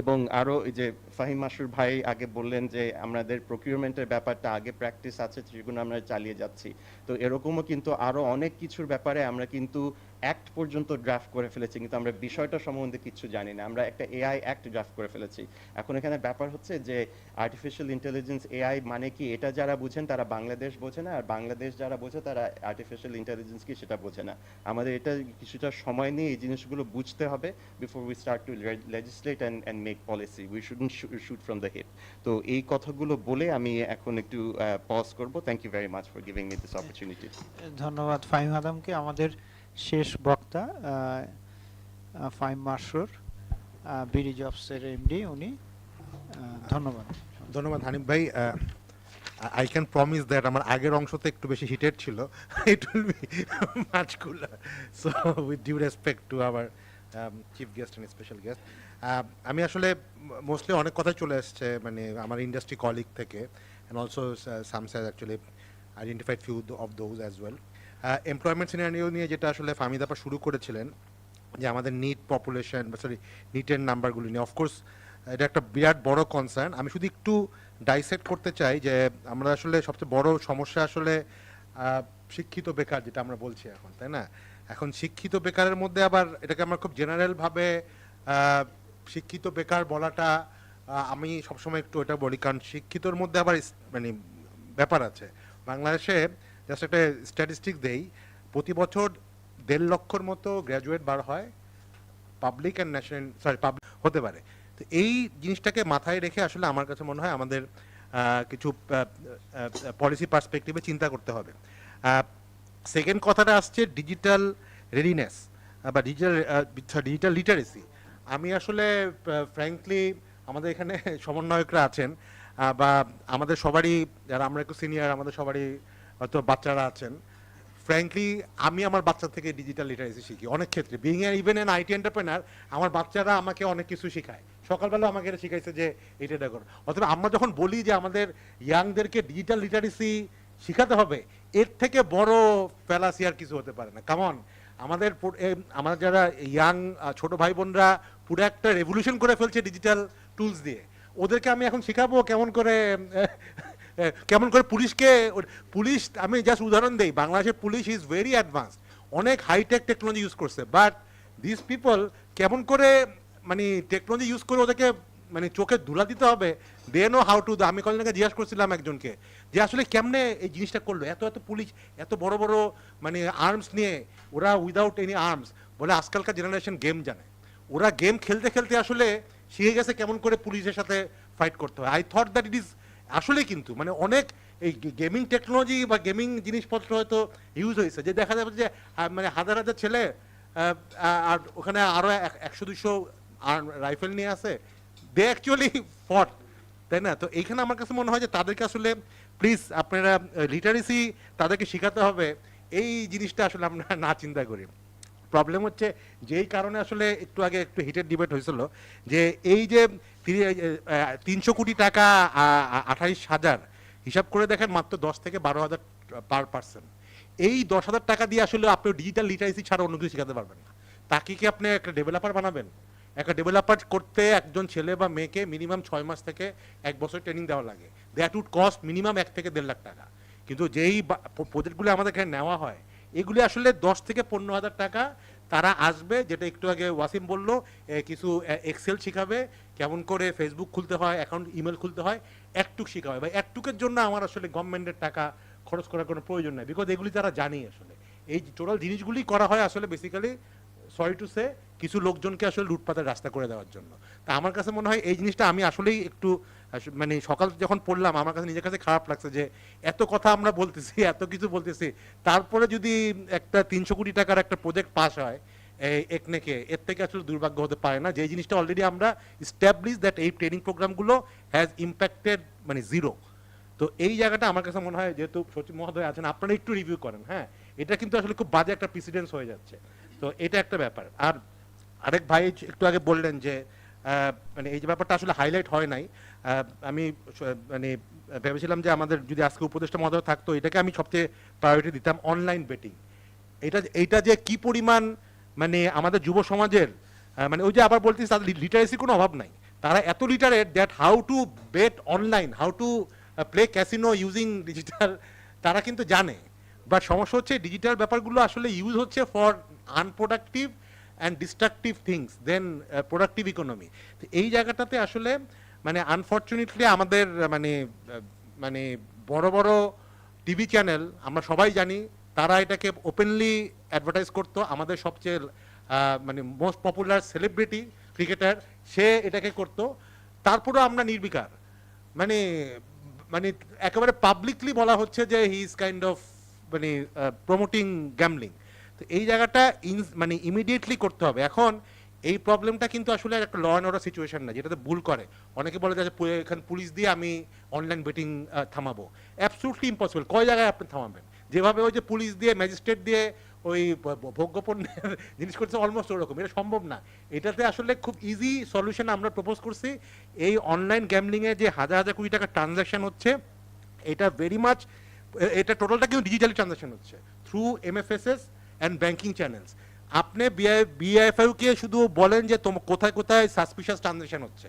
Speaker 11: এবং আরও এই যে ফাহিম মাসুর ভাই আগে বললেন যে আমাদের প্রকিউরমেন্টের ব্যাপারটা আগে প্র্যাকটিস আছে, সেগুলো আমরা চালিয়ে যাচ্ছি। তো এরকমও কিন্তু আরও অনেক কিছুর ব্যাপারে আমরা কিন্তু অ্যাক্ট পর্যন্ত ড্রাফট করে ফেলেছি, কিন্তু আমরা বিষয়টা সম্বন্ধে কিছু জানি না। আমরা একটা এআই অ্যাক্ট ড্রাফট করে ফেলেছি। এখন এখানে ব্যাপার হচ্ছে যে আর্টিফিশিয়াল ইন্টেলিজেন্স এআই মানে কি, এটা যারা বুঝেন তারা বাংলাদেশ বোঝে না, আর বাংলাদেশ যারা বোঝে তারা আর্টিফিশিয়াল ইন্টেলিজেন্স কি সেটা বোঝে না। আমাদের এটা কিছুটা সময় নিয়ে এই জিনিসগুলো বুঝতে হবে before we start to legislate and make policy. We shouldn't shoot from the hip. তো এই কথাগুলো বলে আমি এখন একটু পজ করব। Thank you very much for giving me this opportunity.
Speaker 2: ধন্যবাদ ফাহিম আদমকে। আমাদের শেষ বক্তা ফাহিম মাসরুর, বিডি জবসের এমডি, উনি। ধন্যবাদ।
Speaker 4: ধন্যবাদ হানিফ ভাই। আই ক্যান প্রমিস দ্যাট আমার আগের অংশতে একটু বেশি হিটেড ছিল, it will be much cooler. So with due respect to our chief guest and special guest, আমি আসলে মোস্টলি অনেক কথাই চলে এসছে মানে আমার ইন্ডাস্ট্রি কলিগ থেকে, and also Shams has actually identified few of those as well. Employment scenario নিয়ে যেটা আসলে ফাহমিদ আপা শুরু করেছিলেন, যে আমাদের নিট পপুলেশন বা সরি নিটের নাম্বারগুলি নিয়ে, অফকোর্স এটা একটা বিরাট বড় কনসার্ন। আমি শুধু একটু ডাইসেক্ট করতে চাই যে আমরা আসলে সবচেয়ে বড় সমস্যা আসলে শিক্ষিত বেকার, যেটা আমরা বলছি এখন, তাই না? এখন শিক্ষিত বেকারের মধ্যে আবার এটাকে আমরা খুব জেনারেলভাবে শিক্ষিত বেকার বলাটা আমি সবসময় একটু এটা বলি, কারণ শিক্ষিতর মধ্যে আবার মানে ব্যাপার আছে। বাংলাদেশে জাস্ট একটা স্ট্যাটিস্টিক দেই, প্রতি বছর 1.5 লক্ষর মতো গ্র্যাজুয়েট বার হয়, পাবলিক অ্যান্ড ন্যাশনাল পাবলিক হতে পারে। তো এই জিনিসটাকে মাথায় রেখে আসলে আমার কাছে মনে হয় আমাদের কিছু পলিসি পার্সপেক্টিভে চিন্তা করতে হবে। সেকেন্ড কথাটা আসছে ডিজিটাল রেডিনেস বা ডিজিটাল লিটারেসি। আমি আসলে ফ্র্যাঙ্কলি আমাদের এখানে সমন্বয়করা আছেন বা আমাদের সবারই, যারা আমরা একটু সিনিয়র, আমাদের সবারই হয়তো বাচ্চারা আছেন, ফ্র্যাঙ্কলি আমি আমার বাচ্চা থেকে ডিজিটাল লিটারেসি শিখি অনেক ক্ষেত্রে। Being even an IT entrepreneur, আমার বাচ্চারা আমাকে অনেক কিছু শেখায়। সকালবেলা আমাকে এটা শিখাইছে যে এটা করো। অথবা আমরা যখন বলি যে আমাদের ইয়াংদেরকে ডিজিটাল লিটারেসি শিখাতে হবে, এর থেকে বড় ফ্যালাসি আর কিছু হতে পারে না। কামন, আমাদের যারা ইয়াং ছোট ভাই বোনরা পুরো একটা রেভলিউশন করে ফেলছে ডিজিটাল টুলস দিয়ে, ওদেরকে আমি এখন শেখাবো কেমন করে পুলিশ। আমি জাস্ট উদাহরণ দেই, বাংলাদেশের পুলিশ ইজ ভেরি অ্যাডভান্সড, অনেক হাইটেক টেকনোলজি ইউজ করছে, বাট দিস পিপল কেমন করে মানে টেকনোলজি ইউজ করে ওদেরকে মানে চোখে ধুলা দিতে হবে, দে নো হাউ টু। আমি কদিন আগে জিজ্ঞাসা করছিলাম একজনকে যে আসলে কেমনে এই জিনিসটা করলো, এত পুলিশ এত বড় বড় মানে আর্মস নিয়ে, ওরা উইদাউট এনি আর্মস। বলে আজকালকার জেনারেশন গেম জানে, ওরা গেম খেলতে খেলতে আসলে শিখে গেছে কেমন করে পুলিশের সাথে ফাইট করতে হয়। I thought that it is আসলে কিন্তু মানে অনেক এই গেমিং টেকনোলজি বা গেমিং জিনিসপত্র হয়তো ইউজ হয়েছে, যে দেখা যাবে যে মানে হাজার হাজার ছেলে আর ওখানে আরো 100-200 রাইফেল নিয়ে আসে, দে অ্যাকচুয়ালি ফট, তাই না? তো এইখানে আমার কাছে মনে হয় যে তাদেরকে আসলে প্লিজ আপনারা লিটারেসি তাদেরকে শেখাতে হবে, এই জিনিসটা আসলে আমরা না চিন্তা করি। প্রবলেম হচ্ছে যেই কারণে আসলে একটু আগে একটু হিটেড ডিবেট হয়েছিল যে এই যে 300 কোটি টাকা 28,000 হিসাব করে দেখেন মাত্র 10 থেকে 12,000 পার পার্সন। এই 10,000 টাকা দিয়ে আসলে আপনি ডিজিটাল লিটারেসি ছাড়া অন্য কিছু শেখাতে পারবেন না। তাকে কি আপনি একটা ডেভেলপার বানাবেন? একটা ডেভেলপার করতে একজন ছেলে বা মেয়েকে মিনিমাম 6 মাস থেকে 1 বছর ট্রেনিং দেওয়া লাগে। দ্যাট উড কস্ট মিনিমাম 1 থেকে 1.5 লাখ টাকা। কিন্তু যেই প্রজেক্টগুলো আমাদের এখানে নেওয়া হয় এগুলি আসলে 10 থেকে 15,000 টাকা। তারা আসবে, যেটা একটু আগে ওয়াসিম বলল, কিছু এক্সেল শিখাবে, কেমন করে ফেসবুক খুলতে হয়, অ্যাকাউন্ট ইমেল খুলতে হয়, একটুক শিখাবে। বা একটুকের জন্য আমার আসলে গভর্নমেন্টের টাকা খরচ করার কোনো প্রয়োজন নাই, বিকজ এগুলি তারা জানি। আসলে এই টোটাল জিনিসগুলি করা হয় আসলে বেসিক্যালি, সরি টু সে, কিছু লোকজনকে আসলে লুটপাতের রাস্তা করে দেওয়ার জন্য। তা আমার কাছে মনে হয় এই জিনিসটা আমি আসলেই একটু মানে সকাল যখন পড়লাম আমার কাছে নিজের কাছে খারাপ লাগছে যে এত কথা আমরা বলতেছি, এত কিছু বলতেছি, তারপরে যদি একটা 300 কোটি টাকার একটা প্রজেক্ট পাস হয় একনেকে, এর থেকে আসলে দুর্ভাগ্য হতে পারে না। যে জিনিসটা অলরেডি আমরা স্ট্যাবলিশ দ্যাট এই ট্রেনিং প্রোগ্রামগুলো হ্যাজ ইম্প্যাক্টেড মানে 0। তো এই জায়গাটা আমার কাছে মনে হয়, যেহেতু সচিব মহোদয় আছেন, আপনারা একটু রিভিউ করেন। হ্যাঁ, এটা কিন্তু আসলে খুব বাজে একটা প্রেসিডেন্স হয়ে যাচ্ছে। তো এটা একটা ব্যাপার। আর আরেক ভাই একটু আগে বললেন যে মানে এই যে ব্যাপারটা আসলে হাইলাইট হয় নাই, আমি মানে ভেবেছিলাম যে আমাদের যদি আজকে উপদেষ্টা মহোদয় থাকতো, এটাকে আমি সবচেয়ে প্রায়োরিটি দিতাম, অনলাইন বেটিং। এইটা যে কি পরিমাণ মানে আমাদের যুব সমাজের মানে ওই যে আবার বলতেছি তাদের লিটারেসির কোনো অভাব নাই। তারা এত literate that how to bet online, how to play casino using digital, তারা কিন্তু জানে। বাট সমস্যা হচ্ছে ডিজিটাল ব্যাপারগুলো আসলে ইউজ হচ্ছে for unproductive and destructive things than productive economy. তো এই জায়গাটাতে আসলে মানে আনফর্চুনেটলি আমাদের মানে বড় বড় টিভি চ্যানেল, আমরা সবাই জানি, তারা এটাকে ওপেনলি অ্যাডভার্টাইজ করতো। আমাদের সবচেয়ে মানে মোস্ট পপুলার সেলিব্রিটি ক্রিকেটার, সে এটাকে করতো, তারপরেও আমরা নির্বিকার। মানে মানে একেবারে পাবলিকলি বলা হচ্ছে যে হি ইজ কাইন্ড অফ মানে প্রমোটিং গ্যামলিং। তো এই জায়গাটা মানে ইমিডিয়েটলি করতে হবে। এখন এই প্রবলেমটা কিন্তু আসলে একটা ল অ্যান্ড অর্ডার সিচুয়েশন না, যেটাতে ভুল করে অনেকে বলে যে এখানে পুলিশ দিয়ে আমি অনলাইন বেটিং থামাবো। Absolutely impossible. কয় জায়গায় আপনি থামাবেন? যেভাবে ওই যে পুলিশ দিয়ে, ম্যাজিস্ট্রেট দিয়ে ওই ভোগ্যপণ্যের জিনিস করছে, অলমোস্ট ওরকম। এটা সম্ভব না। এটাতে আসলে খুব ইজি সলিউশন আমরা প্রপোজ করছি। এই অনলাইন গ্যামলিংয়ে যে হাজার হাজার কোটি টাকার ট্রানজ্যাকশন হচ্ছে, এটা ভেরি মাচ, এটা টোটালটা কিন্তু ডিজিটালি ট্রানজ্যাকশন হচ্ছে through MFSS and banking channels. আপনি BIFIউকে শুধু বলেন যে কোথায় কোথায় সাসপিশিয়াস ট্রানজ্যাকশন হচ্ছে,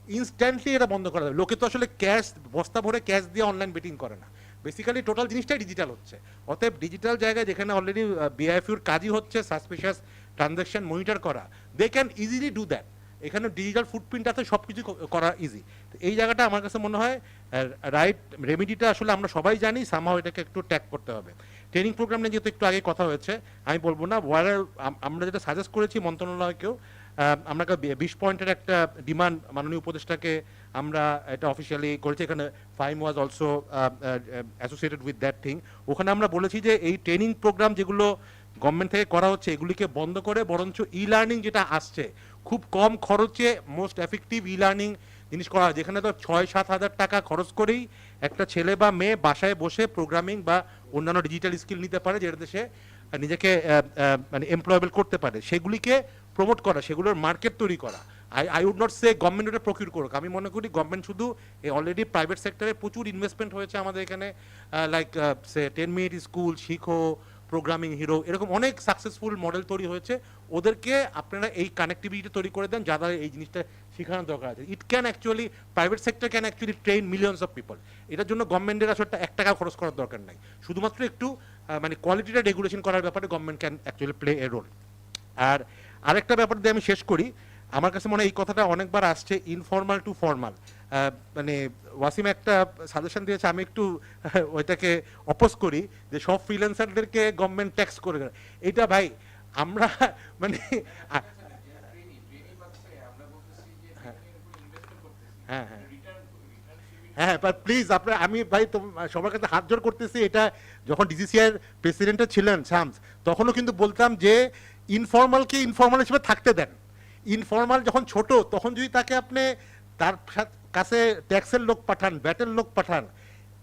Speaker 4: ইনস্ট্যান্টলি এটা বন্ধ করা যাবে। লোকে তো আসলে ক্যাশ, বস্তা ভরে ক্যাশ দিয়ে অনলাইন বেটিং করে না। বেসিক্যালি টোটাল জিনিসটাই ডিজিটাল হচ্ছে। অতএব ডিজিটাল জায়গায় যেখানে অলরেডি BIFIউর কাজই হচ্ছে সাসপিশিয়াস ট্রানজ্যাকশন মনিটর করা, they can easily do that. এখানে ডিজিটাল ফুটপ্রিন্ট আছে, সব কিছু করা ইজি। তো এই জায়গাটা আমার কাছে মনে হয় রাইট রেমিডিটা আসলে আমরা সবাই জানি, সামহাও এটাকে একটু ট্যাগ করতে হবে। ট্রেনিং প্রোগ্রাম নিয়ে যেহেতু একটু আগে কথা হয়েছে, আমি বলবো না, আমরা যেটা সাজেস্ট করেছি মন্ত্রণালয়কেও, আমরা 20 পয়েন্টের একটা ডিমান্ড মাননীয় উপদেষ্টাকে আমরা এটা অফিসিয়ালি করেছি। এখানে Faim was also associated with that thing. ওখানে আমরা বলেছি যে এই ট্রেনিং প্রোগ্রাম যেগুলো গভর্নমেন্ট থেকে করা হচ্ছে, এগুলিকে বন্ধ করে বরঞ্চ লার্নিং যেটা আসছে, খুব কম খরচে মোস্ট এফেক্টিভ লার্নিং জিনিস করা, যেখানে তো 6-7 হাজার টাকা খরচ করেই একটা ছেলে বা মেয়ে বাসায় বসে প্রোগ্রামিং বা অন্যান্য ডিজিটাল স্কিল নিতে পারে, যেটাতে সে নিজেকে মানে এমপ্লয়েবল করতে পারে। সেগুলিকে প্রমোট করা, সেগুলোর মার্কেট তৈরি করা। I would not say government ওটা প্রকিউর করুক। আমি মনে করি গভর্নমেন্ট শুধু অলরেডি প্রাইভেট সেক্টরে প্রচুর ইনভেস্টমেন্ট হয়েছে আমাদের এখানে, লাইক সে 10 মিনিট স্কুল, শিখো, প্রোগ্রামিং হিরো, এরকম অনেক সাকসেসফুল মডেল তৈরি হয়েছে। ওদেরকে আপনারা এই কানেক্টিভিটি তৈরি করে দেন, যারা এই জিনিসটা শেখানোর দরকার আছে। It can actually, private sector can actually train millions of people. এটার জন্য গভর্নমেন্টের আসলে 1 টাকা খরচ করার দরকার নাই। শুধুমাত্র একটু মানে কোয়ালিটিটা রেগুলেশন করার ব্যাপারে government can actually play a role. আর আরেকটা ব্যাপার দিয়ে আমি শেষ করি, আমার কাছে মনে হয় এই কথাটা অনেকবার আসছে, ইনফর্মাল টু ফর্মাল। মানে ওয়াসিম একটা সাজেশন দিয়েছে, আমি একটু ওইটাকে অপোজ করি, যে সব ফ্রিল্যান্সারদেরকে গভর্নমেন্ট ট্যাক্স করে। এটা ভাই আমরা মানে হ্যাঁ হ্যাঁ হ্যাঁ, প্লিজ আপনার, আমি ভাই সবার কাছে হাত জোড় করতেছি। এটা যখন DCCI প্রেসিডেন্টে ছিলেন শামস, তখনও কিন্তু বলতাম যে ইনফর্মালকে ইনফর্মাল হিসেবে থাকতে দেন। ইনফর্মাল যখন ছোট, তখন যদি তাকে আপনি তার কাছে ট্যাক্সের লোক পাঠান, ব্যাটের লোক পাঠান।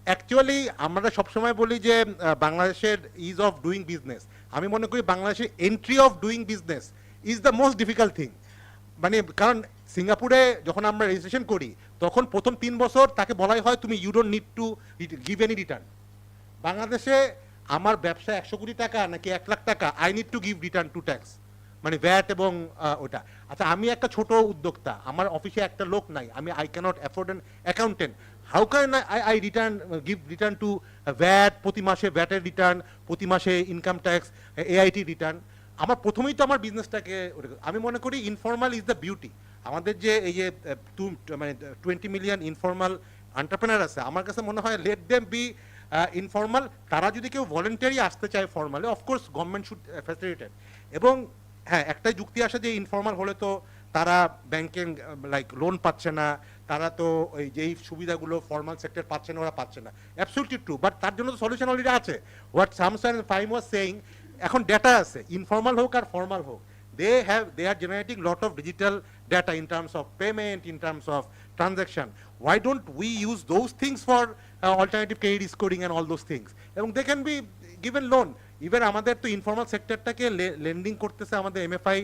Speaker 4: অ্যাকচুয়ালি আমরা সবসময় বলি যে বাংলাদেশের ইজ অফ ডুইং বিজনেস, আমি মনে করি বাংলাদেশে entry of doing business is the most difficult thing. মানে কারণ সিঙ্গাপুরে যখন আমরা রেজিস্ট্রেশন করি তখন প্রথম 3 বছর তাকে বলাই হয় তুমি you don't need to give any return. বাংলাদেশে আমার ব্যবসা 100 কোটি টাকা নাকি 1 লাখ টাকা, I need to give return two tax, মানে ভ্যাট এবং ওটা। আচ্ছা আমি একটা ছোট উদ্যোক্তা, আমার অফিসে একটা লোক নাই, আমি I can't afford an accountant, how can I return give return to VAT, প্রতি মাসে ভ্যাটের রিটার্ন, প্রতি মাসে ইনকাম ট্যাক্স, এআইটি রিটার্ন। আমার প্রথমেই তো আমার বিজনেসটাকে, আমি মনে করি ইনফর্মাল ইজ দ্য বিউটি। আমাদের যে এই যে মানে 20 মিলিয়ন ইনফর্মাল এন্টারপ্রেনার আছে, আমার কাছে মনে হয় লেট দেম বি ইনফর্মাল। তারা যদি কেউ ভলেন্টারি আসতে চায় formally, of course government should facilitate. এবং হ্যাঁ একটাই যুক্তি আসে যে ইনফর্মাল হলে তো তারা ব্যাংকিং লাইক লোন পাচ্ছে না, তারা তো ওই যেই সুবিধাগুলো ফর্মাল সেক্টর পাচ্ছে না ওরা পাচ্ছে না, অ্যাবসলিউটলি ট্রু। বাট তার জন্য তো সলিউশন অলরেডি আছে। হোয়াট স্যামসাং এন্ড ফাইম ওয়াজ সেইং, এখন ডেটা আছে, ইনফর্মাল হোক আর ফর্মাল হোক, they are generating lot of digital data in terms of payment, in terms of transaction. Why don't we use those things for alternative credit scoring and all those things? এবং they can be given loan. Even আমাদের তো informal সেক্টরটাকে lending করতেছে, আমাদের MFI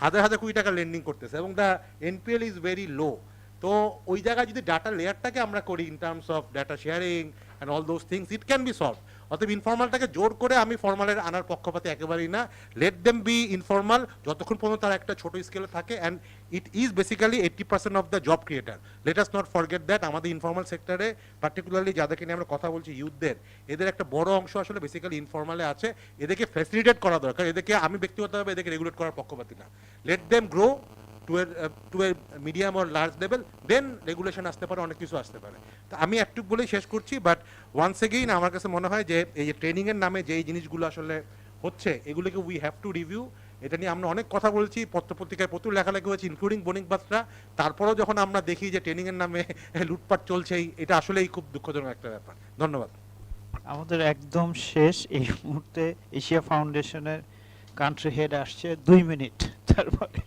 Speaker 4: হাজার কোটি টাকা lending করতেছে এবং the NPL is very low. তো ওই জায়গায় যদি ডাটা লেয়ারটাকে আমরা করি in terms of data sharing and all those things, it can be solve. অতএব ইনফর্মালটাকে জোর করে আমি ফর্মালের আনার পক্ষপাতে একেবারেই না। লেট দেম বি ইনফর্মাল যতক্ষণ পর্যন্ত তারা একটা ছোট স্কেলে থাকে, and it is basically 80% of the job creator. Let us not forget that. আমাদের ইনফর্মাল সেক্টরে পার্টিকুলারলি যাদেরকে নিয়ে আমরা কথা বলছি, ইউথদের, এদের একটা বড় অংশ আসলে বেসিক্যালি ইনফর্মালে আছে। এদেরকে ফ্যাসিলিটেট করা দরকার, এদেরকে আমি ব্যক্তিগতভাবে এদেরকে রেগুলেট করার পক্ষপাতি না। Let them grow to a medium or large level, then regulation আসতে পারে, অনেক কিছু আসতে পারে। তো আমি একটু বলেই শেষ করছি, বাট ওয়ান্স এগেইন আমার কাছে মনে হয় যে এই যে ট্রেনিংয়ের নামে যে জিনিসগুলো আসলে হচ্ছে এগুলোকে উই হ্যাভ টু রিভিউ। এটা নিয়ে আমরা অনেক কথা বলছি, পত্রপত্রিকায় প্রচুর লেখালেখি হয়েছে, ইনক্লুডিং বণিক বার্তা। তারপরেও যখন আমরা দেখি যে ট্রেনিংয়ের নামে লুটপাট চলছে, এটা আসলেই খুব দুঃখজনক একটা ব্যাপার। ধন্যবাদ।
Speaker 2: আমাদের একদম শেষ এই মুহূর্তে এশিয়া ফাউন্ডেশনের কান্ট্রি হেড আসছে, 2 মিনিট, তারপরে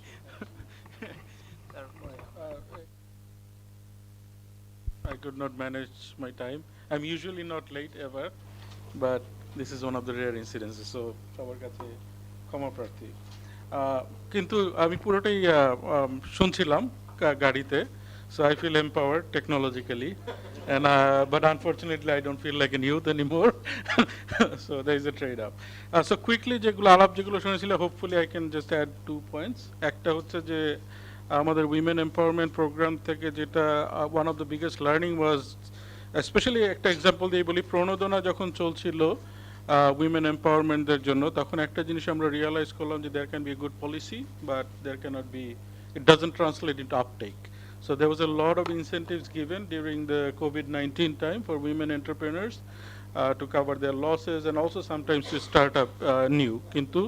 Speaker 12: I could not manage my time. I'm usually not late ever, but this is one of the rare incidences. So সবার কাছে ক্ষমা প্রার্থী। কিন্তু আমি পুরোটাই শুনছিলাম গাড়িতে, so I feel empowered technologically, and but unfortunately I don't feel like a youth anymore. So there is a trade-off. So quickly যেগুলো আলাপ যেগুলো শুনেছিলাম, hopefully I can just add 2 points. একটা হচ্ছে যে আমাদের উইমেন এম্পাওয়ারমেন্ট প্রোগ্রাম থেকে যেটা one of the biggest learning was, specially একটা এক্সাম্পল দিয়ে বলি, প্রণোদনা যখন চলছিল উইমেন এম্পাওয়ারমেন্টদের জন্য, তখন একটা জিনিস আমরা রিয়েলাইজ করলাম যে there can be good policy, but there can't be, it doesn't translate into uptake. So there was a lot of incentives given during the COVID-19 time for women entrepreneurs to cover their losses and also sometimes to start up new. Kintu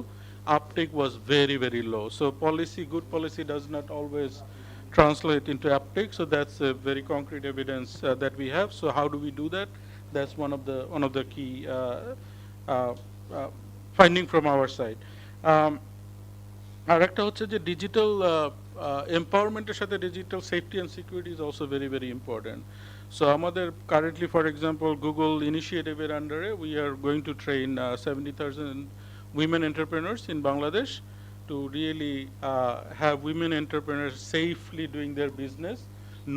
Speaker 12: uptake was very, very low. So policy, good policy does not always translate into uptake. So that's a very concrete evidence that we have. So how do we do that? That's one of the key finding from our side. আরেকটা হচ্ছে যে digital এম্পাওয়ারমেন্টের সাথে digital safety and security is also very very important. So আমাদের currently for example Google ইনিশিয়েটিভের আন্ডারে we are going to train 70,000 women entrepreneurs in Bangladesh to really have women entrepreneurs safely doing their business,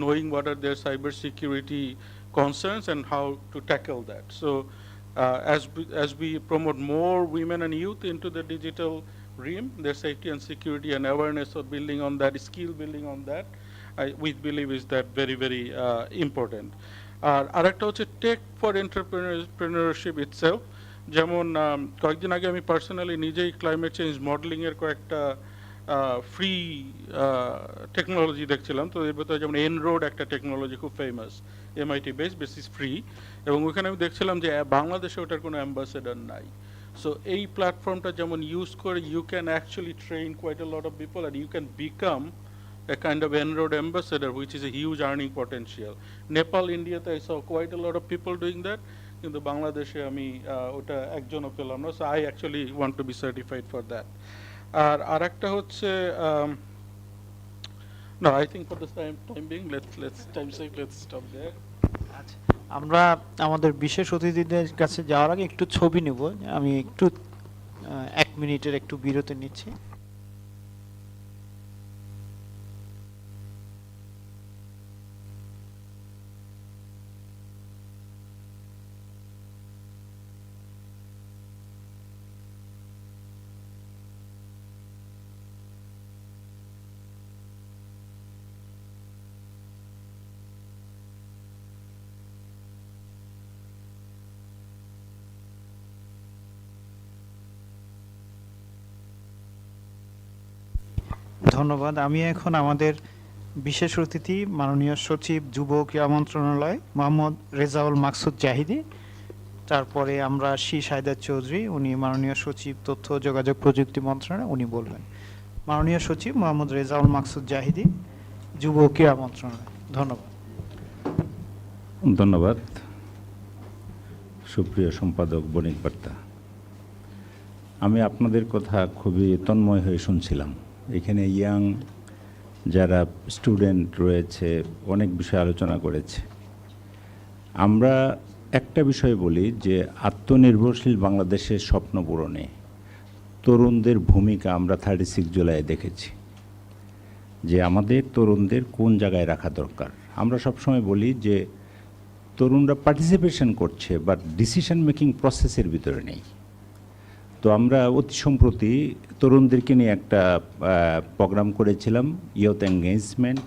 Speaker 12: knowing what are their cybersecurity concerns and how to tackle that. So as we promote more women and youth into the digital realm, their safety and security and awareness of building on that, skill building on that, we believe is that very, very important. Arekta hocche tech for entrepreneurship itself. যেমন কয়েকদিন আগে আমি personally নিজেই climate change modelling এর কয়েকটা free technology দেখছিলাম। তো এর ভেতরে যেমন এনরোড একটা টেকনোলজি খুব famous, MIT base, basis free, এবং ওখানে আমি দেখছিলাম যে বাংলাদেশে ওটার কোনো অ্যাম্বাসেডার নাই। সো এই প্ল্যাটফর্মটা যেমন ইউজ করে you can actually train quite a lot of people and you can become a kind of en-road ambassador, which is a huge earning potential. Nepal, India, I saw quite a lot of people doing that. কিন্তু বাংলাদেশে আমি ওটা একজনও পেলাম না। So I actually want to be certified for that. আর একটা হচ্ছে no, I think for the time being, let's stop there.
Speaker 2: আমরা আমাদের বিশেষ অতিথিদের কাছে যাওয়ার আগে একটু ছবি নেব। আমি একটু 1 মিনিটের একটু বিরতি নিচ্ছি। ধন্যবাদ। আমি এখন আমাদের বিশেষ অতিথি মাননীয় সচিব যুব ক্রীড়া মন্ত্রণালয় মোহাম্মদ রেজাউল মাকসুদ জাহিদি, তারপরে আমরা সাইদাত চৌধুরী, উনি মাননীয় সচিব তথ্য ও যোগাযোগ প্রযুক্তি মন্ত্রণালয়, উনি বলবেন। মাননীয় সচিব মোহাম্মদ রেজাউল মাকসুদ জাহিদি, যুব ক্রীড়া মন্ত্রণালয়। ধন্যবাদ।
Speaker 13: ধন্যবাদ। সুপ্রিয় সম্পাদক বণিক বার্তা, আমি আপনাদের কথা খুবই তন্ময় হয়ে শুনছিলাম। এখানে ইয়াং যারা স্টুডেন্ট রয়েছে অনেক বিষয় আলোচনা করেছে। আমরা একটা বিষয় বলি যে আত্মনির্ভরশীল বাংলাদেশের স্বপ্ন পূরণে তরুণদের ভূমিকা আমরা 36 জুলাই দেখেছি, যে আমাদের তরুণদের কোন জায়গায় রাখা দরকার। আমরা সবসময় বলি যে তরুণরা পার্টিসিপেশন করছে বাট ডিসিশন মেকিং প্রসেসের ভিতরে নেই। তো আমরা অতি সম্প্রতি তরুণদেরকে নিয়ে একটা প্রোগ্রাম করেছিলাম, youth engagement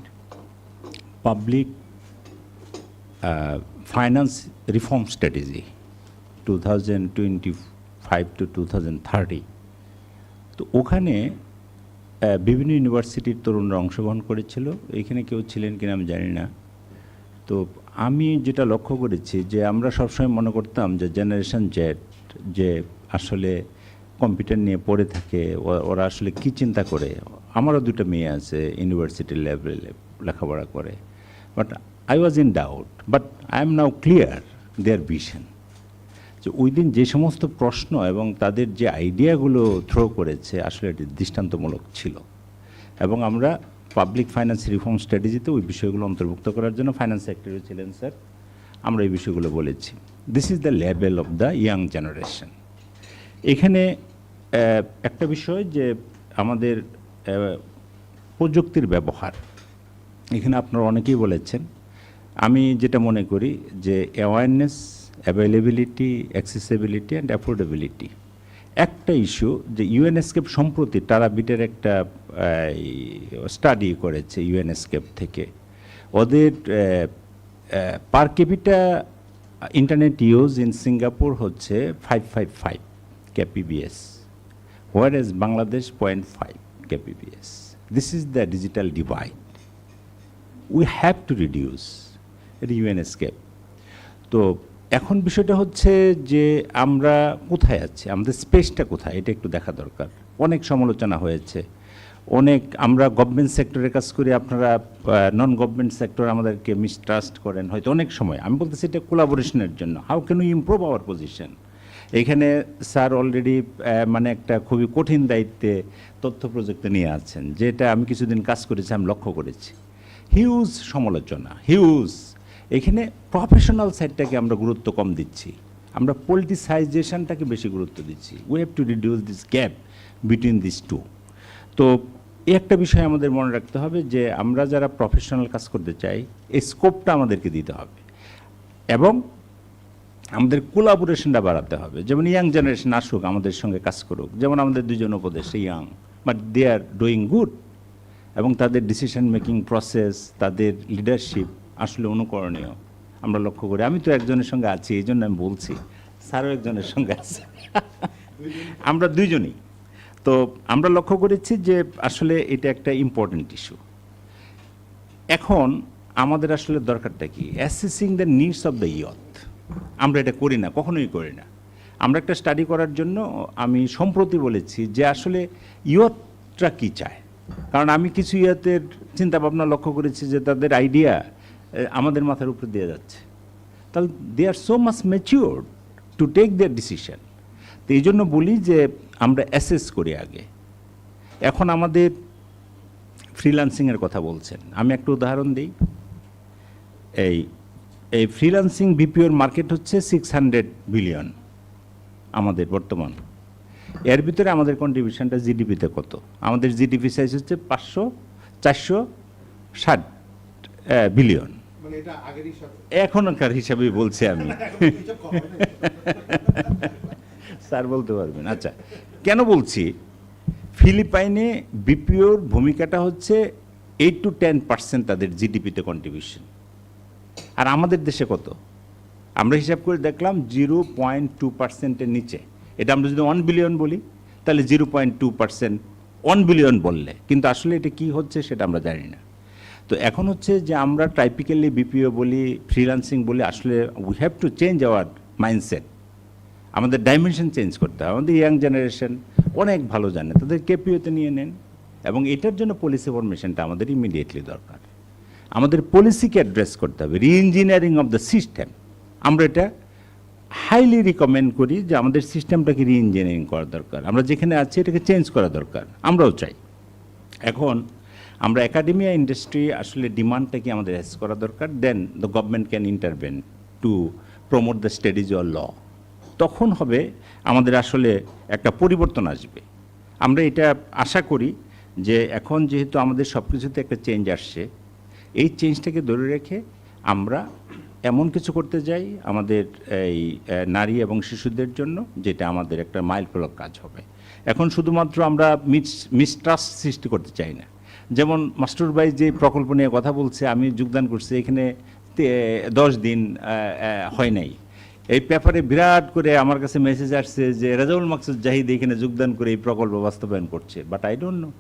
Speaker 13: public finance reform strategy 2025 to 2030। তো ওখানে বিভিন্ন ইউনিভার্সিটির তরুণরা অংশগ্রহণ করেছিল। এখানে কেউ ছিলেন কিনা আমি জানি না। তো আমি যেটা লক্ষ্য করেছি যে আমরা সবসময় মনে করতাম যে জেনারেশন জেড যে আসলে কম্পিউটার নিয়ে পড়ে থাকে, ওরা আসলে কি চিন্তা করে। আমারও দুটো মেয়ে আছে ইউনিভার্সিটি লেভেলে লেখাপড়া করে, but I was in doubt, but I am now clear their vision. যে ওই দিন যে সমস্ত প্রশ্ন এবং তাদের যে আইডিয়াগুলো থ্রো করেছে আসলে এটি দৃষ্টান্তমূলক ছিল। এবং আমরা পাবলিক ফাইন্যান্স রিফর্ম স্ট্র্যাটেজিতে ওই বিষয়গুলো অন্তর্ভুক্ত করার জন্য ফাইন্যান্স সেক্রেটারি ছিলেন স্যার, আমরা এই বিষয়গুলো বলেছি। This is the level of the young generation. এখানে একটা বিষয় যে আমাদের প্রযুক্তির ব্যবহার, এখানে আপনারা অনেকেই বলেছেন। আমি যেটা মনে করি যে awareness, availability, accessibility and affordability একটা ইস্যু। যে ইউএনএসকেপ সম্প্রতি তারাবিটের একটা স্টাডি করেছে ইউএনএসকেপ থেকে। ওদের পার capital internet use in Singapore হচ্ছে 555 kbps, whereas Bangladesh 0.5 kbps. This is the digital divide. We have to reduce the UNESCAPE. তো এখন বিষয়টা হচ্ছে যে আমরা কোথায় আছি, আমাদের স্পেসটা কোথায়, এটা একটু দেখা দরকার। অনেক সমালোচনা হয়েছে, অনেক আমরা গভর্নমেন্ট সেক্টরে কাজ করি, আপনারা নন গভর্নমেন্ট সেক্টর আমাদেরকে মিসট্রাস্ট করেন হয়তো অনেক সময়। আমি বলতেছি এটা কোলাবোরেশনের জন্য। How can we improve hour position. এখানে স্যার অলরেডি মানে একটা খুবই কঠিন দায়িত্বে তথ্য প্রযুক্তি নিয়ে আছেন, যেটা আমি কিছুদিন কাজ করেছি, আমি লক্ষ্য করেছি। হিউজ সমালোচনা, হিউজ। এখানে প্রফেশনাল সাইডটাকে আমরা গুরুত্ব কম দিচ্ছি, আমরা পলিটিসাইজেশনটাকে বেশি গুরুত্ব দিচ্ছি। We have to reduce this gap between this two. তো এই একটা বিষয় আমাদের মনে রাখতে হবে যে আমরা যারা প্রফেশনাল কাজ করতে চাই এই স্কোপটা আমাদেরকে দিতে হবে এবং আমাদের কোলাবোরেশনটা বাড়াতে হবে। যেমন ইয়াং জেনারেশন আসুক, আমাদের সঙ্গে কাজ করুক। যেমন আমাদের দুজন উপদেষ্টা young, but they are doing good, এবং তাদের ডিসিশন মেকিং প্রসেস, তাদের লিডারশিপ আসলে অনুকরণীয়। আমরা লক্ষ্য করি, আমি তো একজনের সঙ্গে আছি, এই জন্য আমি বলছি, স্যারও একজনের সঙ্গে আছে, আমরা দুইজনই। তো আমরা লক্ষ্য করেছি যে আসলে এটা একটা ইম্পর্টেন্ট ইস্যু। এখন আমাদের আসলে দরকারটা কি? Assessing the needs of the youth. আমরা এটা করি না, কখনোই করি না। আমরা একটা স্টাডি করার জন্য আমি সম্প্রতি বলেছি যে আসলে ইয়থরা কী চায়। কারণ আমি কিছু ইয়থের চিন্তাভাবনা লক্ষ্য করেছি যে তাদের আইডিয়া আমাদের মাথার উপরে দিয়ে যাচ্ছে। তাহলে they are so much mature to take their decision. তো এই জন্য বলি যে আমরা অ্যাসেস করি আগে। এখন আমাদের ফ্রিল্যান্সিংয়ের কথা বলছেন, আমি একটা উদাহরণ দিই। এই ফ্রিল্যান্সিং বিপিওর মার্কেট হচ্ছে 600 বিলিয়ন আমাদের বর্তমান। এর ভিতরে আমাদের কন্ট্রিবিউশনটা জিডিপিতে কত? আমাদের জিডিপি সাইজ হচ্ছে 460 বিলিয়ন।
Speaker 4: মানে এটা আগের হিসাব,
Speaker 13: এখনকার হিসাবে বলছি আমি। স্যার বলতে পারবেন। আচ্ছা, কেন বলছি? ফিলিপাইনে বিপিওর ভূমিকাটা হচ্ছে 8 to 10% তাদের জিডিপিতে কন্ট্রিবিউশন। আর আমাদের দেশে কত? আমরা হিসাব করে দেখলাম 0.2%-এর নিচে। এটা আমরা যদি 1 বিলিয়ন বলি তাহলে 0.2%, 1 বিলিয়ন বললে, কিন্তু আসলে এটা কি হচ্ছে সেটা আমরা জানি না। তো এখন হচ্ছে যে আমরা টাইপিক্যালি বিপিও বলি, ফ্রিল্যান্সিং বলি, আসলে we have to change our mindset. আমাদের ডাইমেনশন চেঞ্জ করতে হবে। আমাদের ইয়াং জেনারেশন অনেক ভালো জানে, তাদের কেপিওতে নিয়ে নেন, এবং এটার জন্য পলিসি ফরমেশনটা আমাদের ইমিডিয়েটলি দরকার। আমাদের পলিসিকে অ্যাড্রেস করতে হবে, রি-ইঞ্জিনিয়ারিং অফ দ্য সিস্টেম। আমরা এটা হাইলি রিকমেন্ড করি যে আমাদের সিস্টেমটাকে রি-ইঞ্জিনিয়ারিং করা দরকার। আমরা যেখানে আছি এটাকে চেঞ্জ করা দরকার, আমরাও চাই। এখন আমরা একাডেমিয়া ইন্ডাস্ট্রি আসলে ডিমান্ডটাকে আমাদের অ্যাস করা দরকার, then the government can intervene to promote the studies or law. তখন হবে আমাদের আসলে একটা পরিবর্তন আসবে। আমরা এটা আশা করি যে এখন যেহেতু আমাদের সব কিছুতে একটা চেঞ্জ আসছে, এই চেঞ্জটাকে ধরে রেখে আমরা এমন কিছু করতে যাই আমাদের এই নারী এবং শিশুদের জন্য, যেটা আমাদের একটা মাইলফলক কাজ হবে। এখন শুধুমাত্র আমরা মিসট্রাস্ট সৃষ্টি করতে চাই না। যেমন মাস্টার ভাই যে প্রকল্প নিয়ে কথা বলছে, আমি যোগদান করছি, এখানে 10 দিন হয় নাই। এই পেপারে বিরাট করে আমার কাছে মেসেজ আসছে যে রাজাউল মাকসুদ জাহিদ এখানে যোগদান করে এই প্রকল্প বাস্তবায়ন করছে, but I don't know,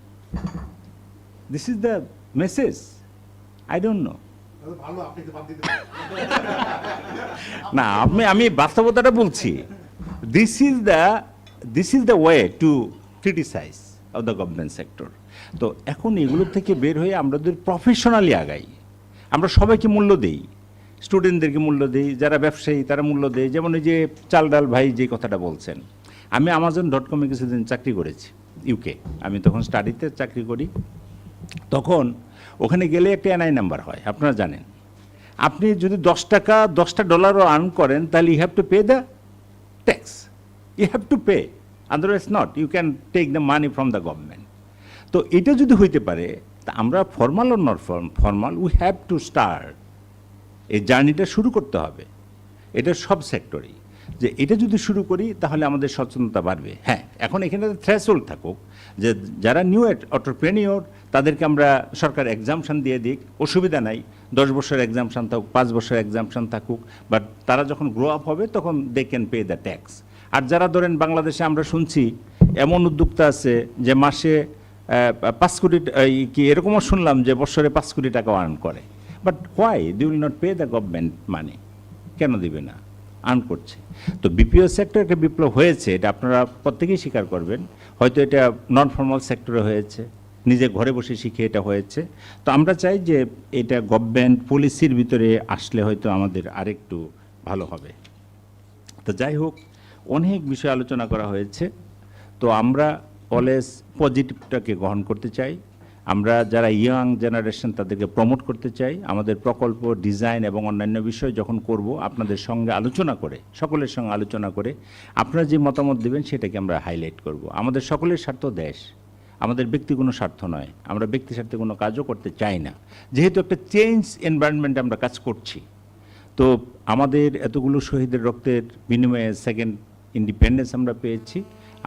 Speaker 13: this is the message, I don't know. না, আমি বাস্তবতাটা বলছি। This is the way to criticize of the government sector. তো এখন এগুলো থেকে বের হয়ে আমরা যদি প্রফেশনালি আগাই, আমরা সবাইকে মূল্য দেই, স্টুডেন্টদেরকে মূল্য দেই, যারা ব্যবসায়ী তারা মূল্য দেয়। যেমন এই যে চাল ডাল ভাই যে কথাটা বলছেন, আমি Amazon.com-এ কিছুদিন চাকরি করেছি ইউকে। আমি তখন স্টাডিতে চাকরি করি। তখন ওখানে গেলে একটা এনআই নাম্বার হয়, আপনারা জানেন। আপনি যদি $10 আর্ন করেন তাহলে you have to pay the tax, you have to pay, otherwise not, you can take the money from the government. তো এটা যদি হইতে পারে, তা আমরা formal or not formal, we have to start, এই জার্নিটা শুরু করতে হবে। এটা সব সেক্টরেই, যে এটা যদি শুরু করি তাহলে আমাদের সচেতনতা বাড়বে। হ্যাঁ, এখন এখানে থ্রেশহোল্ড থাকুক, যে যারা নিউ এন্টারপ্রেনিয়র তাদেরকে আমরা সরকার এক্সামশন দিয়ে দিক, অসুবিধা নাই। 10 বছর এক্সামশন থাকুক, 5 বছর এক্সামশন থাকুক, বাট তারা যখন গ্রো আপ হবে তখন they can pay the tax. আর যারা ধরেন বাংলাদেশে আমরা শুনছি এমন উদ্যোক্তা আছে যে মাসে 5 কোটি, কি এরকমও শুনলাম যে বছরে 5 কোটি টাকা আর্ন করে, but why they will not pay the government money? কেন দিবে না? আর্ন করছে। তো বিপিও সেক্টর একটা বিপ্লব হয়েছে, এটা আপনারা প্রত্যেকেই স্বীকার করবেন। হয়তো এটা নন ফর্মাল সেক্টরে হয়েছে, নিজে ঘরে বসে শিখে এটা হয়েছে। তো আমরা চাই যে এটা গভর্নমেন্ট পলিসির ভিতরে আসলে হয়তো আমাদের আরেকটু ভালো হবে। তো যাই হোক, অনেক বিষয় আলোচনা করা হয়েছে। তো আমরা অলওয়েজ পজিটিভটাকে গ্রহণ করতে চাই। আমরা যারা ইয়াং জেনারেশন তাদেরকে প্রমোট করতে চাই। আমাদের প্রকল্প ডিজাইন এবং অন্যান্য বিষয় যখন করব, আপনাদের সঙ্গে আলোচনা করে, সকলের সঙ্গে আলোচনা করে আপনারা যে মতামত দেবেন সেটাকে আমরা হাইলাইট করব। আমাদের সকলের স্বার্থ দেশ, আমাদের ব্যক্তি কোনো স্বার্থ নয়। আমরা ব্যক্তি স্বার্থে কোনো কাজও করতে চাই না, যেহেতু একটা চেঞ্জ এনভায়রনমেন্টে আমরা কাজ করছি। তো আমাদের এতগুলো শহীদের রক্তের বিনিময়ে সেকেন্ড ইন্ডিপেন্ডেন্স আমরা পেয়েছি।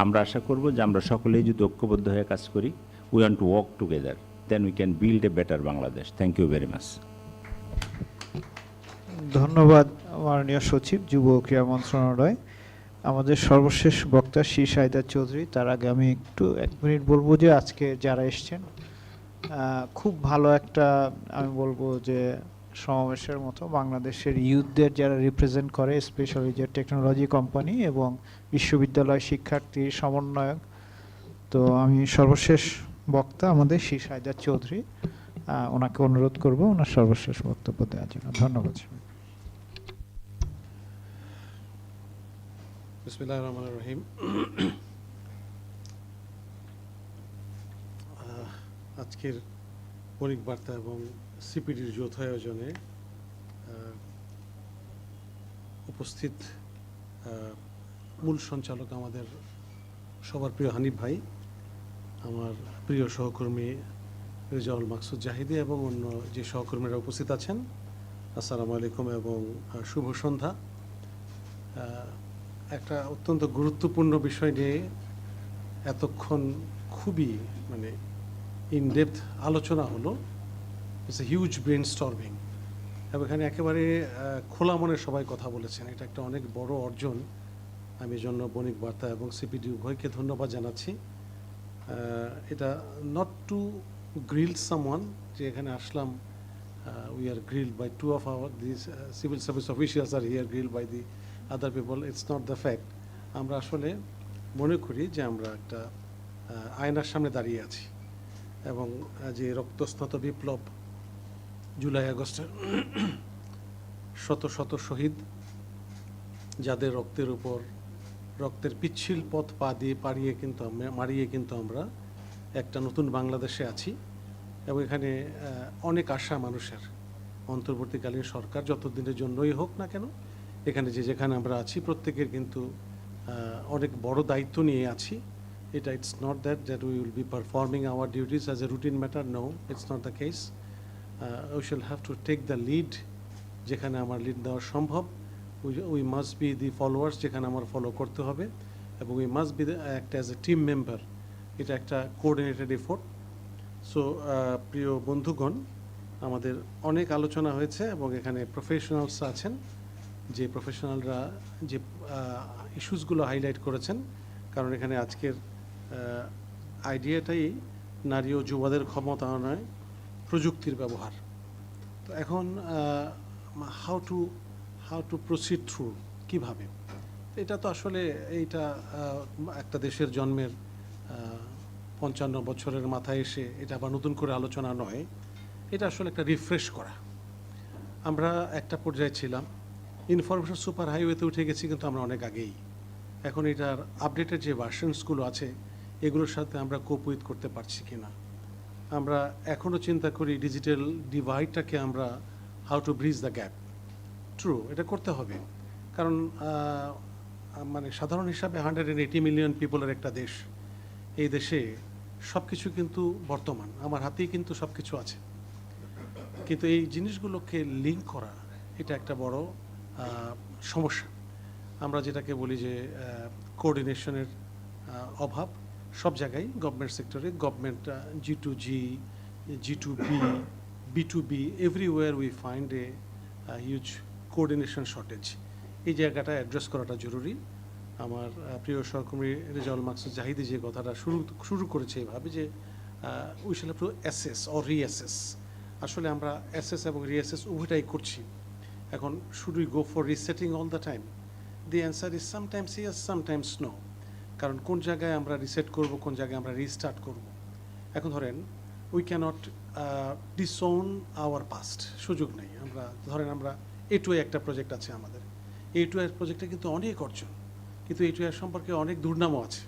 Speaker 13: আমরা আশা করব যে আমরা সকলেই যদি ঐক্যবদ্ধ হয়ে কাজ করি, we want to work together, then we can build a better Bangladesh. Thank you very much.
Speaker 2: ধন্যবাদ মাননীয় সচিব, যুব ও ক্রীড়া মন্ত্রণালয়। আমাদের সর্বশেষ বক্তা শ্রী সাইদা চৌধুরী। তার আগে আমি একটু 1 মিনিট বলবো যে আজকে যারা এসছেন, খুব ভালো একটা, আমি বলবো যে সমাবেশের মতো বাংলাদেশের ইউথদের যারা রিপ্রেজেন্ট করে, স্পেশালি যে টেকনোলজি কোম্পানি এবং বিশ্ববিদ্যালয় শিক্ষার্থীর সমন্বয়ক। তো আমি সর্বশেষ বক্তা আমাদের শ্রী সাইদা চৌধুরী, ওনাকে অনুরোধ করব ওনার সর্বশেষ বক্তব্য দেওয়ার জন্য। ধন্যবাদ।
Speaker 14: বিসমিল্লাহির রহমানির রহিম। আজকের বণিক বার্তা এবং সিপিডির যৌথ আয়োজনে উপস্থিত মূল সঞ্চালক আমাদের সবার প্রিয় হানিফ ভাই, আমার প্রিয় সহকর্মী রেজাউল মাকসুদ জাহিদি এবং অন্য যে সহকর্মীরা উপস্থিত আছেন, আসসালামু আলাইকুম এবং শুভ সন্ধ্যা। একটা অত্যন্ত গুরুত্বপূর্ণ বিষয় নিয়ে এতক্ষণ খুবই মানে ইন ডেপথ আলোচনা হলো। It's a huge brain storming এবং এখানে একেবারে খোলা মনে সবাই কথা বলেছেন। এটা একটা অনেক বড় অর্জন। আমি জন্য বণিক বার্তা এবং সিপিডি উভয়কে ধন্যবাদ জানাচ্ছি। এটা নট টু গ্রিল সামওয়ান, যে এখানে আসলাম we are grilled by two of our this civil service officials are here grilled by the other people. It's not the fact. আমরা আসলে মনে করি যে আমরা একটা আয়নার সামনে দাঁড়িয়ে আছি এবং যে রক্তস্নাত বিপ্লব জুলাই আগস্টের শত শত শহীদ, যাদের রক্তের উপর রক্তের পিচ্ছিল পথ মারিয়ে কিন্তু আমরা একটা নতুন বাংলাদেশে আছি এবং এখানে অনেক আশা মানুষের। অন্তর্বর্তীকালীন সরকার যতদিনের জন্যই হোক না কেন, এখানে যেখানে আমরা আছি প্রত্যেকের কিন্তু অনেক বড় দায়িত্ব নিয়ে আছি। এটা it's not that we will be performing our duties as a routine matter. No, it's not the case. We shall have to take the lead যেখানে আমার লিড দেওয়া সম্ভব। We must be the followers যেখানে আমার follow করতে হবে এবং we must be act as a team member. এটা একটা কোঅর্ডিনেটেড এফোর্ট। সো প্রিয় বন্ধুগণ, আমাদের অনেক আলোচনা হয়েছে এবং এখানে প্রফেশনালস আছেন, যে প্রফেশনালরা যে ইস্যুসগুলো হাইলাইট করেছেন। কারণ এখানে আজকের আইডিয়াটাই নারী ও যুবাদের ক্ষমতায়নে প্রযুক্তির ব্যবহার। তো এখন হাউ টু প্রসিড থ্রু, কীভাবে, এটা তো আসলে এইটা একটা দেশের জন্মের 55 বছরের মাথায় এসে এটা আবার নতুন করে আলোচনা নয়। এটা আসলে একটা রিফ্রেশ করা। আমরা একটা পর্যায়ে ছিলাম, ইনফরমেশন সুপার হাইওয়েতে উঠে গেছি, কিন্তু আমরা অনেক আগেই। এখন এটার আপডেটেড যে ভার্সনসগুলো আছে এগুলোর সাথে আমরা কোপ উইথ করতে পারছি কি না। আমরা এখনও চিন্তা করি ডিজিটাল ডিভাইডটাকে আমরা how to bridge the gap. True, এটা করতে হবে, কারণ মানে সাধারণ হিসাবে 180 মিলিয়ন পিপলের একটা দেশ। এই দেশে সব কিছু কিন্তু বর্তমান, আমার হাতেই কিন্তু সব কিছু আছে, কিন্তু এই জিনিসগুলোকে লিঙ্ক করা এটা একটা বড় সমস্যা। আমরা যেটাকে বলি যে কোঅর্ডিনেশনের অভাব সব জায়গায়, গভর্নমেন্ট সেক্টরে, government G2G, G2B, B2B, everywhere we find a huge coordination shortage. এই জায়গাটা অ্যাড্রেস করাটা জরুরি। আমার প্রিয় সহকর্মী রেজাউল মাকসুদ জাহিদি যে কথাটা শুরু করেছে এভাবে যে we shall have to assess or reassess. আসলে আমরা অ্যাসেস এবং রিঅ্যাসেস উভয়টাই করছি। এখন should we go for resetting all the time? The answer is sometimes yes, sometimes no. কারণ কোন জায়গায় আমরা রিসেট করব, কোন জায়গায় আমরা রিস্টার্ট করব। এখন ধরেন উই ক্যানট ডিসওন আওয়ার পাস্ট, সুযোগ নেই। আমরা A2A একটা প্রজেক্ট আছে আমাদের। A2A প্রজেক্টে কিন্তু অনেক অর্জন, কিন্তু A2A সম্পর্কে অনেক দুর্নামও আছে।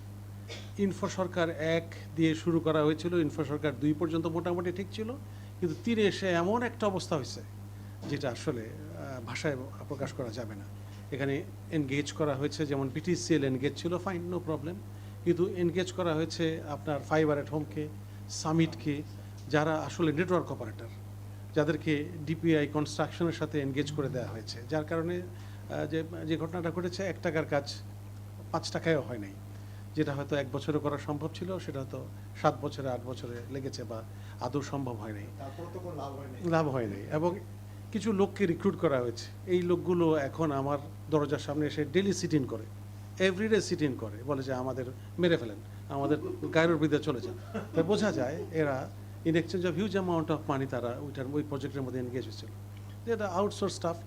Speaker 14: ইনফো সরকার 1 দিয়ে শুরু করা হয়েছিল, ইনফো সরকার 2 পর্যন্ত মোটামুটি ঠিক ছিল, কিন্তু 3 এসে এমন একটা অবস্থা হয়েছে যেটা আসলে ভাষায় প্রকাশ করা যাবে না। এখানে এনগেজ করা হয়েছে, যেমন BTCL এনগেজ ছিল, ফাইন, নো প্রবলেম, কিন্তু এনগেজ করা হয়েছে আপনার ফাইবার এট হোমকে, সামিটকে, যারা আসলে নেটওয়ার্ক অপারেটর, যাদেরকে DPI কনস্ট্রাকশনের সাথে এনগেজ করে দেওয়া হয়েছে, যার কারণে যে ঘটনাটা ঘটেছে 1 টাকার কাজ 5 টাকায়ও হয় নাই। যেটা হয়তো 1 বছরে করা সম্ভব ছিল, সেটা হয়তো 7 বছরে 8 বছরে লেগেছে বা আদৌ সম্ভব হয় নাই, লাভ হয় নাই। এবং কিছু লোককে রিক্রুট করা হয়েছে। এই লোকগুলো এখন আমার দরজার সামনে এসে ডেলি সিট ইন করে, এভরিডে সিট ইন করে, বলে যে আমাদের মেরে ফেলেন, আমাদের গায়ের বিরুদ্ধে চলে যান। তাই বোঝা যায় এরা in exchange of huge amount of money তারা ওই প্রজেক্টের মধ্যে এনগেজ হয়েছিল। যেটা আউটসোর্স স্টাফ।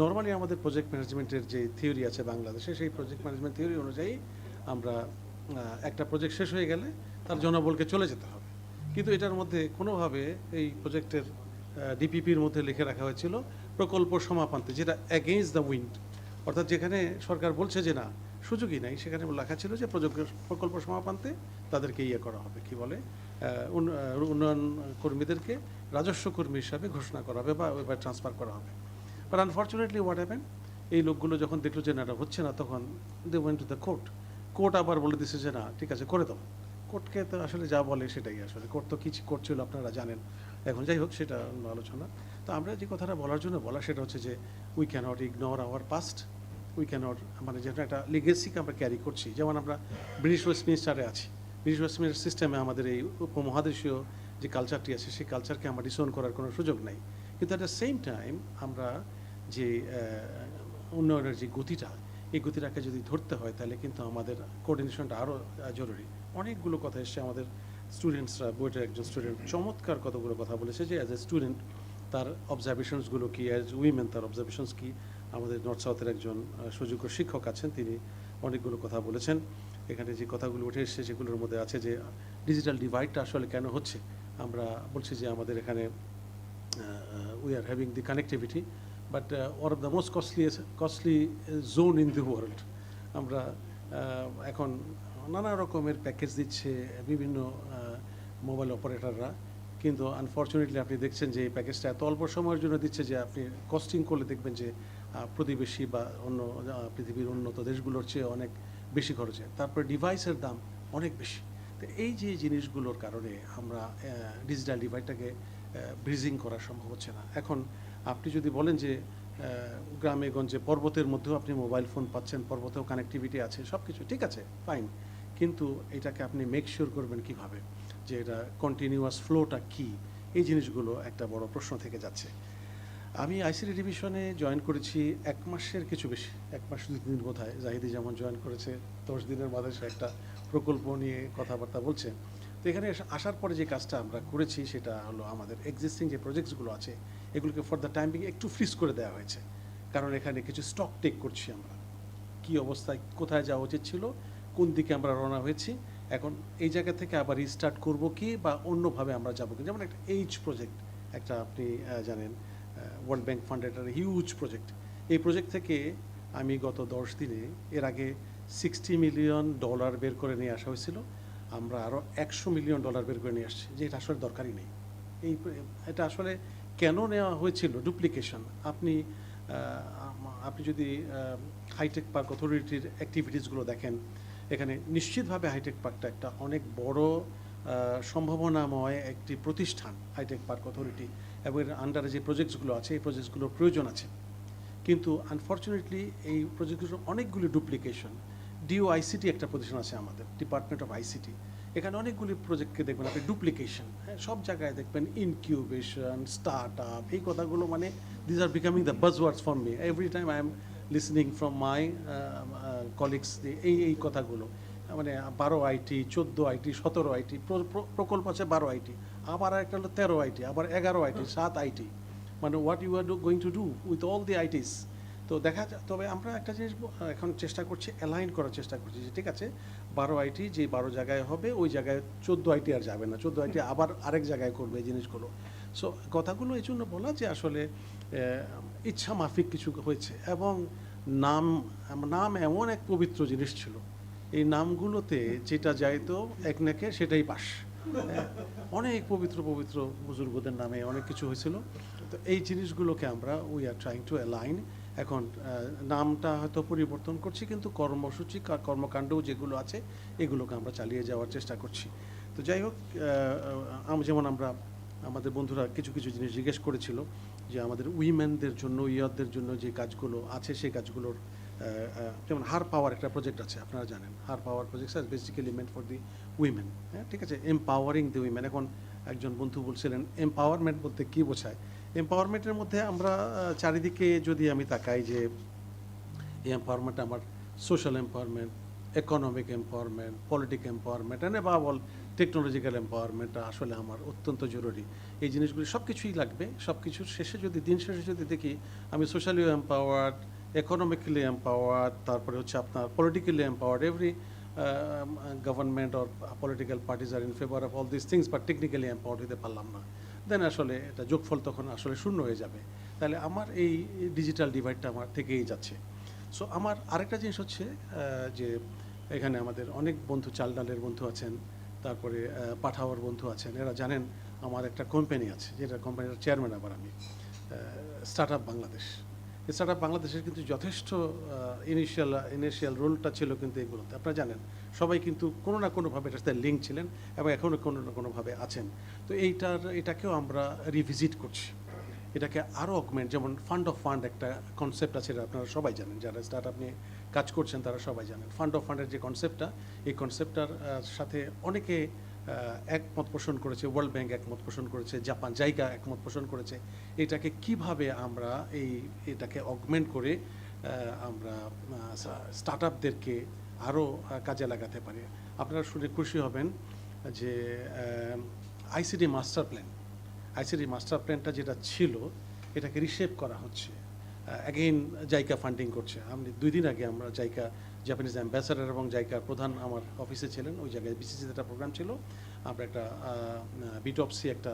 Speaker 14: নর্মালি আমাদের প্রজেক্ট ম্যানেজমেন্টের যে থিওরি আছে বাংলাদেশে, সেই প্রজেক্ট ম্যানেজমেন্ট থিওরি অনুযায়ী আমরা একটা প্রজেক্ট শেষ হয়ে গেলে তার জনবলকে চলে যেতে হবে, কিন্তু এটার মধ্যে কোনোভাবে এই প্রজেক্টের ডিপিপির মধ্যে লিখে রাখা হয়েছিল প্রকল্প সমাপন্তে, যেটা অ্যাগেইনস্ট দ্য উইন্ড। অর্থাৎ যেখানে সরকার বলছে যে না, সুযোগই নাই, সেখানে লেখা ছিল যে প্রকল্প সমাপন্তে তাদেরকে করা হবে, কি বলে, উন্নয়ন কর্মীদেরকে রাজস্ব কর্মী হিসাবে ঘোষণা করা হবে বা ওইবার ট্রান্সফার করা হবে। বাট আনফর্চুনেটলি হোয়াট হ্যাপেন, এই লোকগুলো যখন দেখলো যে না, এটা হচ্ছে না, তখন they went to the court. Court আবার বলে দিচ্ছে যে না ঠিক আছে করে দাও। কোর্টকে তো আসলে যা বলে সেটাই, আসলে কোর্ট তো কিছু করছিল আপনারা জানেন। এখন যাই হোক, সেটা অন্য আলোচনা। তো আমরা যে কথাটা বলার জন্য বলা, সেটা হচ্ছে যে we cannot ignore our past, we cannot, মানে যেটা একটা লিগেসিকে আমরা ক্যারি করছি। যেমন আমরা ব্রিটিশ ওয়েস্টমিনস্টারে আছি, ব্রিটিশ ওয়েস্টমিনস্টার সিস্টেমে আমাদের এই উপমহাদেশীয় যে কালচারটি আছে সেই কালচারকে আমরা ডিসওন করার কোনো সুযোগ নাই। কিন্তু অ্যাট দ্য সেম টাইম আমরা যে উন্নয়নের যে গতিটা, এই গতিটাকে যদি ধরতে হয় তাহলে কিন্তু আমাদের কোঅর্ডিনেশনটা আরও জরুরি। অনেকগুলো কথা এসছে, আমাদের স্টুডেন্টসরা, বইটার একজন স্টুডেন্ট চমৎকার কতগুলো কথা বলেছে যে অ্যাজ এ স্টুডেন্ট তার অবজারভেশনসগুলো কী, অ্যাজ উইমেন তার অবজারভেশনস কী। আমাদের নর্থ সাউথের একজন সুযোগ্য শিক্ষক আছেন, তিনি অনেকগুলো কথা বলেছেন। এখানে যে কথাগুলো উঠে এসছে সেগুলোর মধ্যে আছে যে ডিজিটাল ডিভাইডটা আসলে কেন হচ্ছে। আমরা বলছি যে আমাদের এখানে we are having the connectivity, but one of the most costly zone in the world. আমরা এখন নানা রকমের প্যাকেজ দিচ্ছে বিভিন্ন মোবাইল অপারেটররা, কিন্তু আনফর্চুনেটলি আপনি দেখছেন যে এই প্যাকেজটা এত অল্প সময়ের জন্য দিচ্ছে যে আপনি কস্টিং করলে দেখবেন যে প্রতিবেশী বা অন্য পৃথিবীর উন্নত দেশগুলোর চেয়ে অনেক বেশি খরচে। তারপরে ডিভাইসের দাম অনেক বেশি। তো এই যে জিনিসগুলোর কারণে আমরা ডিজিটাল ডিভাইডটাকে ব্রিজিং করা সম্ভব হচ্ছে না। এখন আপনি যদি বলেন যে গ্রামে গঞ্জে পর্বতের মধ্যেও আপনি মোবাইল ফোন পাচ্ছেন, পর্বতেও কানেক্টিভিটি আছে, সব কিছু ঠিক আছে, ফাইন, কিন্তু এটাকে আপনি মেক শিওর করবেন কিভাবে যে এটা কন্টিনিউয়াস ফ্লোটা কী, এই জিনিসগুলো একটা বড় প্রশ্ন থেকে যাচ্ছে। আমি আইসিটি ডিভিশনে জয়েন করেছি 1 মাসের কিছু বেশি, 1 মাস 2 দিন বোধহয়। জাহিদি যেমন জয়েন করেছে 10 দিনের মাঝে সে একটা প্রকল্প নিয়ে কথাবার্তা বলছে। তো এখানে আসার পরে যে কাজটা আমরা করেছি সেটা হলো আমাদের এক্সিস্টিং যে প্রজেক্টসগুলো আছে এগুলোকে ফর দ্য টাইম বিং একটু ফ্রিজ করে দেওয়া হয়েছে, কারণ এখানে কিছু স্টক টেক করছি আমরা, কী অবস্থায় কোথায় যাওয়া উচিত ছিল, কোন দিকে আমরা রওনা হয়েছি, এখন এই জায়গা থেকে আবার রিস্টার্ট করব কি বা অন্যভাবে আমরা যাবো কি। যেমন একটা এইচ প্রজেক্ট, একটা আপনি জানেন ওয়ার্ল্ড ব্যাংক ফান্ডের একটা হিউজ প্রজেক্ট। এই প্রজেক্ট থেকে আমি গত 10 দিনে এর আগে $60 মিলিয়ন বের করে নিয়ে আসা হয়েছিল, আমরা আরও $100 মিলিয়ন বের করে নিয়ে আসছি, যে এটা আসলে দরকারই নেই। এটা আসলে কেন নেওয়া হয়েছিল, ডুপ্লিকেশন। আপনি যদি হাইটেক পার্ক অথরিটির অ্যাক্টিভিটিসগুলো দেখেন, এখানে নিশ্চিতভাবে হাইটেক পার্কটা একটা অনেক বড় সম্ভাবনাময় একটি প্রতিষ্ঠান, হাইটেক পার্ক অথরিটি, এবং এর আন্ডারে যে প্রজেক্টসগুলো আছে এই প্রজেক্টসগুলোর প্রয়োজন আছে। কিন্তু আনফর্চুনেটলি এই প্রজেক্টগুলোর অনেকগুলি ডুপ্লিকেশন। ডিওআইসিটি একটা প্রতিষ্ঠান আছে আমাদের, ডিপার্টমেন্ট অফ আইসিটি, এখানে অনেকগুলি প্রজেক্টকে দেখবেন আপনি ডুপ্লিকেশন, হ্যাঁ, সব জায়গায় দেখবেন ইনকিউবেশন, স্টার্ট আপ, এই কথাগুলো মানে this are becoming the buzzwords for me every time I am listening from my colleagues. এই কথাগুলো মানে 12 আইটি, 14 আইটি, 17 আইটি প্রকল্প আছে, 12 আইটি, আবার একটা হলো 13 আইটি, আবার 11 আইটি, 7 আইটি, মানে what you are going to do with all the ITs. তো দেখা যায়, তবে আমরা একটা জিনিস এখন চেষ্টা করছি, অ্যালাইন করার চেষ্টা করছি যে ঠিক আছে 12 আইটি যে 12 জায়গায় হবে ওই জায়গায় 14 আইটি আর যাবে না, 14 আইটি আবার আরেক জায়গায় করবে এই জিনিসগুলো। সো কথাগুলো এই জন্য বলা যে আসলে ইচ্ছা মাফিক কিছু হয়েছে, এবং নাম এমন এক পবিত্র জিনিস ছিল, এই নামগুলোতে যেটা যাইতো এক নাকে সেটাই পাস, অনেক পবিত্র পবিত্র বুজুর্গদের নামে অনেক কিছু হয়েছিল। তো এই জিনিসগুলোকে আমরা we are trying to align. এখন নামটা হয়তো পরিবর্তন করছি, কিন্তু কর্মসূচি কর্মকাণ্ডও যেগুলো আছে এগুলোকে আমরা চালিয়ে যাওয়ার চেষ্টা করছি। তো যাই হোক, যেমন আমরা আমাদের বন্ধুরা কিছু কিছু জিনিস জিজ্ঞেস করেছিল যে আমাদের উইমেনদের জন্য, ইয়ারদের জন্য যে কাজগুলো আছে সেই কাজগুলোর, যেমন হার পাওয়ার একটা প্রজেক্ট আছে, আপনারা জানেন her power project are basically meant for the women, হ্যাঁ ঠিক আছে, এম্পাওয়ারিং দি উইমেন। এখন একজন বন্ধু বলছিলেন এম্পাওয়ারমেন্ট বলতে কী বোঝায়। এম্পাওয়ারমেন্টের মধ্যে আমরা চারিদিকে যদি আমি তাকাই যে এই এম্পাওয়ারমেন্ট আমার social empowerment, economic empowerment, politic empowerment, বা বল টেকনোলজিক্যাল এম্পাওয়ারমেন্টটা আসলে আমার অত্যন্ত জরুরি। এই জিনিসগুলি সব কিছুই লাগবে। সব কিছুর শেষে যদি দিন শেষে যদি দেখি আমি সোশ্যালি এম্পাওয়ার্ড, ইকোনমিক্যালি এম্পাওয়ার্ড, তারপরে হচ্ছে আপনার politically empowered, every government or political parties are in favour of all this things, but technically empowered হতে পারলাম না, দেন আসলে এটা যোগফল তখন আসলে শূন্য হয়ে যাবে। তাহলে আমার এই ডিজিটাল ডিভাইডটা আমার থেকেই যাচ্ছে। সো আমার আরেকটা জিনিস হচ্ছে যে এখানে আমাদের অনেক বন্ধু, চাল ডালের বন্ধু আছেন, তারপরে পাঠাওয়ার বন্ধু আছেন, এরা জানেন আমার একটা কোম্পানি আছে, যেটা কোম্পানির চেয়ারম্যান আবার আমি, স্টার্ট আপ বাংলাদেশ। এছাড়া বাংলাদেশের কিন্তু যথেষ্ট ইনিশিয়াল রোলটা ছিল কিন্তু এগুলোতে, আপনারা জানেন সবাই কিন্তু কোনো না কোনোভাবে এটার সাথে লিঙ্ক ছিলেন এবং এখনও কোনো না কোনোভাবে আছেন। তো এটাকেও আমরা রিভিজিট করছি, এটাকে আরও অগমেন্ট, যেমন ফান্ড অফ ফান্ড একটা কনসেপ্ট আছে, এটা আপনারা সবাই জানেন, যারা স্টার্ট আপ নিয়ে কাজ করছেন তারা সবাই জানেন। ফান্ড অফ ফান্ডের যে কনসেপ্টটা, এই কনসেপ্টটার সাথে অনেকে একমত পোষণ করেছে, ওয়ার্ল্ড ব্যাংক একমত পোষণ করেছে, জাপান জায়গা একমত পোষণ করেছে। এটাকে কিভাবে আমরা এটাকে অগমেন্ট করে আমরা স্টার্ট আপদেরকে আরও কাজে লাগাতে পারি। আপনারা শুনে খুশি হবেন যে আইসিটি মাস্টার প্ল্যানটা যেটা ছিল এটাকে রিশেপ করা হচ্ছে। অ্যাগেইন জাইকা ফান্ডিং করছে। আমি 2 দিন আগে আমরা জাইকা জাপানিজ অ্যাম্বাসাডার এবং জাইকার প্রধান আমার অফিসে ছিলেন, ওই জায়গায় বিসিসিতে একটা প্রোগ্রাম ছিল, আমরা একটা বিটপসি একটা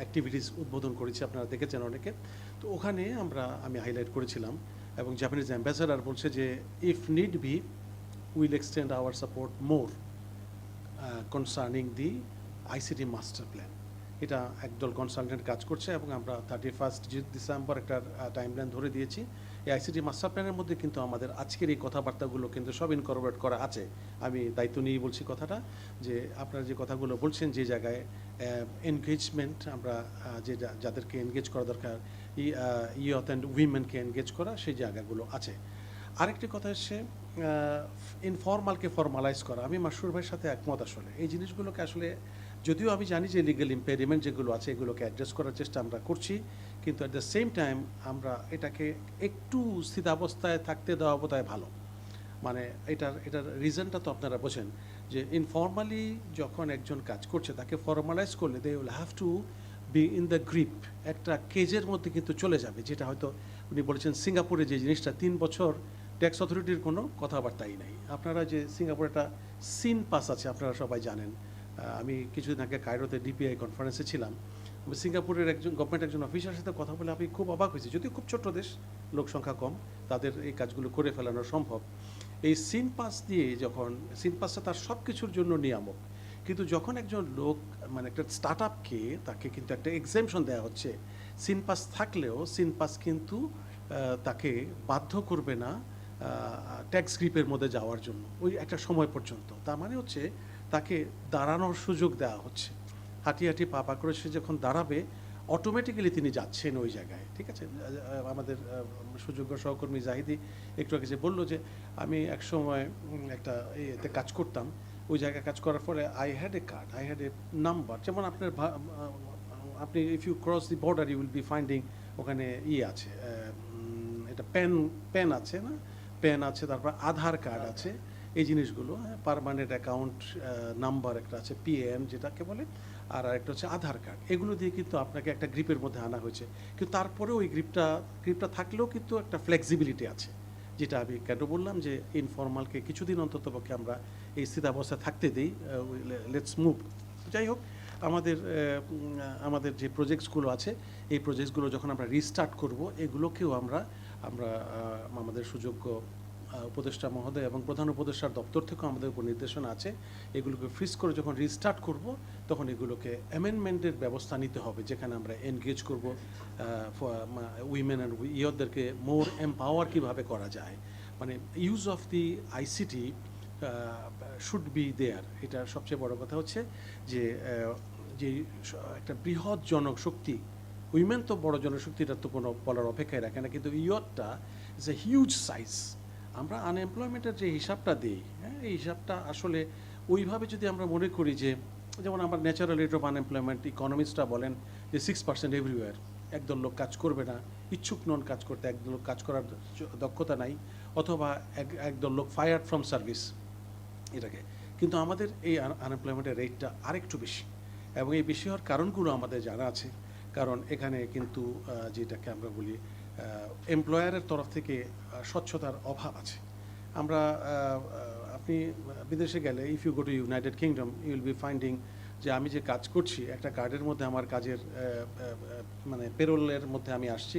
Speaker 14: অ্যাক্টিভিটিস উদ্বোধন করেছি, আপনারা দেখেছেন অনেকে। তো ওখানে আমি হাইলাইট করেছিলাম এবং জাপানিজ অ্যাম্বাসাডার বলছে যে if need be will extend our support more concerning the ICT master plan. এটা একদল কনসালটেন্ট কাজ করছে এবং আমরা 31 ডিসেম্বর একটা টাইমলাইন ধরে দিয়েছি। এই আইসিটি মাস্টার প্ল্যানের মধ্যে কিন্তু আমাদের আজকের এই কথাবার্তাগুলো কিন্তু সব ইনকর্পোরেট করা আছে। আমি দায়িত্ব নিয়েই বলছি কথাটা, যে আপনারা যে কথাগুলো বলছেন, যে জায়গায় এনগেজমেন্ট আমরা যাদেরকে এনগেজ করা দরকার, ইয়থ অ্যান্ড উইমেনকে এনগেজ করা, সেই জায়গাগুলো আছে। আরেকটি কথা হচ্ছে ইনফর্মালকে ফর্মালাইজ করা। আমি মাসরুর ভাইয়ের সাথে একমত। আসলে এই জিনিসগুলোকে আসলে, যদিও আমি জানি যে লিগ্যাল ইম্পেরিমেন্ট যেগুলো আছে এগুলোকে অ্যাড্রেস করার চেষ্টা আমরা করছি, কিন্তু অ্যাট দ্য সেম টাইম আমরা এটাকে একটু স্থিতাবস্থায় থাকতে দেওয়া বোধহয় ভালো। মানে এটার রিজনটা তো আপনারা বোঝেন, যে ইনফর্মালি যখন একজন কাজ করছে তাকে ফর্মালাইজ করলে they will have to be in the grip, একটা কেজের মধ্যে কিন্তু চলে যাবে। যেটা হয়তো উনি বলেছেন সিঙ্গাপুরে যে জিনিসটা 3 বছর ট্যাক্স অথরিটির কোনো কথাবার্তাই নাই। আপনারা যে সিঙ্গাপুরে একটা সিন পাস আছে আপনারা সবাই জানেন। আমি কিছুদিন আগে কায়রোতে ডিপিআই কনফারেন্সে ছিলাম, সিঙ্গাপুরের গভর্নমেন্ট একজন অফিসারের সাথে কথা বলে আমি খুব অবাক হয়েছি। যদিও খুব ছোট্ট দেশ, লোক সংখ্যা কম, তাদের এই কাজগুলো করে ফেলানো সম্ভব। এই সিন পাস দিয়ে, যখন সিন পাসটা তার সব কিছুর জন্য নিয়ামক, কিন্তু যখন একজন লোক মানে একটা স্টার্ট আপকে তাকে কিন্তু একটা এক্সেমশন দেওয়া হচ্ছে, সিন পাস থাকলেও সিন পাস কিন্তু তাকে বাধ্য করবে না ট্যাক্স গ্রিপের মধ্যে যাওয়ার জন্য ওই একটা সময় পর্যন্ত। তার মানে হচ্ছে তাকে দাঁড়ানোর সুযোগ দেওয়া হচ্ছে। হাঁটি হাঁটি পা করে সে যখন দাঁড়াবে, অটোমেটিক্যালি তিনি যাচ্ছেন ওই জায়গায়। ঠিক আছে, আমাদের সুযোগ্য সহকর্মী জাহিদি একটু আগে যে বললো যে আমি একসময় একটা এতে কাজ করতাম, ওই জায়গায় কাজ করার পরে I had a card, I had a number. যেমন আপনি if you cross the border you will be finding ওখানে আছে, এটা পেন আছে না, পেন আছে, তারপর আধার কার্ড আছে, এই জিনিসগুলো, পার্মানেন্ট অ্যাকাউন্ট নাম্বার একটা আছে, পিএন যেটাকে বলে, আর আরেকটা হচ্ছে আধার কার্ড। এগুলো দিয়ে কিন্তু আপনাকে একটা গ্রিপের মধ্যে আনা হয়েছে, কিন্তু তারপরে ওই গ্রিপটা থাকলেও কিন্তু একটা ফ্লেক্সিবিলিটি আছে। যেটা আমি কেন বললাম যে ইনফর্মালকে কিছুদিন অন্তত পক্ষে আমরা এই স্থিতাবস্থায় থাকতে দিই, লেটস মুভ। যাই হোক, আমাদের যে প্রজেক্টসগুলো আছে, এই প্রজেক্টসগুলো যখন আমরা রিস্টার্ট করব, এগুলোকেও আমরা আমাদের সুযোগ্য উপদেষ্টা মহোদয় এবং প্রধান উপদেষ্টার দপ্তর থেকেও আমাদের উপর নির্দেশনা আছে, এগুলোকে ফ্রিজ করে যখন রিস্টার্ট করব, তখন এগুলোকে অ্যামেন্ডমেন্টের ব্যবস্থা নিতে হবে, যেখানে আমরা এনগেজ করব উইমেন অ্যান্ড ইয়থদেরকে মোর এম্পাওয়ার কীভাবে করা যায়। মানে use of the ICT should be there. এটা সবচেয়ে বড় কথা হচ্ছে যে একটা বৃহৎ জনশক্তি, উইমেন তো বড় জনশক্তিটা তো কোনো বলার অপেক্ষায় রাখে না, কিন্তু ইয়থটা ইজ এ হিউজ সাইজ। আমরা আনএমপ্লয়মেন্টের যে হিসাবটা দিই, হ্যাঁ, এই হিসাবটা আসলে ওইভাবে যদি আমরা মনে করি যে, যেমন আমার ন্যাচারাল রেট অফ আনএমপ্লয়মেন্ট ইকোনমিস্টরা বলেন যে 6% এভরিওয়্যার, একদল লোক কাজ করবে না, ইচ্ছুক নন কাজ করতে, একদল লোক কাজ করার দক্ষতা নাই, অথবা একদল লোক ফায়ার ফ্রম সার্ভিস এটাকে। কিন্তু আমাদের এই আনএমপ্লয়মেন্টের রেটটা আরেকটু বেশি, এবং এই বেশি হওয়ার কারণগুলো আমাদের জানা আছে। কারণ এখানে কিন্তু যেটাকে আমরা বলি এমপ্লয়ারের তরফ থেকে স্বচ্ছতার অভাব আছে। আমরা আপনি বিদেশে গেলে, if you go to United Kingdom, you will be finding যে আমি যে কাজ করছি, একটা কার্ডের মধ্যে আমার কাজের মানে পেরোলের মধ্যে আমি আসছি,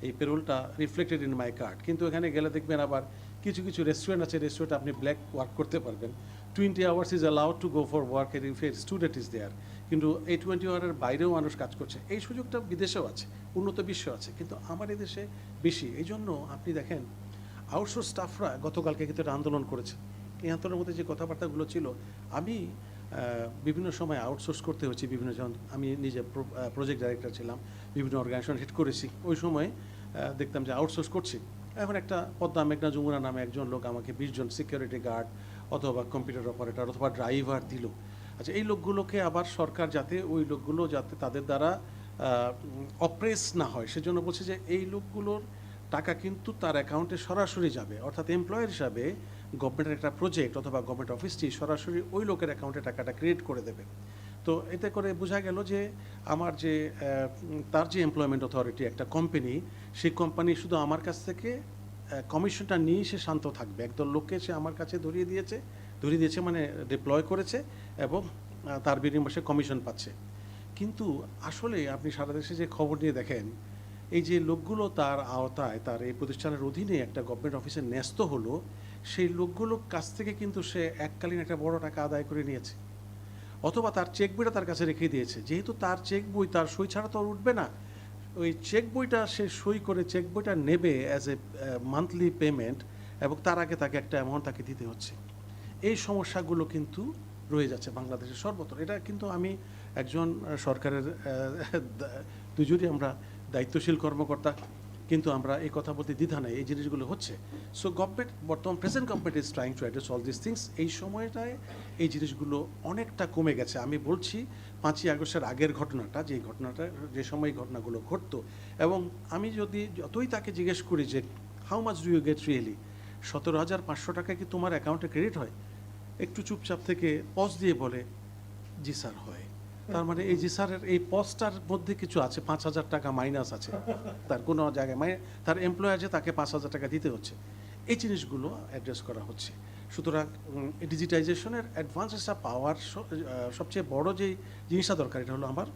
Speaker 14: এই পেরোলটা রিফ্লেক্টেড ইন মাই কার্ড। কিন্তু এখানে গেলে দেখবেন আবার কিছু কিছু রেস্টুরেন্ট আছে, রেস্টুরেন্টে আপনি ব্ল্যাক ওয়ার্ক করতে পারবেন, 20 hours is allowed to go for work if a student is there, কিন্তু A21 এর বাইরেও মানুষ কাজ করছে। এই সুযোগটা বিদেশেও আছে, উন্নত বিশ্ব আছে, কিন্তু আমার এই দেশে বেশি। এই জন্য আপনি দেখেন আউটসোর্স স্টাফরা গতকালকে কিন্তু একটা আন্দোলন করেছে। এই আন্দোলনের মধ্যে যে কথাবার্তাগুলো ছিল, আমি বিভিন্ন সময় আউটসোর্স করতে হচ্ছে বিভিন্ন, যেমন আমি নিজে প্রজেক্ট ডাইরেক্টর ছিলাম, বিভিন্ন অর্গানাইজেশন হেড করেছি, ওই সময় দেখতাম যে আউটসোর্স করছি। এখন একটা পদ্মা মেঘনা যমুনা নামে একজন লোক আমাকে 20 জন সিকিউরিটি গার্ড অথবা কম্পিউটার অপারেটর অথবা ড্রাইভার দিল। আচ্ছা, এই লোকগুলোকে আবার সরকার যাতে ওই লোকগুলো যাতে তাদের দ্বারা অপ্রেস না হয় সেজন্য বলছে যে এই লোকগুলোর টাকা কিন্তু তার অ্যাকাউন্টে সরাসরি যাবে, অর্থাৎ এমপ্লয়ার হিসাবে গভর্নমেন্টের একটা প্রজেক্ট অথবা গভর্নমেন্ট অফিসটি সরাসরি ওই লোকের অ্যাকাউন্টে টাকাটা ক্রিয়েট করে দেবে। তো এতে করে বোঝা গেল যে আমার যে তার যে এমপ্লয়মেন্ট অথরিটি একটা কোম্পানি, সেই কোম্পানি শুধু আমার কাছ থেকে কমিশনটা নিয়েই সে শান্ত থাকবে। একদল লোককে সে আমার কাছে ধরিয়ে দিয়েছে মানে ডিপ্লয় করেছে এবং তার বিনিময়ে সে কমিশন পাচ্ছে। কিন্তু আসলে আপনি সারা দেশে যে খবর নিয়ে দেখেন, এই যে লোকগুলো তার আওতায়, তার এই প্রতিষ্ঠানের অধীনে একটা গভর্নমেন্ট অফিসে ন্যস্ত হলো, সেই লোকগুলোর কাছ থেকে কিন্তু সে এককালীন একটা বড় টাকা আদায় করে নিয়েছে, অথবা তার চেক বইটা তার কাছে রেখে দিয়েছে। যেহেতু তার চেক বই, তার সই ছাড়া তো আর উঠবে না, ওই চেক বইটা সে সই করে চেক বইটা নেবে অ্যাজ এ মান্থলি পেমেন্ট, এবং তার আগে তাকে একটা অ্যামাউন্ট তাকে দিতে হচ্ছে। এই সমস্যাগুলো কিন্তু রয়ে যাচ্ছে বাংলাদেশের সর্বত্র। এটা কিন্তু আমি একজন সরকারের দুজনই আমরা দায়িত্বশীল কর্মকর্তা, কিন্তু আমরা এই কথা বলতে দ্বিধা নাই, এই জিনিসগুলো হচ্ছে। সো গভর্নমেন্ট, বর্তমান present government is trying to address all this things. এই সময়টায় এই জিনিসগুলো অনেকটা কমে গেছে। আমি বলছি 5ই আগস্টের আগের ঘটনাটা, যে সময় এই ঘটনাগুলো ঘটতো, এবং আমি যদি যতই তাকে জিজ্ঞেস করি যে how much do you get really, 17,500 টাকা কি তোমার অ্যাকাউন্টে ক্রেডিট হয়, একটু চুপচাপ থেকে পজ দিয়ে বলে জি স্যার হয়। তার মানে এই জি স্যারের এই পজটার মধ্যে কিছু আছে, 5,000 টাকা মাইনাস আছে তার কোনো জায়গায়, তার এমপ্লয়ার যে তাকে 5,000 টাকা দিতে হচ্ছে। এই জিনিসগুলো অ্যাড্রেস করা হচ্ছে। সুতরাং ডিজিটাইজেশনের অ্যাডভান্সেসটা পাওয়ার সবচেয়ে বড় যে জিনিসটা দরকার, এটা হলো আমার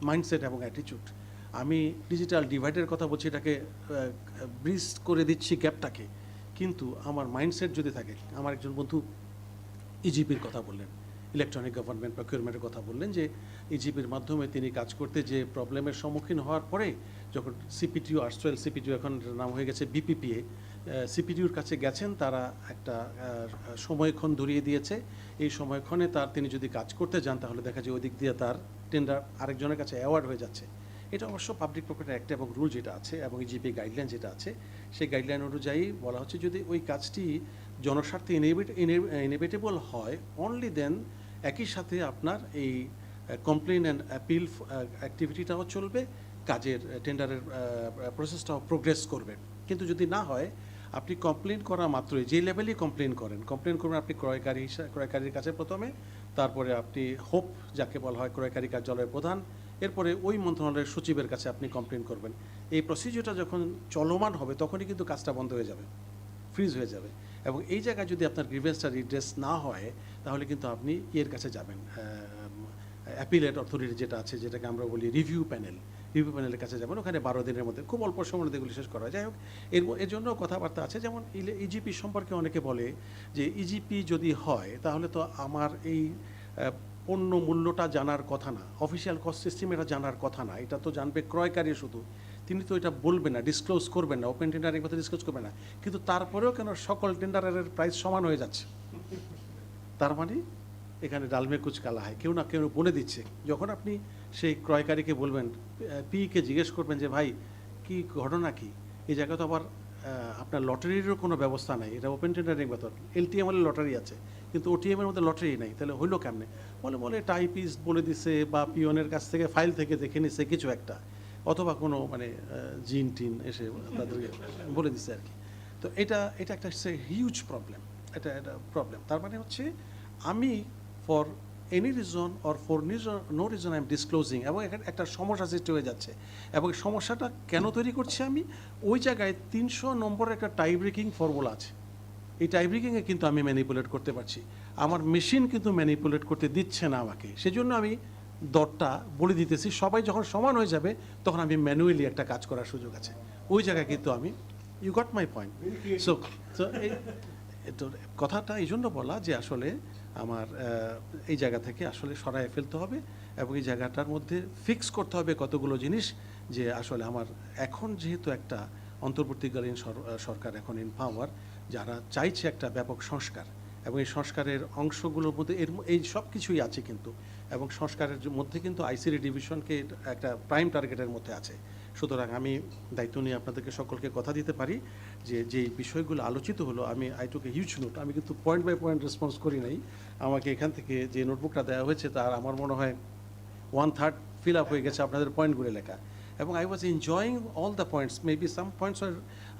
Speaker 14: মাইন্ডসেট এবং অ্যাটিটিউড। আমি ডিজিটাল ডিভাইডের কথা বলছি, এটাকে ব্রিজ করে দিচ্ছি গ্যাপটাকে, কিন্তু আমার মাইন্ডসেট যদি থাকে। আমার একজন বন্ধু ইজিপির কথা বললেন, ইলেকট্রনিক গভর্নমেন্ট প্রকিউরমেন্টের কথা বললেন, যে ইজিপির মাধ্যমে তিনি কাজ করতে যে প্রবলেমের সম্মুখীন হওয়ার পরে যখন সিপিটিউ, আর্টসওয়েল সিপিটিউ, এখন নাম হয়ে গেছে বিপিপিএ, সিপিটিউর কাছে গেছেন, তারা একটা সময়ক্ষণ ধরিয়ে দিয়েছে। এই সময়ক্ষণে তিনি যদি কাজ করতে যান, তাহলে দেখা যায় ওই দিক দিয়ে তার টেন্ডার আরেকজনের কাছে অ্যাওয়ার্ড হয়ে যাচ্ছে। এটা অবশ্য পাবলিক প্রপার্টি অ্যাক্ট এবং রুল যেটা আছে এবং ইজিপি গাইডলাইন যেটা আছে, সেই গাইডলাইন অনুযায়ী বলা হচ্ছে যদি ওই কাজটি জনস্বার্থে ইনএভিটেবল হয়, অনলি দেন একই সাথে আপনার এই কমপ্লেন অ্যান্ড অ্যাপিল অ্যাক্টিভিটিটাও চলবে, কাজের টেন্ডারের প্রসেসটাও প্রোগ্রেস করবে। কিন্তু যদি না হয়, আপনি কমপ্লেন করা মাত্রই, যে লেভেলেই কমপ্লেন করবেন আপনি ক্রয়কারীর কাছে প্রথমে, তারপরে আপনি হোপ যাকে বলা হয় ক্রয়কারী কার্যালয়ের প্রধান, এরপরে ওই মন্ত্রণালয়ের সচিবের কাছে আপনি কমপ্লেন করবেন। এই প্রসিডিওরটা যখন চলমান হবে, তখনই কিন্তু কাজটা বন্ধ হয়ে যাবে, ফ্রিজ হয়ে যাবে। এবং এই জায়গায় যদি আপনার গ্রিভেন্সটা রিড্রেস না হয়, তাহলে কিন্তু আপনি এর কাছে যাবেন, অ্যাপিলেট অথরিটি যেটা আছে, যেটাকে আমরা বলি রিভিউ প্যানেলের কাছে যাবেন। ওখানে 12 দিনের মধ্যে, খুব অল্প সময়ের মধ্যে এগুলি শেষ করা হয়। যাই হোক, এর জন্য কথাবার্তা আছে। যেমন ইজিপি সম্পর্কে অনেকে বলে যে ইজিপি যদি হয়, তাহলে তো আমার এই পণ্য মূল্যটা জানার কথা না, অফিসিয়াল কস্ট সিস্টেম এটা জানার কথা না, এটা তো জানবে ক্রয়কারী শুধু, তিনি তো এটা বলবেন না, ডিসক্লোজ করবেন না, ওপেন টেন্ডারের কথা ডিসক্লোজ করবেন না। কিন্তু তারপরেও কেন সকল টেন্ডারের প্রাইস সমান হয়ে যাচ্ছে? তার মানে এখানে ডালমে কুচ কালা হয়, কেউ না কেউ বলে দিচ্ছে। যখন আপনি সেই ক্রয়কারীকে বলবেন, পিকে জিজ্ঞেস করবেন যে ভাই কি ঘটনা কি, এই জায়গায় তো আবার আপনার লটারিরও কোনো ব্যবস্থা নাই, এটা ওপেন টেন্ডারিং মেথড, এলটিএম হলে লটারি আছে, কিন্তু ওটিএমের মধ্যে লটারি নাই, তাহলে হইলো কেমনে? বলে টাইপিস্ট বলে দিছে, বা পিওনের কাছ থেকে ফাইল থেকে দেখে নিছে কিছু একটা, অথবা কোনো জিন টিন এসে তাদেরকে বলে দিছে আর কি। তো এটা একটা হিউজ প্রবলেম, এটা প্রবলেম। তার মানে হচ্ছে আমি for any reason or for no reason I am disclosing, এবং এখানে একটা সমস্যা সৃষ্টি হয়ে যাচ্ছে। এবং সমস্যাটা কেন তৈরি করছি আমি? ওই জায়গায় 300 নম্বরের একটা টাই ব্রেকিং ফর্মুলা আছে, এই টাই ব্রেকিংয়ে কিন্তু আমি ম্যানিপুলেট করতে পারছি, আমার মেশিন কিন্তু ম্যানিপুলেট করতে দিচ্ছে না আমাকে। সেজন্য আমি দরটা বলে দিতেছি, সবাই যখন সমান হয়ে যাবে, তখন আমি ম্যানুয়ালি একটা কাজ করার সুযোগ আছে। ওই জায়গায় কিন্তু আমি, you got my point. So কথাটা এই জন্য বলা যে আসলে আমার এই জায়গা থেকে আসলে সরায় ফেলতে হবে, এবং এই জায়গাটার মধ্যে ফিক্স করতে হবে কতগুলো জিনিস, যে আসলে আমার এখন যেহেতু একটা অন্তর্বর্তীকালীন সরকার এখন ইন পাওয়ার, যারা চাইছে একটা ব্যাপক সংস্কার, এবং এই সংস্কারের অংশগুলোর মধ্যে এই সব কিছুই আছে কিন্তু, এবং সংস্কারের মধ্যে কিন্তু আইসিডি ডিভিশনকে একটা প্রাইম টার্গেটের মধ্যে আছে। সুতরাং আমি দায়িত্ব নিয়ে আপনাদেরকে সকলকে কথা দিতে পারি যে যে বিষয়গুলো আলোচিত হলো, I took a huge note, আমি কিন্তু পয়েন্ট বাই পয়েন্ট রেসপন্স করি নাই। আমাকে এখান থেকে যে নোটবুকটা দেওয়া হয়েছে তার আমার মনে হয় 1/3 ফিল আপ হয়ে গেছে আপনাদের পয়েন্টগুলো লেখা, এবং I was enjoying all the points. Maybe some points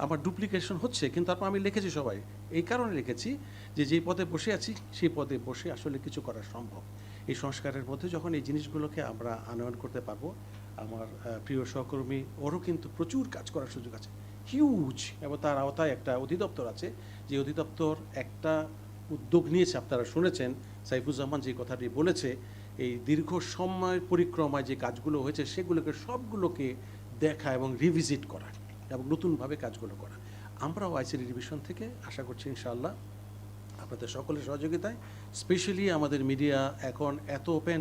Speaker 14: আমার ডুপ্লিকেশন হচ্ছে, কিন্তু তারপর আমি লিখেছি সবাই, এই কারণে লিখেছি যে যেই পদে বসে আছি সেই পদে বসে আসলে কিছু করা সম্ভব। এই সংস্কারের মধ্যে যখন এই জিনিসগুলোকে আমরা আনয়ন করতে পারবো, আমার প্রিয় সহকর্মী ওরও কিন্তু প্রচুর কাজ করার সুযোগ আছে, হিউজ, এবং তার আওতায় একটা অধিদপ্তর আছে, যে অধিদপ্তর একটা উদ্যোগ নিয়েছে, আপনারা শুনেছেন সাইফুজ্জামান যে কথাটি বলেছে, এই দীর্ঘ সময় পরিক্রমায় যে কাজগুলো হয়েছে সেগুলোকে সবগুলোকে দেখা এবং রিভিজিট করা এবং নতুনভাবে কাজগুলো করা। আমরাও আইসিডি ডিভিশন থেকে আশা করছি ইনশাআল্লাহ আপনাদের সকলের সহযোগিতায়, স্পেশালি আমাদের মিডিয়া এখন এত ওপেন,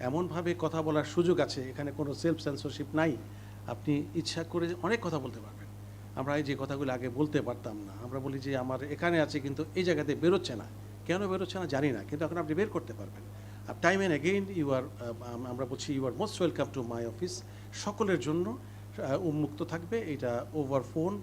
Speaker 14: এমনভাবে কথা বলার সুযোগ আছে, এখানে কোনো সেলফ সেন্সরশিপ নাই, আপনি ইচ্ছা করে অনেক কথা বলতে পারবেন। আমরা এই যে কথাগুলো আগে বলতে পারতাম না, আমরা বলি যে আমার এখানে আছে কিন্তু এই জায়গাতে বেরোচ্ছে না, কেন বেরোচ্ছে না জানি না, কিন্তু এখন আপনি বের করতে পারবেন। টাইম অ্যান্ড অ্যাগেইন আমরা বলছি you are most welcome to my office, সকলের জন্য উন্মুক্ত থাকবে এটা, over phone,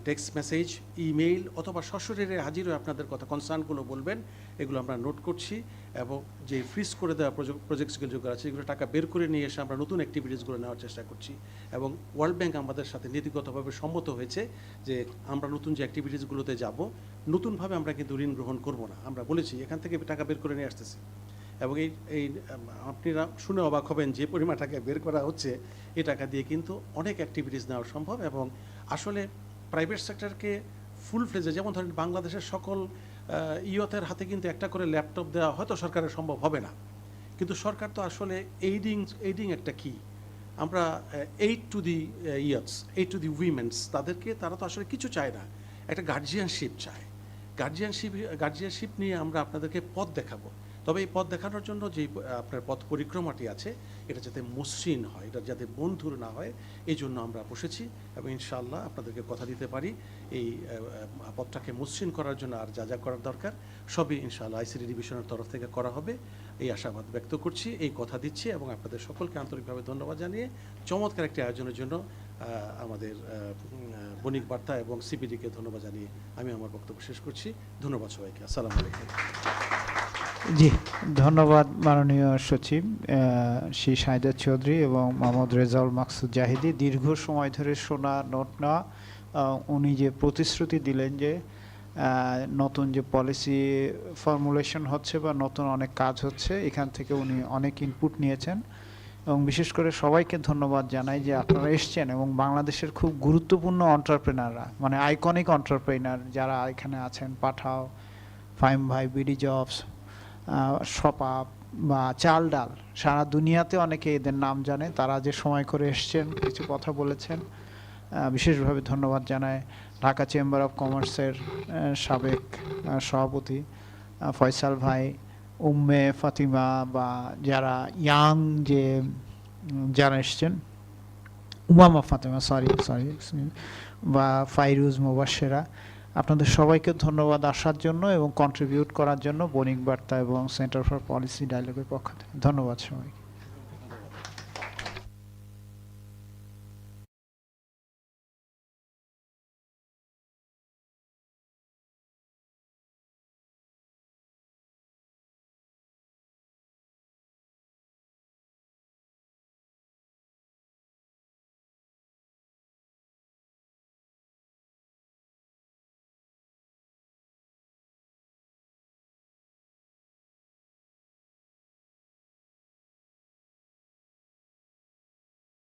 Speaker 14: text message, email, অথবা সশরীরে হাজির হয়ে আপনাদের কথা কনসার্নগুলো বলবেন, এগুলো আমরা নোট করছি। এবং যে ফ্রিজ করে দেওয়া প্রজেক্টসগুলো যেগুলো আছে এগুলো টাকা বের করে নিয়ে এসে আমরা নতুন অ্যাক্টিভিটিসগুলো নেওয়ার চেষ্টা করছি। এবং ওয়ার্ল্ড ব্যাংক আমাদের সাথে নীতিগতভাবে সম্মত হয়েছে যে আমরা নতুন যে অ্যাক্টিভিটিসগুলোতে যাব, নতুনভাবে আমরা কিন্তু ঋণ গ্রহণ করব না, আমরা বলেছি এখান থেকে টাকা বের করে নিয়ে আসতেছি। এবং এই আপনারা শুনে অবাক হবেন যে পরিমাণ টাকা বের করা হচ্ছে, এই টাকা দিয়ে কিন্তু অনেক অ্যাক্টিভিটিস নেওয়া সম্ভব। এবং আসলে প্রাইভেট সেক্টরকে ফুল ফ্লেজে, যেমন ধরেন বাংলাদেশের সকল ইয়তের হাতে কিন্তু একটা করে ল্যাপটপ দেওয়া হয়তো সরকারের সম্ভব হবে না, কিন্তু সরকার তো আসলে এইডিং একটা কি, আমরা aid to the youths, aid to the women's, তারা তো আসলে কিছু চায় না, একটা গার্জিয়ানশিপ চায়। গার্জিয়ানশিপ নিয়ে আমরা আপনাদেরকে পথ দেখাবো। তবে এই পথ দেখানোর জন্য যে আপনার পথ পরিক্রমাটি আছে, এটা যাতে মসৃণ হয়, এটা যাতে বন্ধুর না হয়, এই জন্য আমরা বসেছি। এবং ইনশাআল্লাহ আপনাদেরকে কথা দিতে পারি এই পথটাকে মসৃণ করার জন্য আর যা যা করার দরকার সবই ইনশাআল্লাহ আইসিডি ডিভিশনের তরফ থেকে করা হবে, এই আশাবাদ ব্যক্ত করছি, এই কথা দিচ্ছি। এবং আপনাদের সকলকে আন্তরিকভাবে ধন্যবাদ জানিয়ে চমৎকার একটি আয়োজনের জন্য আমাদের বণিক বার্তা এবং সিপিডিকে ধন্যবাদ জানিয়ে আমি আমার বক্তব্য শেষ করছি। ধন্যবাদ সবাইকে, আসসালামু আলাইকুম।
Speaker 2: জি, ধন্যবাদ মাননীয় সচিব শ্রী শাহিদা চৌধুরী এবং মোহাম্মদ রেজাউল মাকসুদ জাহিদি। দীর্ঘ সময় ধরে শোনা, নোট নেওয়া, উনি যে প্রতিশ্রুতি দিলেন যে নতুন যে পলিসি ফর্মুলেশন হচ্ছে বা নতুন অনেক কাজ হচ্ছে, এখান থেকে উনি অনেক ইনপুট নিয়েছেন। এবং বিশেষ করে সবাইকে ধন্যবাদ জানাই যে আপনারা এসছেন এবং বাংলাদেশের খুব গুরুত্বপূর্ণ এন্টারপ্রেনাররা, মানে আইকনিক এন্টারপ্রেনার যারা এখানে আছেন, পাঠাও, ফাইম ভাই, বিডি জবস, শপাপ বা চাল ডাল, সারা দুনিয়াতে অনেকে এদের নাম জানে, তারা যে সময় করে এসছেন, কিছু কথা বলেছেন, বিশেষভাবে ধন্যবাদ জানায় ঢাকা চেম্বার অফ কমার্সের সাবেক সভাপতি ফয়সাল ভাই, উম্মে ফাতিমা, বা যারা ইয়াং যে যারা এসছেন, উমামা ফাতিমা, সরি, বা ফাইরুজ, মুবাশশেরা, আপনাদের সবাইকে ধন্যবাদ আসার জন্য এবং কন্ট্রিবিউট করার জন্য বণিক বার্তা এবং সেন্টার ফর পলিসি ডায়ালগের পক্ষ থেকে। ধন্যবাদ সবাইকে।